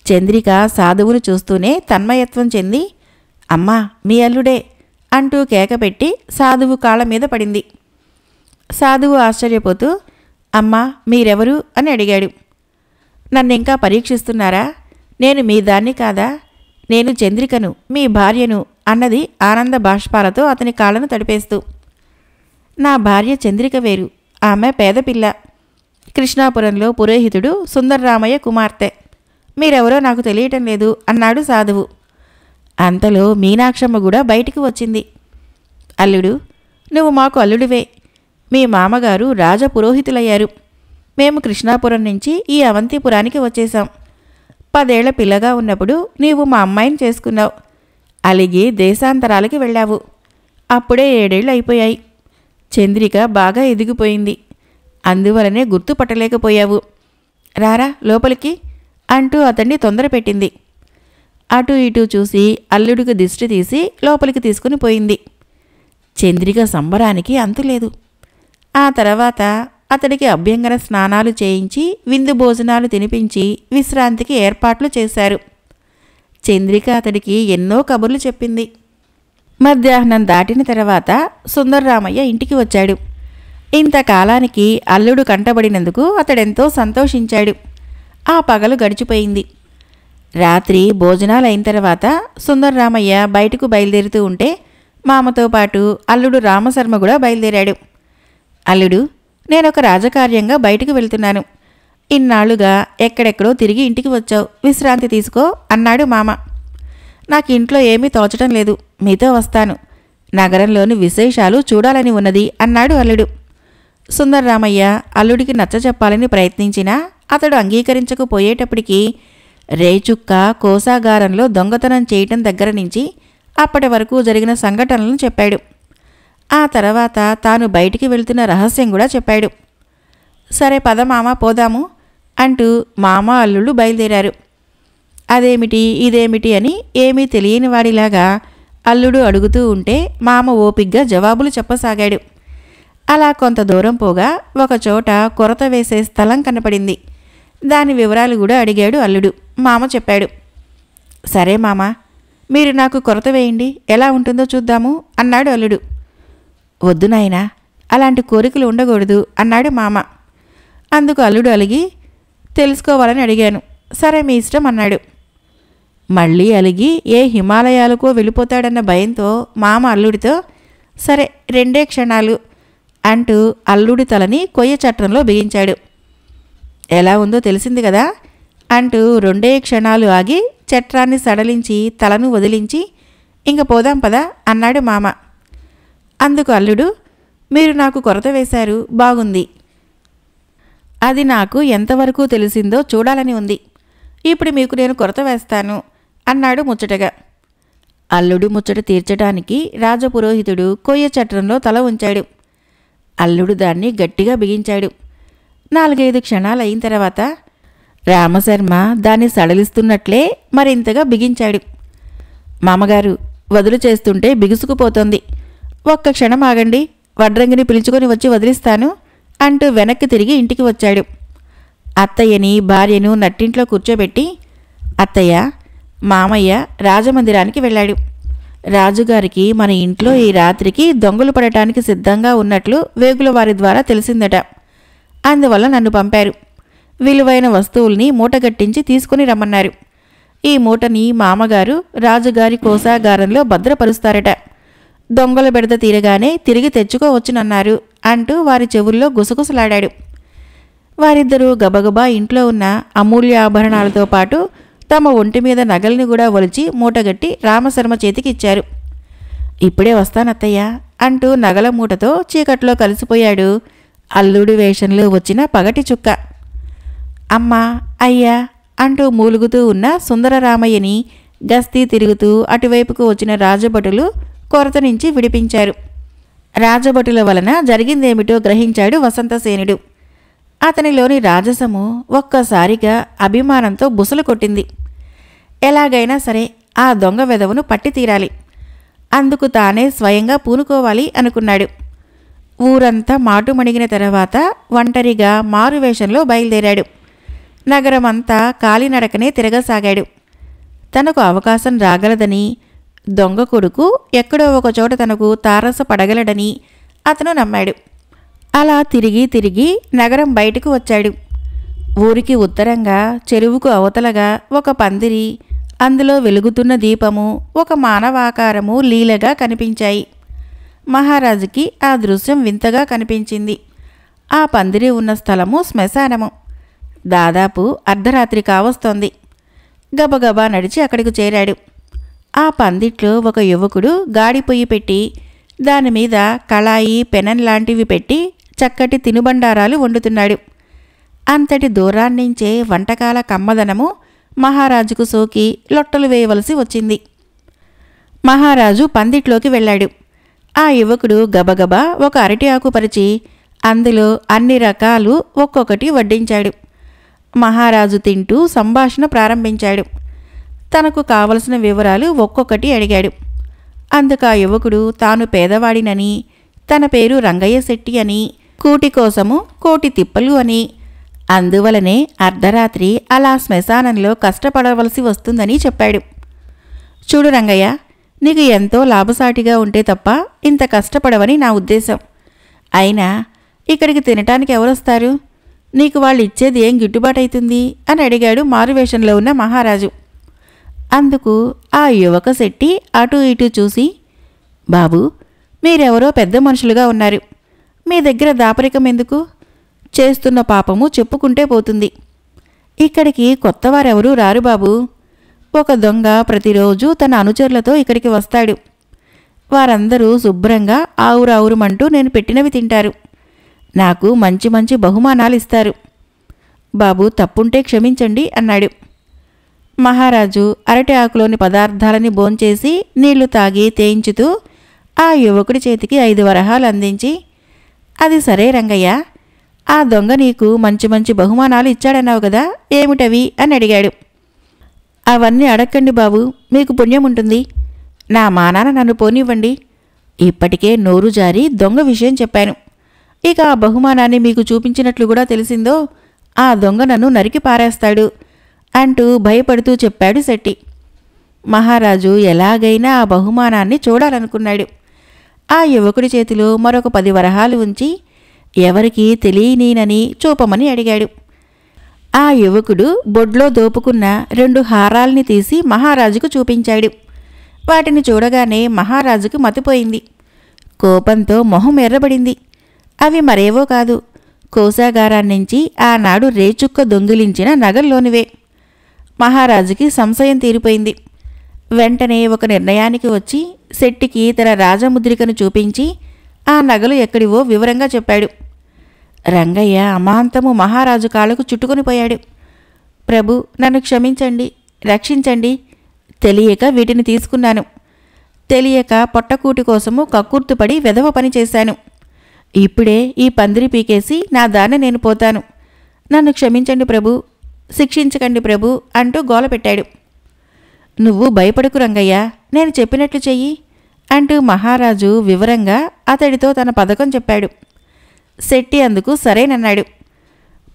చంద్రిక సాధువును చూస్తూనే తన్మయత్వం చెంది, అమ్మా, మీ అల్లుడే అంటూ కేకపెట్టి సాధువు కాళ్ళ మీద పడింది. సాధువు ఆశ్చర్యపోతూ, అమ్మా, మీరెవరు అని అడిగాడు. నన్నింకా పరీక్షిస్తున్నారా? నేను మీ దాన్ని కాదా? నేను చంద్రికను, మీ భార్యను అన్నది ఆనంద బాష్పాలతో అతని కాళ్ళను తడిపేస్తూ. నా భార్య చంద్రిక వేరు, ఆమె పేదపిల్ల. కృష్ణాపురంలో పురోహితుడు సుందర్రామయ్య కుమార్తె. మీరెవరో నాకు తెలియటం లేదు అన్నాడు సాధువు. అంతలో మీనాక్షమ్మ కూడా బయటికి వచ్చింది. అల్లుడు, నువ్వు మాకు అల్లుడివే. మీ మామగారు రాజపురోహితులయ్యారు. మేము కృష్ణాపురం నుంచి ఈ అవంతిపురానికి వచ్చేశాం. 10 ఏళ్ల పిల్లగా ఉన్నప్పుడు నీవు మా అమ్మాయిని చేసుకున్నావు. అలిగి దేశాంతరాలకి వెళ్ళావు. అప్పుడే 7 ఏళ్ళు అయిపోయాయి. చంద్రిక బాగా ఎదిగిపోయింది. అందువలనే గుర్తుపట్టలేకపోయావు. రారా లోపలికి అంటూ అతన్ని తొందర పెట్టింది. అటు ఇటు చూసి అల్లుడికి దిష్టి తీసి లోపలికి తీసుకుని పోయింది. చంద్రిక సంబరానికి అంతులేదు. ఆ తర్వాత అతడికి అభ్యంగన స్నానాలు చేయించి విందు భోజనాలు తినిపించి విశ్రాంతికి ఏర్పాట్లు చేశారు. చంద్రిక అతడికి ఎన్నో కబుర్లు చెప్పింది. మధ్యాహ్నం దాటిన తర్వాత సుందర్రామయ్య ఇంటికి వచ్చాడు. ఇంతకాలానికి అల్లుడు కంటబడినందుకు అతడెంతో సంతోషించాడు. ఆ పగలు గడిచిపోయింది. రాత్రి భోజనాలైన తర్వాత సుందర్రామయ్య బయటకు బయలుదేరుతూ ఉంటే మామతో పాటు అల్లుడు రామశర్మ కూడా బయలుదేరాడు. అల్లుడు, నేనొక రాజకార్యంగా బయటకు వెళ్తున్నాను. ఇన్నాళ్లుగా ఎక్కడెక్కడో తిరిగి ఇంటికి వచ్చావు, విశ్రాంతి తీసుకో అన్నాడు మామ. నాకు ఇంట్లో ఏమీ తోచటం లేదు, మీతో వస్తాను. నగరంలోని విశేషాలు చూడాలని ఉన్నది అన్నాడు అల్లుడు. సుందర్రామయ్య అల్లుడికి నచ్చచెప్పాలని ప్రయత్నించినా అతడు అంగీకరించకపోయేటప్పటికీ రేచుక్క కోసాగారంలో దొంగతనం చేయటం దగ్గర నుంచి అప్పటి వరకు జరిగిన సంఘటనలను చెప్పాడు. ఆ తర్వాత తాను బయటికి వెళ్తున్న రహస్యం కూడా చెప్పాడు. సరే పద మామ పోదాము అంటూ మామ అల్లుళ్ళు బయలుదేరారు. అదేమిటి ఇదేమిటి అని ఏమీ తెలియని వాడిలాగా అల్లుడు అడుగుతూ ఉంటే మామ ఓపిగ్గా జవాబులు చెప్పసాగాడు. అలా కొంత దూరం పోగా ఒకచోట కొరత వేసే స్థలం కనపడింది. దాని వివరాలు కూడా అడిగాడు అల్లుడు. మామ చెప్పాడు. సరే మామ, మీరు నాకు కొరత వేయండి, ఎలా ఉంటుందో చూద్దాము అన్నాడు అల్లుడు. వద్దు నాయనా, అలాంటి కోరికలు ఉండకూడదు అన్నాడు మామ. అందుకు అల్లుడు అలిగి తెలుసుకోవాలని అడిగాను. సరే మీ ఇష్టం అన్నాడు. మళ్ళీ అలిగి ఏ హిమాలయాలకో వెళ్ళిపోతాడన్న భయంతో మామ అల్లుడితో సరే 2 క్షణాలు అంటూ అల్లుడి తలని కొయ్య చట్రంలో బిగించాడు. ఎలా ఉందో తెలిసింది కదా అంటూ 2 క్షణాలు ఆగి చట్రాన్ని సడలించి తలను వదిలించి ఇంక పోదాం పదా అన్నాడు మామ. అందుకు అల్లుడు, మీరు నాకు కొరత వేశారు, బాగుంది. అది నాకు ఎంతవరకు తెలిసిందో చూడాలని ఉంది. ఇప్పుడు మీకు నేను కొరత వేస్తాను అన్నాడు ముచ్చటగా. అల్లుడు ముచ్చట తీర్చడానికి రాజపురోహితుడు కొయ్య చట్రంలో తల ఉంచాడు. అల్లుడు దాన్ని గట్టిగా బిగించాడు. 4-5 క్షణాలు అయిన తర్వాత రామశర్మ దాన్ని సడలిస్తున్నట్లే మరింతగా బిగించాడు. మామగారు, వదులు చేస్తుంటే బిగుసుకుపోతోంది, ఒక్క క్షణం ఆగండి, వడ్రంగిని పిలుచుకొని వచ్చి వదిలిస్తాను అంటూ వెనక్కి తిరిగి ఇంటికి వచ్చాడు. అత్తయ్యని భార్యను నట్టింట్లో కూర్చోబెట్టి, అత్తయ్య, మామయ్య రాజమందిరానికి వెళ్ళాడు. రాజుగారికి మన ఇంట్లో ఈ రాత్రికి దొంగలు పడటానికి సిద్ధంగా ఉన్నట్లు వేగుల వారి ద్వారా తెలిసిందట. అందువల్ల నన్ను పంపారు. విలువైన వస్తువుల్ని మూటగట్టించి తీసుకుని రమ్మన్నారు. ఈ మూటని మామగారు రాజుగారి కోసాగారంలో భద్రపరుస్తారట. దొంగల బెడద తీరగానే తిరిగి తెచ్చుకోవచ్చునన్నారు అంటూ వారి చెవుల్లో గుసగుసలాడాడు. వారిద్దరూ గబగబా ఇంట్లో ఉన్న అమూల్య ఆభరణాలతో పాటు తమ ఒంటి మీద నగల్ని కూడా ఒలిచి మూటగట్టి రామశర్మ చేతికి ఇచ్చారు. ఇప్పుడే వస్తానత్తయ్య అంటూ నగల మూటతో చీకట్లో కలిసిపోయాడు అల్లుడి వేషంలో వచ్చిన పగటి చుక్క. అమ్మా, అయ్యా అంటూ మూలుగుతూ ఉన్న సుందరరామయ్యని గస్తీ తిరుగుతూ అటువైపుకు వచ్చిన రాజభటులు కొరత నుంచి విడిపించారు. రాజభటుల వలన జరిగిందేమిటో గ్రహించాడు వసంతసేనుడు. అతనిలోని రాజసము ఒక్కసారిగా అభిమానంతో బుసలు కొట్టింది. ఎలాగైనా సరే ఆ దొంగ వెధవను పట్టి తీరాలి, అందుకు తానే స్వయంగా పూనుకోవాలి అనుకున్నాడు. ఊరంతా మాటుమణిగిన తర్వాత ఒంటరిగా మారువేషంలో బయలుదేరాడు. నగరమంతా కాలినడకనే తిరగసాగాడు. తనకు అవకాశం రాగలదని, దొంగ కొడుకు ఎక్కడో ఒకచోట తనకు తారసపడగలడని అతను నమ్మాడు. అలా తిరిగి తిరిగి నగరం బయటకు వచ్చాడు. ఊరికి ఉత్తరంగా చెరువుకు అవతలగా ఒక పందిరి, అందులో వెలుగుతున్న దీపము, ఒక మానవాకారము లీలగా కనిపించాయి. మహారాజుకి ఆ దృశ్యం వింతగా కనిపించింది. ఆ పందిరి ఉన్న స్థలము శ్మశానము. దాదాపు అర్ధరాత్రి కావస్తోంది. గబగబా నడిచి అక్కడికి చేరాడు. ఆ పందిట్లో ఒక యువకుడు గాడి పొయ్యి పెట్టి దానిమీద కళాయి, పెనం లాంటివి పెట్టి చక్కటి తినుబండారాలు వండుతున్నాడు. అంతటి దూరాన్నించే వంటకాల కమ్మదనము మహారాజుకు సోకి లొట్టలు వేయవలసి వచ్చింది. మహారాజు పందిట్లోకి వెళ్ళాడు. ఆ యువకుడు గబగబా ఒక అరటి ఆకు పరిచి అందులో అన్ని రకాలు ఒక్కొక్కటి వడ్డించాడు. మహారాజు తింటూ సంభాషణ ప్రారంభించాడు. తనకు కావలసిన వివరాలు ఒక్కొక్కటి అడిగాడు. అందుకు ఆ యువకుడు తాను పేదవాడినని, తన పేరు రంగయ్య శెట్టి అని, కూటి కోసము కోటి తిప్పలు అని, అందువలనే అర్ధరాత్రి అలా శ్మశానంలో కష్టపడవలసి వస్తుందని చెప్పాడు. చూడు రంగయ్య, నీకు ఎంతో లాభసాటిగా ఉంటే తప్ప ఇంత కష్టపడవని నా ఉద్దేశం. అయినా ఇక్కడికి తినటానికి ఎవరొస్తారు? నీకు వాళ్ళు ఇచ్చేది ఏం గిట్టుబాటవుతుంది అని అడిగాడు మారువేషంలో ఉన్న మహారాజు. అందుకు ఆ యువక శెట్టి అటూ ఇటూ చూసి, బాబు, మీరెవరో పెద్ద మనుషులుగా ఉన్నారు, మీ దగ్గర దాపరికం ఎందుకు? చేస్తున్న పాపము చెప్పుకుంటే పోతుంది. ఇక్కడికి కొత్తవారెవరూ రారు బాబు. ఒక దొంగ ప్రతిరోజు తన అనుచరులతో ఇక్కడికి వస్తాడు. వారందరూ శుభ్రంగా ఆవురావురుమంటూ నేను పెట్టినవి తింటారు. నాకు మంచి మంచి బహుమానాలు ఇస్తారు. బాబు, తప్పుంటే క్షమించండి అన్నాడు. మహారాజు అరటి ఆకులోని పదార్థాలని భోంచేసి నీళ్లు తాగి తేయించుతూ ఆ యువకుడి చేతికి 5 వరహాలు అందించి, అది సరే రంగయ్య, ఆ దొంగ నీకు మంచి మంచి బహుమానాలు ఇచ్చాడన్నావు కదా, ఏమిటవి అని అడిగాడు. అవన్నీ అడక్కండి బాబు, మీకు పుణ్యం ఉంటుంది. నా మానాన నన్ను పోనివ్వండి. ఇప్పటికే నోరు జారి దొంగ విషయం చెప్పాను. ఇక ఆ బహుమానాన్ని మీకు చూపించినట్లు కూడా తెలిసిందో ఆ దొంగ నన్ను నరికి పారేస్తాడు అంటూ భయపడుతూ చెప్పాడు శెట్టి. మహారాజు ఎలాగైనా ఆ బహుమానాన్ని చూడాలనుకున్నాడు. ఆ యువకుడి చేతిలో మరొక 10 వరహాలు ఉంచి ఎవరికీ తెలియనీనని చూపమని అడిగాడు. ఆ యువకుడు బొడ్లో దోపుకున్న 2 హారాల్ని తీసి మహారాజుకు చూపించాడు. వాటిని చూడగానే మహారాజుకు మతిపోయింది. కోపంతో మొహం ఎర్రబడింది. అవి మరేవో కాదు, కోశాగారాన్నించి ఆనాడు రేచుక్క దొంగిలించిన నగల్లోనివే. మహారాజుకి సంశయం తీరిపోయింది. వెంటనే ఒక నిర్ణయానికి వచ్చి శెట్టికి తన రాజముద్రికను చూపించి ఆ నగలు ఎక్కడివో వివరంగా చెప్పాడు. రంగయ్య అమాంతము మహారాజు కాళ్ళకు చుట్టుకొనిపోయాడు. ప్రభు, నన్ను క్షమించండి, రక్షించండి. తెలియక వీటిని తీసుకున్నాను. తెలియక పొట్టకూటి కోసము కక్కుర్తుపడి వెధవ పని చేశాను. ఇప్పుడే ఈ పందిరి పీకేసి నా దాన్ని నేను పోతాను. నన్ను క్షమించండి ప్రభు, శిక్షించకండి ప్రభు అంటూ గోలపెట్టాడు. నువ్వు భయపడకు రంగయ్య, నేను చెప్పినట్లు చెయ్యి అంటూ మహారాజు వివరంగా అతడితో తన పథకం చెప్పాడు. శెట్టి అందుకు సరేనన్నాడు.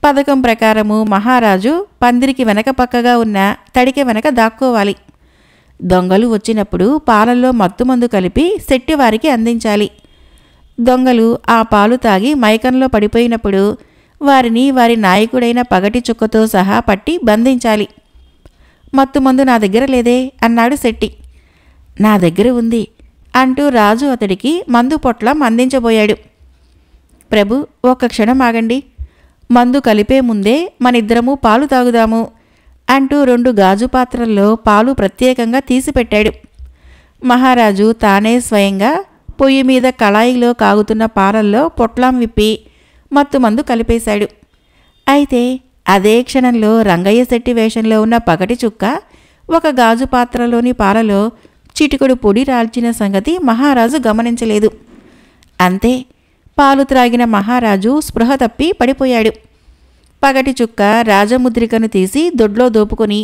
పథకం ప్రకారము మహారాజు పందిరికి వెనక పక్కగా ఉన్న తడికె వెనక దాక్కోవాలి. దొంగలు వచ్చినప్పుడు పాలల్లో మత్తుమందు కలిపి శెట్టి వారికి అందించాలి. దొంగలు ఆ పాలు తాగి మైకంలో పడిపోయినప్పుడు వారిని వారి నాయకుడైన పగటి చుక్కతో సహా పట్టి బంధించాలి. మత్తుమందు నా దగ్గర లేదే అన్నాడు శెట్టి. నా దగ్గర ఉంది అంటూ రాజు అతడికి మందు పొట్లం అందించబోయాడు. ప్రభు, ఒక్క క్షణం ఆగండి. మందు కలిపే ముందే మనిద్దరము పాలు తాగుదాము అంటూ 2 గాజు పాత్రల్లో పాలు ప్రత్యేకంగా తీసిపెట్టాడు. మహారాజు తానే స్వయంగా పొయ్యి మీద కళాయిలో కాగుతున్న పాలల్లో పొట్లం విప్పి మత్తుమందు కలిపేశాడు. అయితే అదే క్షణంలో రంగయ్య శెట్టి వేషంలో ఉన్న పగటి చుక్క ఒక గాజు పాత్రలోని పాలలో చిటికెడు పొడి రాల్చిన సంగతి మహారాజు గమనించలేదు. అంతే, పాలు త్రాగిన మహారాజు స్పృహ తప్పి పడిపోయాడు. పగటి చుక్క రాజముద్రికను తీసి దొడ్లో దోపుకొని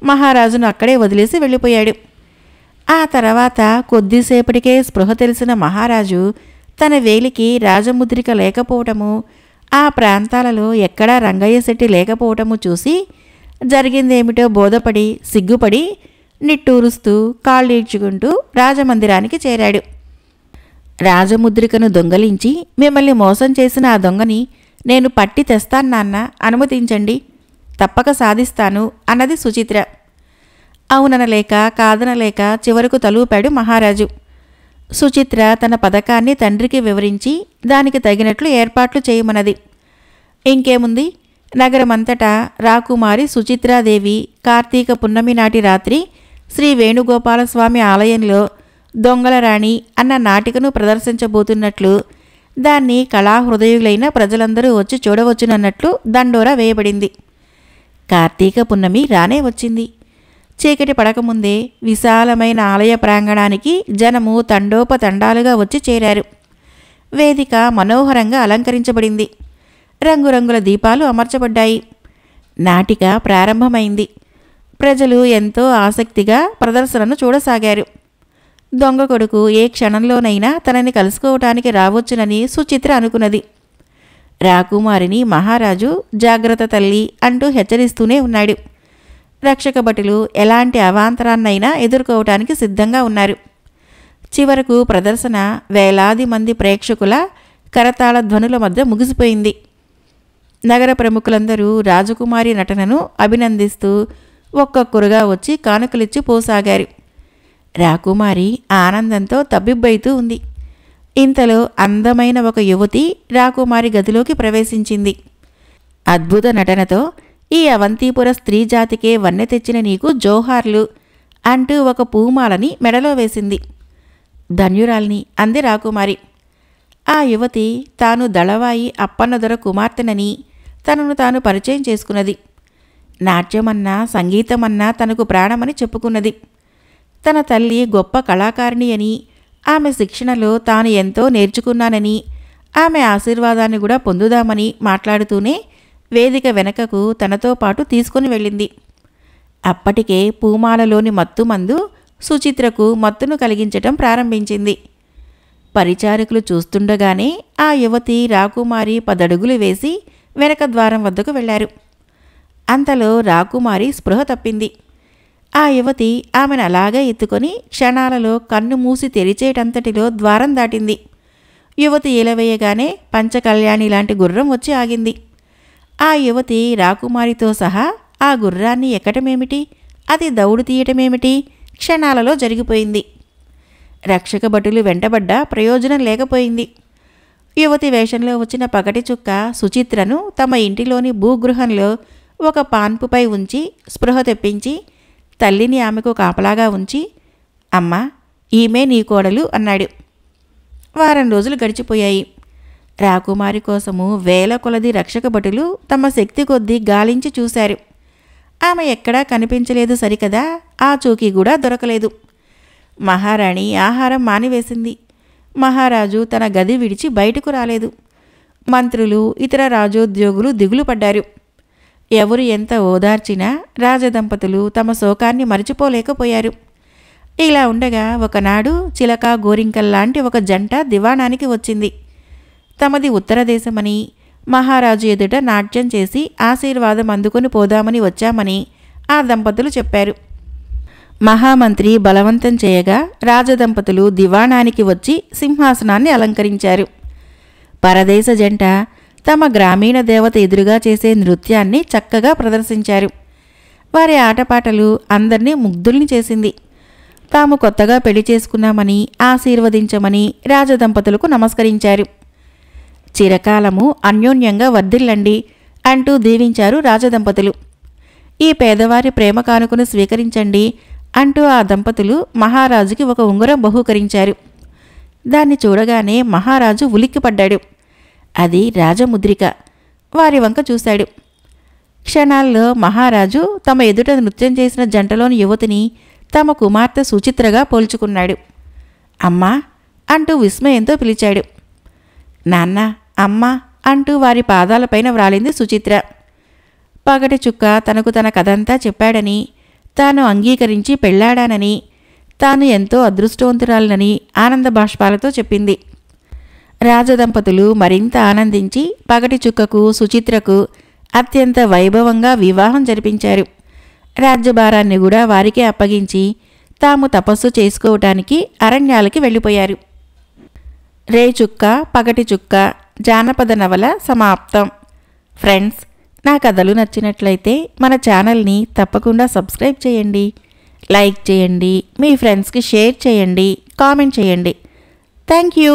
మహారాజును అక్కడే వదిలేసి వెళ్ళిపోయాడు. ఆ తర్వాత కొద్దిసేపటికే స్పృహ తెలిసిన మహారాజు తన వేలికి రాజముద్రిక లేకపోవటము, ఆ ప్రాంతాలలో ఎక్కడా రంగయ్య శెట్టి లేకపోవటము చూసి జరిగిందేమిటో బోధపడి సిగ్గుపడి నిట్టూరుస్తూ కాళ్ళీడ్చుకుంటూ రాజమందిరానికి చేరాడు. రాజముద్రికను దొంగలించి మిమ్మల్ని మోసం చేసిన ఆ దొంగని నేను పట్టి తెస్తాను నాన్న, అనుమతించండి, తప్పక సాధిస్తాను అన్నది సుచిత్ర. అవుననలేక కాదనలేక చివరకు తలూపాడు మహారాజు. సుచిత్ర తన పథకాన్ని తండ్రికి వివరించి దానికి తగినట్లు ఏర్పాట్లు చేయమన్నది. ఇంకేముంది, నగరమంతటా రాకుమారి సుచిత్రాదేవి కార్తీక పున్నమి నాటి రాత్రి శ్రీ వేణుగోపాలస్వామి ఆలయంలో దొంగల రాణి అన్న నాటికను ప్రదర్శించబోతున్నట్లు, దాన్ని కళాహృదయులైన ప్రజలందరూ వచ్చి చూడవచ్చునన్నట్లు దండోరా వేయబడింది. కార్తీక పున్నమి రానే వచ్చింది. చీకటి పడకముందే విశాలమైన ఆలయ ప్రాంగణానికి జనము తండోపతండాలుగా వచ్చి చేరారు. వేదిక మనోహరంగా అలంకరించబడింది. రంగురంగుల దీపాలు అమర్చబడ్డాయి. నాటిక ప్రారంభమైంది. ప్రజలు ఎంతో ఆసక్తిగా ప్రదర్శనను చూడసాగారు. దొంగ కొడుకు ఏ క్షణంలోనైనా తనని కలుసుకోవటానికి రావచ్చునని సుచిత్ర అనుకున్నది. రాకుమారిని మహారాజు జాగ్రత్త తల్లి అంటూ హెచ్చరిస్తూనే ఉన్నాడు. రక్షక భటులు ఎలాంటి అవాంతరాన్నైనా ఎదుర్కోవటానికి సిద్ధంగా ఉన్నారు. చివరకు ప్రదర్శన వేలాది మంది ప్రేక్షకుల కరతాళ ధ్వనుల మధ్య ముగిసిపోయింది. నగర ప్రముఖులందరూ రాజకుమారి నటనను అభినందిస్తూ ఒక్కొక్కరుగా వచ్చి కానుకలిచ్చి పోసాగారు. రాకుమారి ఆనందంతో తబ్బిబ్బైతూ ఉంది. ఇంతలో అందమైన ఒక యువతి రాకుమారి గదిలోకి ప్రవేశించింది. అద్భుత నటనతో ఈ అవంతిపుర స్త్రీ జాతికే వన్నె తెచ్చిన నీకు జోహార్లు అంటూ ఒక పూమాలని మెడలో వేసింది. ధన్యురాల్ని అంది రాకుమారి. ఆ యువతి తాను దళవాయి అప్పన్నదొర కుమార్తెనని తనను తాను పరిచయం చేసుకున్నది. నాట్యమన్నా సంగీతమన్నా తనకు ప్రాణమని చెప్పుకున్నది. తన తల్లి గొప్ప కళాకారిణి అని, ఆమె శిక్షణలో తాను ఎంతో నేర్చుకున్నానని, ఆమె ఆశీర్వాదాన్ని కూడా పొందుదామని మాట్లాడుతూనే వేదిక వెనకకు తనతో పాటు తీసుకుని వెళ్ళింది. అప్పటికే పూమాలలోని మత్తుమందు సుచిత్రకు మత్తును కలిగించటం ప్రారంభించింది. పరిచారకులు చూస్తుండగానే ఆ యువతి రాకుమారి 10 అడుగులు వేసి వెనక ద్వారం వద్దకు వెళ్లారు. అంతలో రాకుమారి స్పృహ తప్పింది. ఆ యువతి ఆమెను అలాగే ఎత్తుకొని క్షణాలలో కన్ను మూసి తెరిచేటంతటిలో ద్వారం దాటింది. యువతి ఏలవేయగానే పంచకళ్యాణి లాంటి గుర్రం వచ్చి ఆగింది. ఆ యువతి రాకుమారితో సహా ఆ గుర్రాన్ని ఎక్కటమేమిటి, అది దౌడు తీయటమేమిటి క్షణాలలో జరిగిపోయింది. రక్షక భటులు వెంటబడ్డా ప్రయోజనం లేకపోయింది. యువతి వేషంలో వచ్చిన పగటి చుక్క సుచిత్రను తమ ఇంటిలోని భూగృహంలో ఒక పాన్పుపై ఉంచి స్పృహ తెప్పించి తల్లిని ఆమెకు కాపలాగా ఉంచి, అమ్మా, ఈమె నీ కోడలు అన్నాడు. వారం రోజులు గడిచిపోయాయి. రాకుమారి కోసము వేల కొలది రక్షక భటులు తమ శక్తి కొద్దీ గాలించి చూశారు. ఆమె ఎక్కడా కనిపించలేదు సరికదా, ఆ చూకి కూడా దొరకలేదు. మహారాణి ఆహారం మానివేసింది. మహారాజు తన గది విడిచి బయటకు రాలేదు. మంత్రులు, ఇతర రాజోద్యోగులు దిగులు పడ్డారు. ఎవరు ఎంత ఓదార్చినా రాజదంపతులు తమ శోకాన్ని మరిచిపోలేకపోయారు. ఇలా ఉండగా ఒకనాడు చిలక గోరింకల్లాంటి ఒక జంట దివాణానికి వచ్చింది. తమది ఉత్తర దేశమని, మహారాజు ఎదుట నాట్యం చేసి ఆశీర్వాదం అందుకొని పోదామని వచ్చామని ఆ దంపతులు చెప్పారు. మహామంత్రి బలవంతం చేయగా రాజదంపతులు దివాణానికి వచ్చి సింహాసనాన్ని అలంకరించారు. పరదేశ జంట తమ గ్రామీణ దేవత ఎదురుగా చేసే నృత్యాన్ని చక్కగా ప్రదర్శించారు. వారి ఆటపాటలు అందరినీ ముగ్ధుల్ని చేసింది. తాము కొత్తగా పెళ్లి చేసుకున్నామని ఆశీర్వదించమని రాజదంపతులకు నమస్కరించారు. చిరకాలము అన్యోన్యంగా వర్ధిల్లండి అంటూ దీవించారు రాజదంపతులు. ఈ పేదవారి ప్రేమ కానుకను స్వీకరించండి అంటూ ఆ దంపతులు మహారాజుకి ఒక ఉంగరం బహూకరించారు. దాన్ని చూడగానే మహారాజు ఉలిక్కిపడ్డాడు. అది రాజముద్రిక. వారి వంక చూశాడు. క్షణాల్లో మహారాజు తమ ఎదుట నృత్యం చేసిన జంటలోని యువతిని తమ కుమార్తె సుచిత్రగా పోల్చుకున్నాడు. అమ్మా అంటూ విస్మయంతో పిలిచాడు. నాన్న, అమ్మా అంటూ వారి పాదాలపైన వ్రాలింది సుచిత్ర. పగటి చుక్క తనకు తన కథంతా చెప్పాడని, తాను అంగీకరించి పెళ్లాడానని, తాను ఎంతో అదృష్టవంతురాలనని ఆనంద బాష్పాలతో చెప్పింది. రాజదంపతులు మరింత ఆనందించి పగటి చుక్కకు సుచిత్రకు అత్యంత వైభవంగా వివాహం జరిపించారు. రాజ్యభారాన్ని కూడా వారికే అప్పగించి తాము తపస్సు చేసుకోవటానికి అరణ్యాలకి వెళ్ళిపోయారు. రేచుక్క పగటి చుక్క జానపద నవల సమాప్తం. ఫ్రెండ్స్, నా కథలు నచ్చినట్లయితే మన ఛానల్ని తప్పకుండా సబ్స్క్రైబ్ చేయండి, లైక్ చేయండి, మీ ఫ్రెండ్స్కి షేర్ చేయండి, కామెంట్ చేయండి. Thank you.